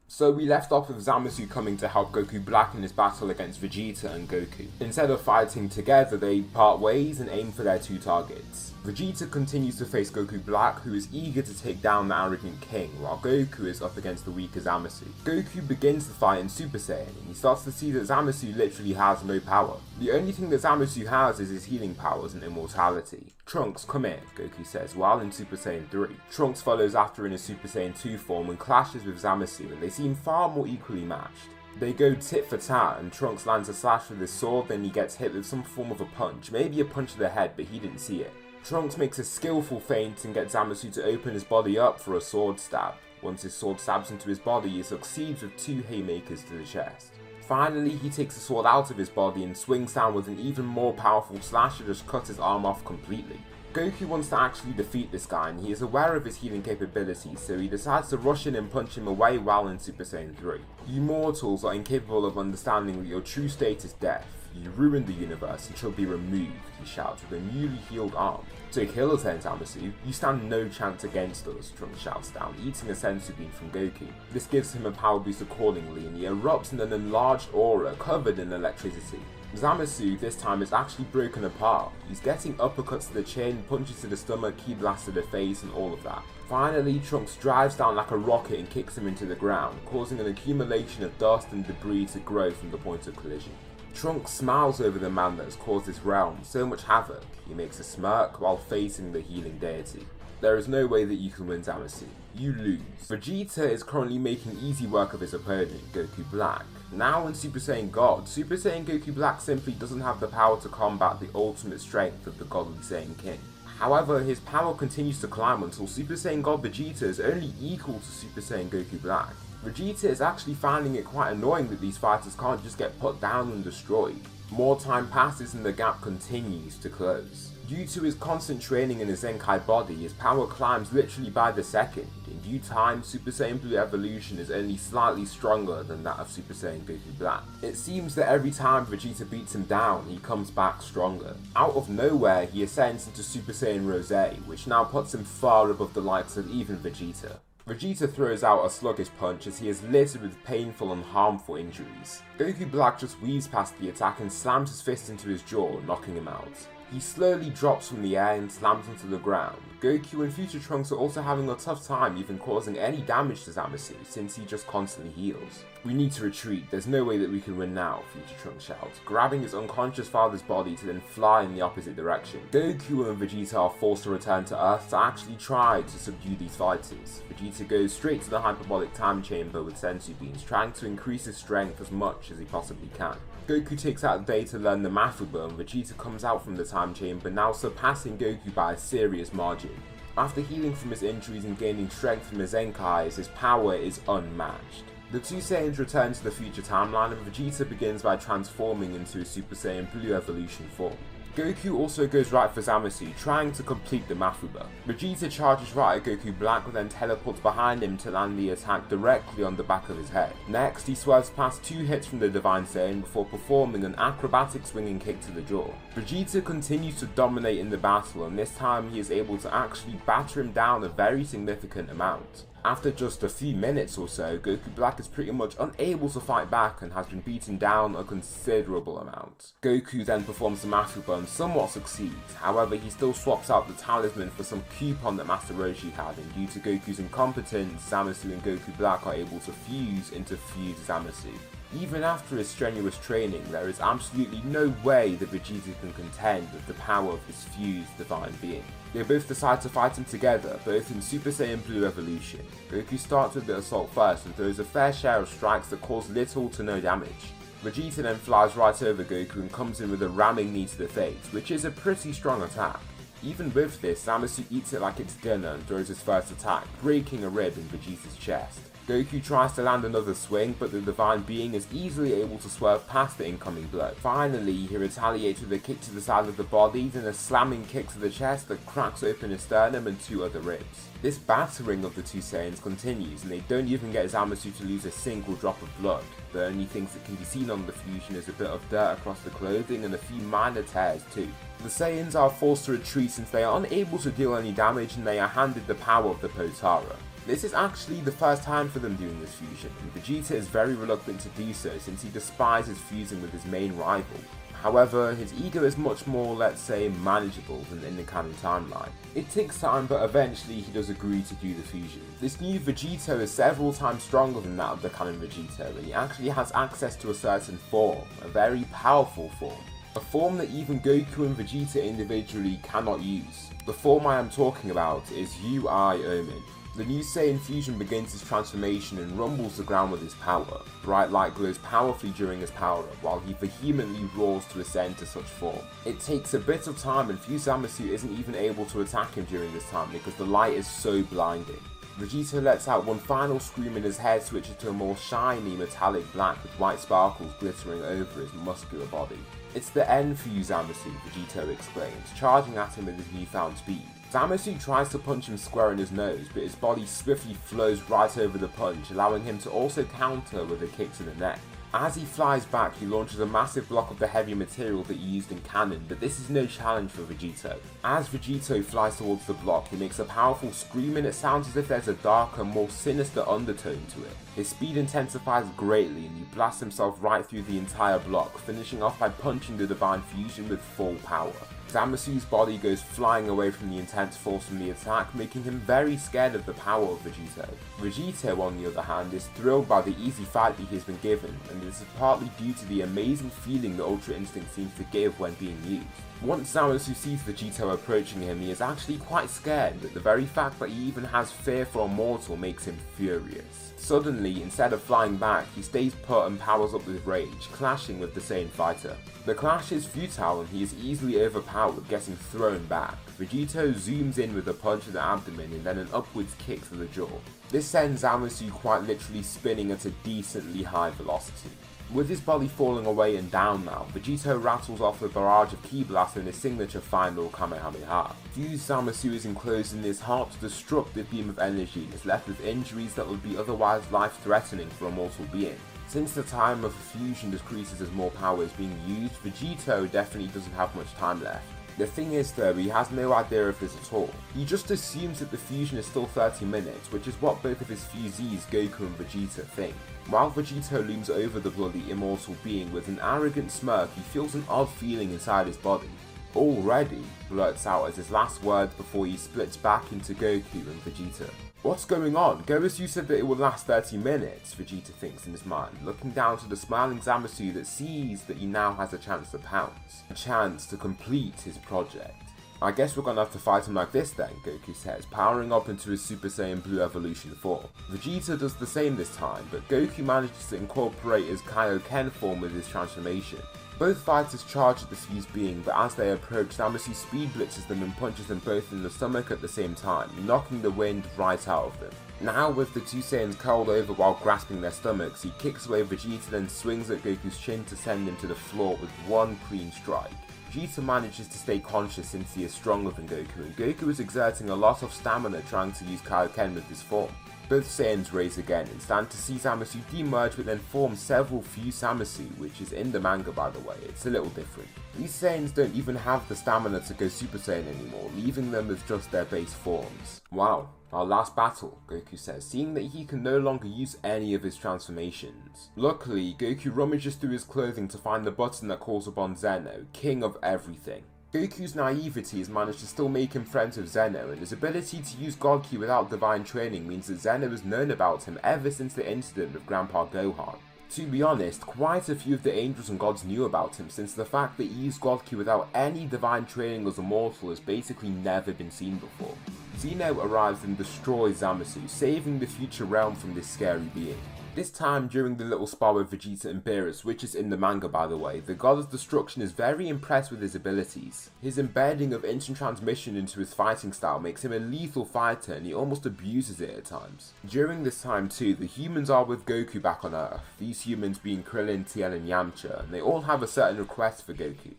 So we left off with Zamasu coming to help Goku Black in his battle against Vegeta and Goku. Instead of fighting together, they part ways and aim for their 2 targets. Vegeta continues to face Goku Black, who is eager to take down the arrogant king, while Goku is up against the weaker Zamasu. Goku begins the fight in Super Saiyan, and he starts to see that Zamasu literally has no power. The only thing that Zamasu has is his healing powers and immortality. Trunks, come here, Goku says, while in Super Saiyan 3. Trunks follows after in his Super Saiyan 2 form and clashes with Zamasu, and they seem far more equally matched. They go tit for tat, and Trunks lands a slash with his sword, then he gets hit with some form of a punch, maybe a punch to the head, but he didn't see it. Trunks makes a skillful feint and gets Zamasu to open his body up for a sword stab. Once his sword stabs into his body, he succeeds with 2 haymakers to the chest. Finally, he takes the sword out of his body and swings down with an even more powerful slash to just cut his arm off completely. Goku wants to actually defeat this guy, and he is aware of his healing capabilities, so he decides to rush in and punch him away while in Super Saiyan 3. You mortals are incapable of understanding that your true state is death. You ruined the universe and shall be removed, he shouts with a newly healed arm. To kill us then, Zamasu, you stand no chance against us, Trunks shouts down, eating a senzu bean from Goku. This gives him a power boost accordingly, and he erupts in an enlarged aura covered in electricity. Zamasu this time is actually broken apart. He's getting uppercuts to the chin, punches to the stomach, key blasts to the face, and all of that. Finally, Trunks drives down like a rocket and kicks him into the ground, causing an accumulation of dust and debris to grow from the point of collision. Trunks smiles over the man that has caused this realm so much havoc. He makes a smirk while facing the healing deity. There is no way that you can win, Zamasu. You lose. Vegeta is currently making easy work of his opponent, Goku Black. Now in Super Saiyan God, Super Saiyan Goku Black simply doesn't have the power to combat the ultimate strength of the godly Saiyan King. However, his power continues to climb until Super Saiyan God Vegeta is only equal to Super Saiyan Goku Black. Vegeta is actually finding it quite annoying that these fighters can't just get put down and destroyed. More time passes and the gap continues to close. Due to his constant training in his Zenkai body, his power climbs literally by the second. In due time, Super Saiyan Blue evolution is only slightly stronger than that of Super Saiyan Goku Black. It seems that every time Vegeta beats him down, he comes back stronger. Out of nowhere, he ascends into Super Saiyan Rose, which now puts him far above the likes of even Vegeta. Vegeta throws out a sluggish punch as he is littered with painful and harmful injuries. Goku Black just weaves past the attack and slams his fist into his jaw, knocking him out. He slowly drops from the air and slams onto the ground. Goku and future Trunks are also having a tough time even causing any damage to Zamasu since he just constantly heals. We need to retreat, there's no way that we can win now, future Trunks shouts, grabbing his unconscious father's body to then fly in the opposite direction. Goku and Vegeta are forced to return to Earth to actually try to subdue these fighters. Vegeta goes straight to the hyperbolic time chamber with senzu beans, trying to increase his strength as much as he possibly can. Goku takes out the day to learn the Mafuba, and Vegeta comes out from the time chamber, now surpassing Goku by a serious margin. After healing from his injuries and gaining strength from his Zenkais, his power is unmatched. The 2 Saiyans return to the future timeline, and Vegeta begins by transforming into his Super Saiyan Blue evolution form. Goku also goes right for Zamasu, trying to complete the Mafuba. Vegeta charges right at Goku Black, but then teleports behind him to land the attack directly on the back of his head. Next, he swerves past 2 hits from the Divine Saiyan before performing an acrobatic swinging kick to the jaw. Vegeta continues to dominate in the battle, and this time he is able to actually batter him down a very significant amount. After just a few minutes or so, Goku Black is pretty much unable to fight back and has been beaten down a considerable amount. Goku then performs the Mafuba and somewhat succeeds, however he still swaps out the talisman for some coupon that Master Roshi had, and due to Goku's incompetence, Zamasu and Goku Black are able to fuse into Fused Zamasu. Even after his strenuous training, there is absolutely no way that Vegeta can contend with the power of his fused divine being. They both decide to fight him together, both in Super Saiyan Blue Evolution. Goku starts with the assault first and throws a fair share of strikes that cause little to no damage. Vegeta then flies right over Goku and comes in with a ramming knee to the face, which is a pretty strong attack. Even with this, Zamasu eats it like it's dinner and throws his first attack, breaking a rib in Vegeta's chest. Goku tries to land another swing, but the divine being is easily able to swerve past the incoming blow. Finally, he retaliates with a kick to the side of the body, then a slamming kick to the chest that cracks open his sternum and 2 other ribs. This battering of the two Saiyans continues, and they don't even get Zamasu to lose a single drop of blood. The only things that can be seen on the fusion is a bit of dirt across the clothing and a few minor tears too. The Saiyans are forced to retreat since they are unable to deal any damage and they are handed the power of the Potara. This is actually the first time for them doing this fusion, and Vegeta is very reluctant to do so since he despises fusing with his main rival. However, his ego is much more, let's say, manageable than in the canon timeline. It takes time, but eventually he does agree to do the fusion. This new Vegito is several times stronger than that of the canon Vegito, and he actually has access to a certain form, a very powerful form. A form that even Goku and Vegeta individually cannot use. The form I am talking about is UI Omen. The new Saiyan fusion begins his transformation and rumbles the ground with his power. Bright light glows powerfully during his power-up, while he vehemently roars to ascend to such form. It takes a bit of time and Zamasu isn't even able to attack him during this time because the light is so blinding. Vegeta lets out one final scream and his head switches to a more shiny metallic black with white sparkles glittering over his muscular body. "It's the end for you, Zamasu," Vegito exclaims, charging at him with his newfound speed. Zamasu tries to punch him square in his nose, but his body swiftly flows right over the punch, allowing him to also counter with a kick to the neck. As he flies back, he launches a massive block of the heavy material that he used in canon, but this is no challenge for Vegito. As Vegito flies towards the block, he makes a powerful scream and it sounds as if there's a darker, more sinister undertone to it. His speed intensifies greatly and he blasts himself right through the entire block, finishing off by punching the Divine Fusion with full power. Zamasu's body goes flying away from the intense force from the attack, making him very scared of the power of Vegito. Vegito, on the other hand, is thrilled by the easy fight that he has been given, and this is partly due to the amazing feeling that Ultra Instinct seems to give when being used. Once Zamasu sees Vegito approaching him, he is actually quite scared, but the very fact that he even has fear for a mortal makes him furious. Suddenly, instead of flying back, he stays put and powers up with rage, clashing with the Saiyan fighter. The clash is futile and he is easily overpowered, getting thrown back. Vegito zooms in with a punch to the abdomen and then an upwards kick to the jaw. This sends Zamasu quite literally spinning at a decently high velocity. With his body falling away and down now, Vegito rattles off a barrage of ki blasts and his signature final Kamehameha. Fused Zamasu is enclosed in this heart-destructive beam of energy and is left with injuries that would be otherwise life-threatening for a mortal being. Since the time of fusion decreases as more power is being used, Vegito definitely doesn't have much time left. The thing is though, he has no idea of this at all. He just assumes that the fusion is still 30 minutes, which is what both of his fusees, Goku and Vegeta, think. While Vegito looms over the bloody immortal being with an arrogant smirk, he feels an odd feeling inside his body. "Already?" blurts out as his last words before he splits back into Goku and Vegeta. "What's going on? Goku said that it would last 30 minutes, Vegeta thinks in his mind, looking down to the smiling Zamasu that sees that he now has a chance to pounce. A chance to complete his project. "I guess we're gonna have to fight him like this then," Goku says, powering up into his Super Saiyan Blue Evolution form. Vegeta does the same this time, but Goku manages to incorporate his Kaioken form with his transformation. Both fighters charge at this fused being, but as they approach, Zamasu speed blitzes them and punches them both in the stomach at the same time, knocking the wind right out of them. Now with the two Saiyans curled over while grasping their stomachs, he kicks away Vegeta then swings at Goku's chin to send him to the floor with one clean strike. Vegeta manages to stay conscious since he is stronger than Goku, and Goku is exerting a lot of stamina trying to use Kaioken with this form. Both Saiyans raise again and stand to see Zamasu demerge but then form several fused Zamasu, which is in the manga by the way, it's a little different. These Saiyans don't even have the stamina to go Super Saiyan anymore, leaving them with just their base forms. "Wow, our last battle," Goku says, seeing that he can no longer use any of his transformations. Luckily, Goku rummages through his clothing to find the button that calls upon Zeno, king of everything. Goku's naivety has managed to still make him friends with Zeno, and his ability to use God Ki without divine training means that Zeno has known about him ever since the incident with Grandpa Gohan. To be honest, quite a few of the angels and gods knew about him, since the fact that he used GOKU without any divine training as a mortal has basically never been seen before. Zeno arrives and destroys Zamasu, saving the future realm from this scary being. This time, during the little spar with Vegeta and Beerus, which is in the manga by the way, the god of destruction is very impressed with his abilities. His embedding of instant transmission into his fighting style makes him a lethal fighter, and he almost abuses it at times. During this time too, the humans are with Goku back on Earth, these humans being Krillin, Tien and Yamcha, and they all have a certain request for Goku.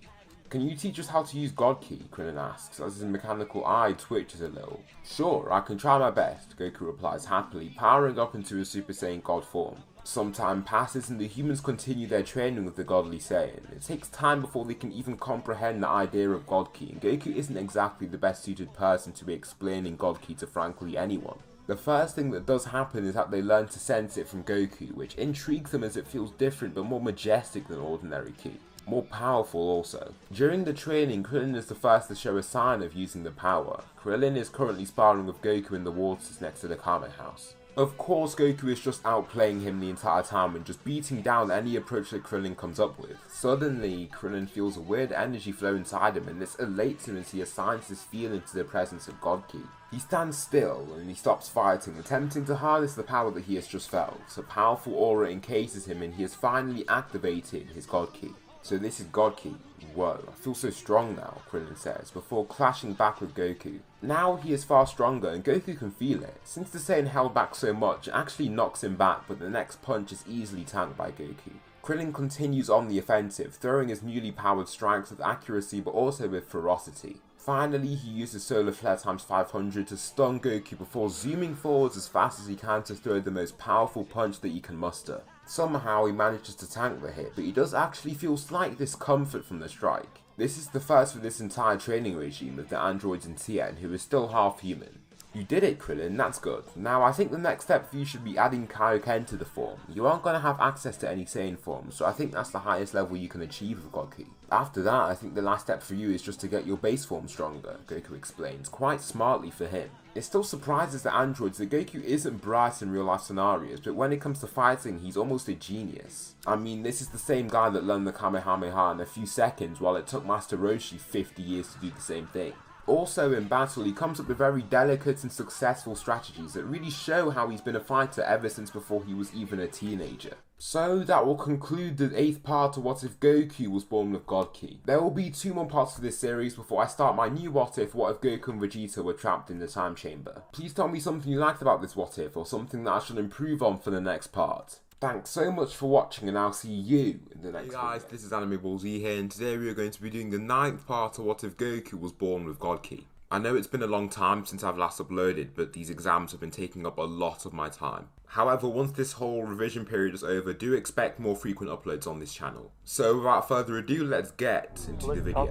Can you teach us how to use GOKU? Krillin asks, as his mechanical eye twitches a little. Sure, I can try my best, Goku replies happily, powering up into his Super Saiyan God form. Some time passes and the humans continue their training with the godly Saiyan. It takes time before they can even comprehend the idea of GOKU, and Goku isn't exactly the best suited person to be explaining GOKU to frankly anyone. The first thing that does happen is that they learn to sense it from Goku, which intrigues them as it feels different but more majestic than ordinary ki. More powerful also. During the training, Krillin is the first to show a sign of using the power. Krillin is currently sparring with Goku in the waters next to the Kame house. Of course, Goku is just outplaying him the entire time and just beating down any approach that Krillin comes up with. Suddenly, Krillin feels a weird energy flow inside him, and this elates him as he assigns this feeling to the presence of GOKU. He stands still and he stops fighting, attempting to harness the power that he has just felt. A powerful aura encases him and he has finally activated his GOKU. So this is GOKU. Whoa, I feel so strong now, Krillin says, before clashing back with Goku. Now he is far stronger and Goku can feel it. Since the Saiyan held back so much, it actually knocks him back, but the next punch is easily tanked by Goku. Krillin continues on the offensive, throwing his newly powered strikes with accuracy but also with ferocity. Finally, he uses Solar Flare times 500 to stun Goku before zooming forwards as fast as he can to throw the most powerful punch that he can muster. Somehow he manages to tank the hit, but he does actually feel slight discomfort from the strike. This is the first for this entire training regime of the androids and Tien, who is still half human. You did it, Krillin, that's good. Now I think the next step for you should be adding Kaioken to the form. You aren't going to have access to any Saiyan forms, so I think that's the highest level you can achieve with GOKU. After that, I think the last step for you is just to get your base form stronger, Goku explains, quite smartly for him. It still surprises the androids that Goku isn't bright in real life scenarios, but when it comes to fighting, he's almost a genius. I mean, this is the same guy that learned the Kamehameha in a few seconds, while it took Master Roshi 50 years to do the same thing. Also in battle, he comes up with very delicate and successful strategies that really show how he's been a fighter ever since before he was even a teenager. So that will conclude the 8th part of What If Goku was born with GOKU. There will be 2 more parts to this series before I start my new What If Goku and Vegeta were trapped in the time chamber. Please tell me something you liked about this What If, or something that I should improve on for the next part. Thanks so much for watching, and I'll see you in the next video. Hey guys, this is Anime Ball Z here, and today we are going to be doing the 9th part of What If Goku was born with GOKU. I know it's been a long time since I've last uploaded, but these exams have been taking up a lot of my time. However, once this whole revision period is over, do expect more frequent uploads on this channel. So without further ado, let's get into the video.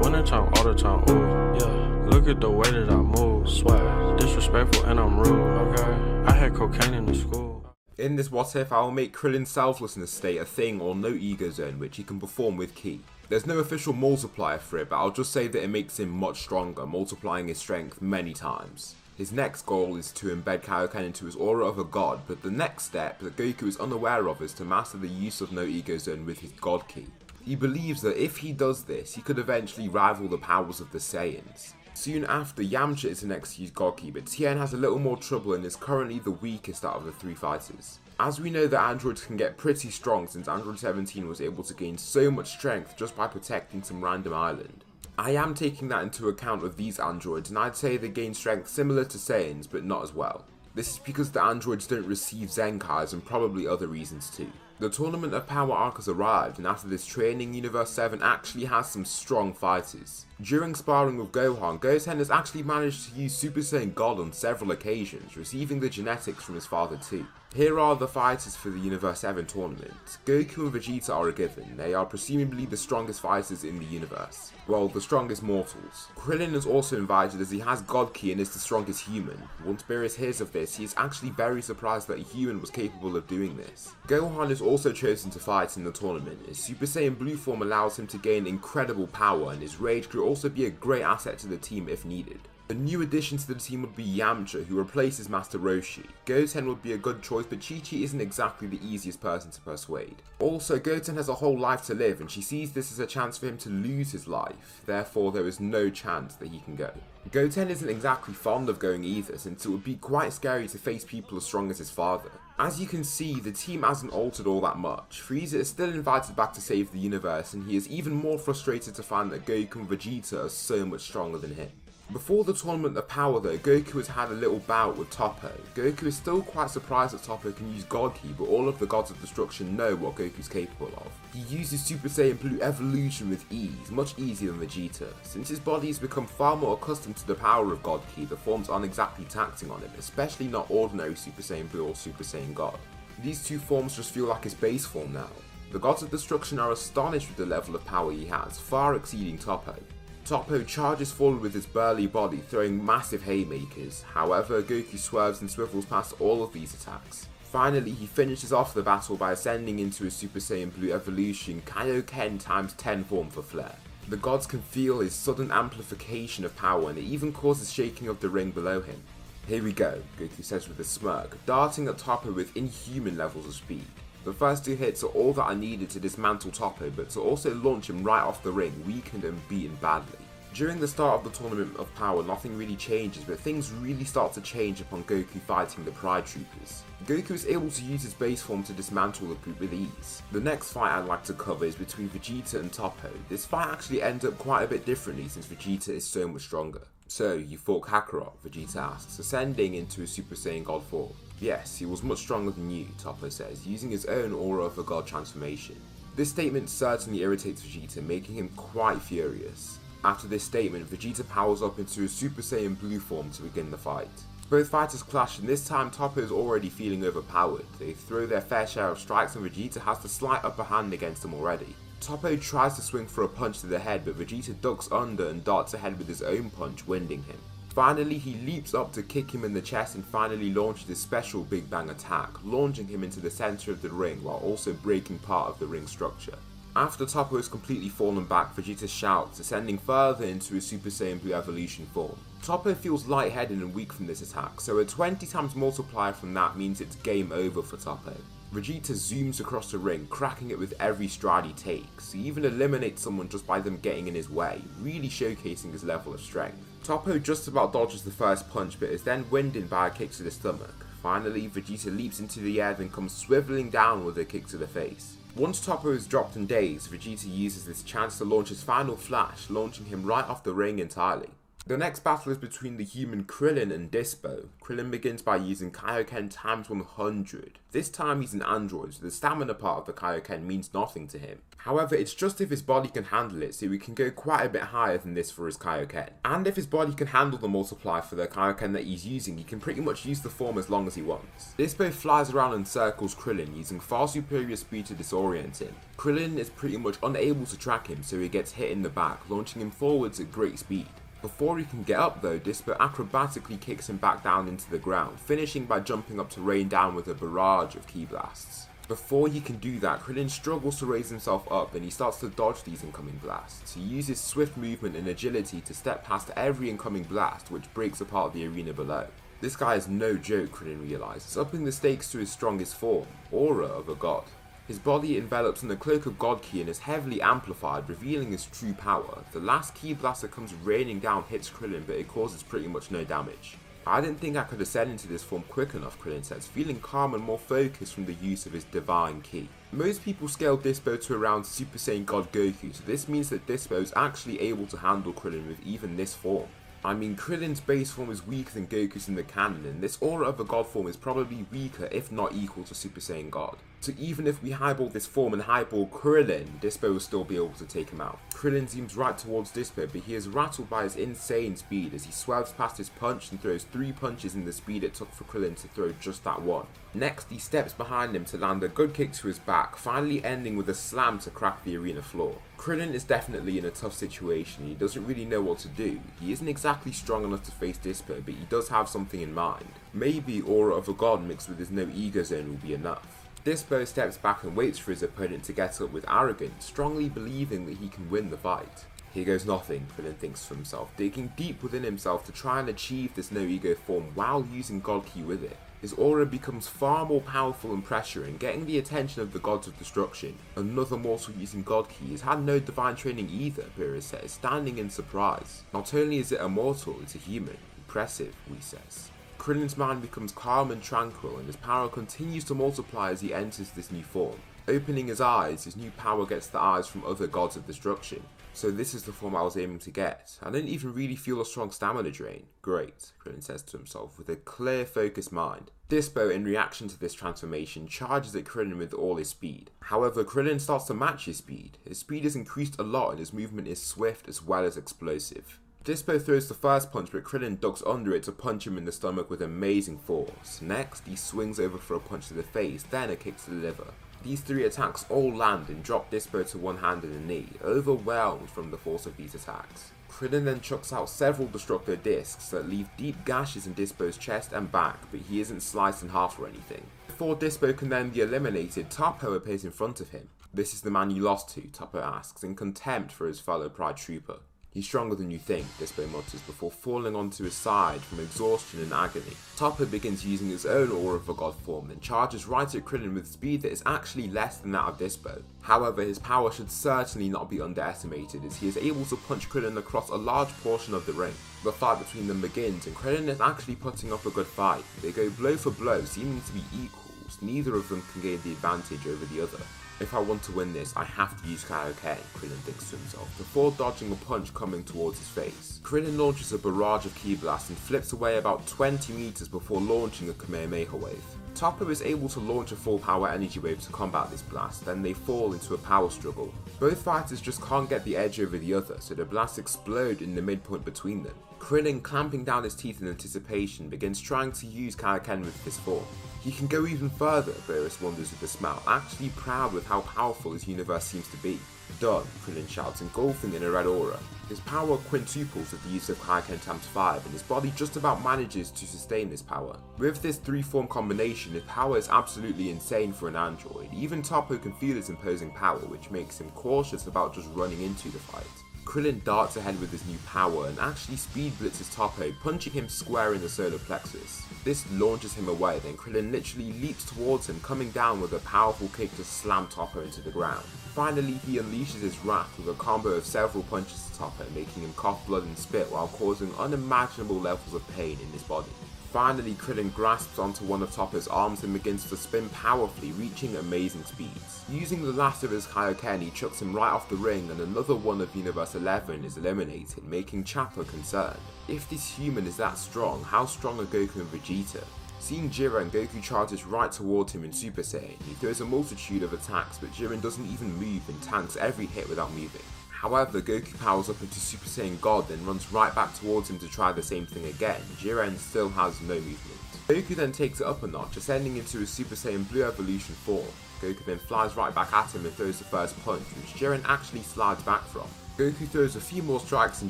Winter time, all the time, ooh, yeah. Look at the way that I move, swag, disrespectful and I'm rude, okay. I had cocaine in the school. In this What If, I will make Krillin's selflessness state a thing or no ego zone which he can perform with ki. There's no official multiplier for it, but I'll just say that it makes him much stronger, multiplying his strength many times. His next goal is to embed Kaioken into his aura of a god, but the next step that Goku is unaware of is to master the use of no ego zone with his god ki. He believes that if he does this, he could eventually rival the powers of the Saiyans. Soon after, Yamcha is the next to use GOKU, but Tien has a little more trouble and is currently the weakest out of the 3 fighters. As we know that androids can get pretty strong, since Android 17 was able to gain so much strength just by protecting some random island. I am taking that into account with these androids, and I'd say they gain strength similar to Saiyans, but not as well. This is because the androids don't receive Zenkais and probably other reasons too. The Tournament of Power arc has arrived, and after this training, Universe 7 actually has some strong fighters. During sparring with Gohan, Goten has actually managed to use Super Saiyan God on several occasions, receiving the genetics from his father too. Here are the fighters for the Universe 7 tournament. Goku and Vegeta are a given. They are presumably the strongest fighters in the universe. Well, the strongest mortals. Krillin is also invited as he has God Ki and is the strongest human. Once Beerus hears of this, he is actually very surprised that a human was capable of doing this. Gohan is also chosen to fight in the tournament. His Super Saiyan Blue form allows him to gain incredible power, and his rage grew also be a great asset to the team if needed. A new addition to the team would be Yamcha, who replaces Master Roshi. Goten would be a good choice, but Chi-Chi isn't exactly the easiest person to persuade. Also, Goten has a whole life to live, and she sees this as a chance for him to lose his life, therefore there is no chance that he can go. Goten isn't exactly fond of going either, since it would be quite scary to face people as strong as his father. As you can see, the team hasn't altered all that much. Frieza is still invited back to save the universe, and he is even more frustrated to find that Goku and Vegeta are so much stronger than him. Before the Tournament of Power though, Goku has had a little bout with Toppo. Goku is still quite surprised that Toppo can use God Ki, but all of the Gods of Destruction know what Goku's capable of. He uses Super Saiyan Blue Evolution with ease, much easier than Vegeta. Since his body has become far more accustomed to the power of God Ki, the forms aren't exactly taxing on him, especially not ordinary Super Saiyan Blue or Super Saiyan God. These two forms just feel like his base form now. The Gods of Destruction are astonished with the level of power he has, far exceeding Toppo. Toppo charges forward with his burly body, throwing massive haymakers. However, Goku swerves and swivels past all of these attacks. Finally, he finishes off the battle by ascending into his Super Saiyan Blue Evolution Kaioken times 10 form for flair. The gods can feel his sudden amplification of power, and it even causes shaking of the ring below him. "Here we go," Goku says with a smirk, darting at Toppo with inhuman levels of speed. The first two hits are all that are needed to dismantle Toppo, but to also launch him right off the ring, weakened and beaten badly. During the start of the Tournament of Power, nothing really changes, but things really start to change upon Goku fighting the Pride Troopers. Goku is able to use his base form to dismantle the group with ease. The next fight I'd like to cover is between Vegeta and Toppo. This fight actually ends up quite a bit differently since Vegeta is so much stronger. "So, you fought Kakarot?" Vegeta asks, ascending into his Super Saiyan God form. "Yes, he was much stronger than you," Toppo says, using his own Aura of a God transformation. This statement certainly irritates Vegeta, making him quite furious. After this statement, Vegeta powers up into his Super Saiyan Blue form to begin the fight. Both fighters clash, and this time Toppo is already feeling overpowered. They throw their fair share of strikes, and Vegeta has the slight upper hand against them already. Toppo tries to swing for a punch to the head, but Vegeta ducks under and darts ahead with his own punch, winding him. Finally, he leaps up to kick him in the chest and finally launches his special Big Bang attack, launching him into the center of the ring while also breaking part of the ring structure. After Toppo has completely fallen back, Vegeta shouts, ascending further into his Super Saiyan Blue Evolution form. Toppo feels lightheaded and weak from this attack, so a 20 times multiplier from that means it's game over for Toppo. Vegeta zooms across the ring, cracking it with every stride he takes. He even eliminates someone just by them getting in his way, really showcasing his level of strength. Toppo just about dodges the first punch, but is then winded by a kick to the stomach. Finally, Vegeta leaps into the air, then comes swiveling down with a kick to the face. Once Toppo is dropped and dazed, Vegeta uses this chance to launch his final flash, launching him right off the ring entirely. The next battle is between the human Krillin and Dispo. Krillin begins by using Kaioken times 100. This time he's an android, so the stamina part of the Kaioken means nothing to him. However, it's just if his body can handle it, so he can go quite a bit higher than this for his Kaioken. And if his body can handle the multiply for the Kaioken that he's using, he can pretty much use the form as long as he wants. Dispo flies around and circles Krillin, using far superior speed to disorient him. Krillin is pretty much unable to track him, so he gets hit in the back, launching him forwards at great speed. Before he can get up though, Dispo acrobatically kicks him back down into the ground, finishing by jumping up to rain down with a barrage of ki blasts. Before he can do that, Krillin struggles to raise himself up and he starts to dodge these incoming blasts. He uses swift movement and agility to step past every incoming blast, which breaks apart the arena below. This guy is no joke, Krillin realizes, upping the stakes to his strongest form, Aura of a God. His body envelops in the cloak of God Ki and is heavily amplified, revealing his true power. The last ki blast that comes raining down hits Krillin, but it causes pretty much no damage. "I didn't think I could ascend into this form quick enough," Krillin says, feeling calm and more focused from the use of his divine ki. Most people scale Dispo to around Super Saiyan God Goku, so this means that Dispo is actually able to handle Krillin with even this form. I mean, Krillin's base form is weaker than Goku's in the canon, and this Aura of a God form is probably weaker if not equal to Super Saiyan God. So even if we highball this form and highball Krillin, Dispo will still be able to take him out. Krillin zooms right towards Dispo, but he is rattled by his insane speed as he swerves past his punch and throws 3 punches in the speed it took for Krillin to throw just that one. Next, he steps behind him to land a good kick to his back, finally ending with a slam to crack the arena floor. Krillin is definitely in a tough situation. He doesn't really know what to do. He isn't exactly strong enough to face Dispo, but he does have something in mind. Maybe Aura of a God mixed with his no ego zone will be enough. Dispo steps back and waits for his opponent to get up with arrogance, strongly believing that he can win the fight. Here goes nothing, Krillin thinks to himself, digging deep within himself to try and achieve this no-ego form while using God Ki with it. His aura becomes far more powerful and pressuring, getting the attention of the gods of destruction. Another mortal using God Ki has had no divine training either, Beerus says, standing in surprise. Not only is it a mortal, it's a human. Impressive, Whis says. Krillin's mind becomes calm and tranquil, and his power continues to multiply as he enters this new form. Opening his eyes, his new power gets the eyes from other gods of destruction. So this is the form I was aiming to get. I didn't even really feel a strong stamina drain. Great, Krillin says to himself with a clear, focused mind. Dispo, in reaction to this transformation, charges at Krillin with all his speed. However, Krillin starts to match his speed. His speed is increased a lot and his movement is swift as well as explosive. Dispo throws the first punch, but Krillin ducks under it to punch him in the stomach with amazing force. Next, he swings over for a punch to the face, then a kick to the liver. These three attacks all land and drop Dispo to one hand and a knee, overwhelmed from the force of these attacks. Krillin then chucks out several destructo discs that leave deep gashes in Dispo's chest and back, but he isn't sliced in half or anything. Before Dispo can then be eliminated, Toppo appears in front of him. "This is the man you lost to," Toppo asks, in contempt for his fellow Pride Trooper. "He's stronger than you think," Dispo mutters before falling onto his side from exhaustion and agony. Toppo begins using his own aura of a god form, then charges right at Krillin with speed that is actually less than that of Dispo. However, his power should certainly not be underestimated, as he is able to punch Krillin across a large portion of the ring. The fight between them begins, and Krillin is actually putting up a good fight. They go blow for blow, seeming to be equals. Neither of them can gain the advantage over the other. "If I want to win this, I have to use Kaioken," Krillin thinks to himself, before dodging a punch coming towards his face. Krillin launches a barrage of Ki blasts and flips away about 20 meters before launching a Kamehameha wave. Toppo is able to launch a full power energy wave to combat this blast, then they fall into a power struggle. Both fighters just can't get the edge over the other, so the blasts explode in the midpoint between them. Krillin, clamping down his teeth in anticipation, begins trying to use Kaioken with this form. He can go even further, Beerus wonders with a smile, actually proud with how powerful his universe seems to be. "Done," Krillin shouts, engulfing in a red aura. His power quintuples with the use of Kaioken ×5, and his body just about manages to sustain this power. With this three-form combination, his power is absolutely insane for an android. Even Toppo can feel its imposing power, which makes him cautious about just running into the fight. Krillin darts ahead with his new power and actually speed blitzes Toppo, punching him square in the solar plexus. This launches him away, then Krillin literally leaps towards him, coming down with a powerful kick to slam Toppo into the ground. Finally, he unleashes his wrath with a combo of several punches to Toppo, making him cough blood and spit while causing unimaginable levels of pain in his body. Finally, Krillin grasps onto one of Toppo's arms and begins to spin powerfully, reaching amazing speeds. Using the last of his Kaioken, he chucks him right off the ring, and another one of Universe 11 is eliminated, making Chappa concerned. If this human is that strong, how strong are Goku and Vegeta? Seeing Jiren, Goku charges right towards him in Super Saiyan. He throws a multitude of attacks, but Jiren doesn't even move and tanks every hit without moving. However, Goku powers up into Super Saiyan God, then runs right back towards him to try the same thing again. Jiren still has no movement. Goku then takes it up a notch, ascending into his Super Saiyan Blue Evolution form. Goku then flies right back at him and throws the first punch, which Jiren actually slides back from. Goku throws a few more strikes and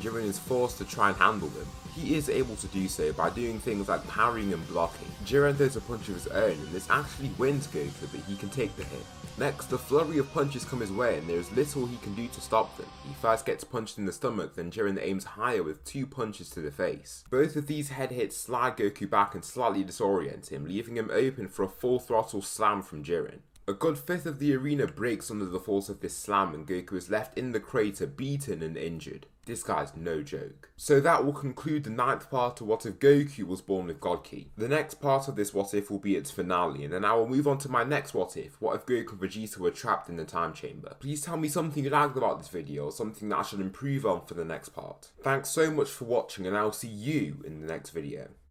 Jiren is forced to try and handle them. He is able to do so by doing things like parrying and blocking. Jiren throws a punch of his own, and this actually wins Goku, but he can take the hit. Next, a flurry of punches come his way, and there is little he can do to stop them. He first gets punched in the stomach, then Jiren aims higher with 2 punches to the face. Both of these head hits slide Goku back and slightly disorient him, leaving him open for a full throttle slam from Jiren. A good fifth of the arena breaks under the force of this slam, and Goku is left in the crater beaten and injured. This guy's no joke. So that will conclude the 9th part of What If Goku Was Born with God Ki. The next part of this What If will be its finale, and then I will move on to my next What If. What if Goku and Vegeta were trapped in the time chamber? Please tell me something you liked about this video, or something that I should improve on for the next part. Thanks so much for watching, and I will see you in the next video.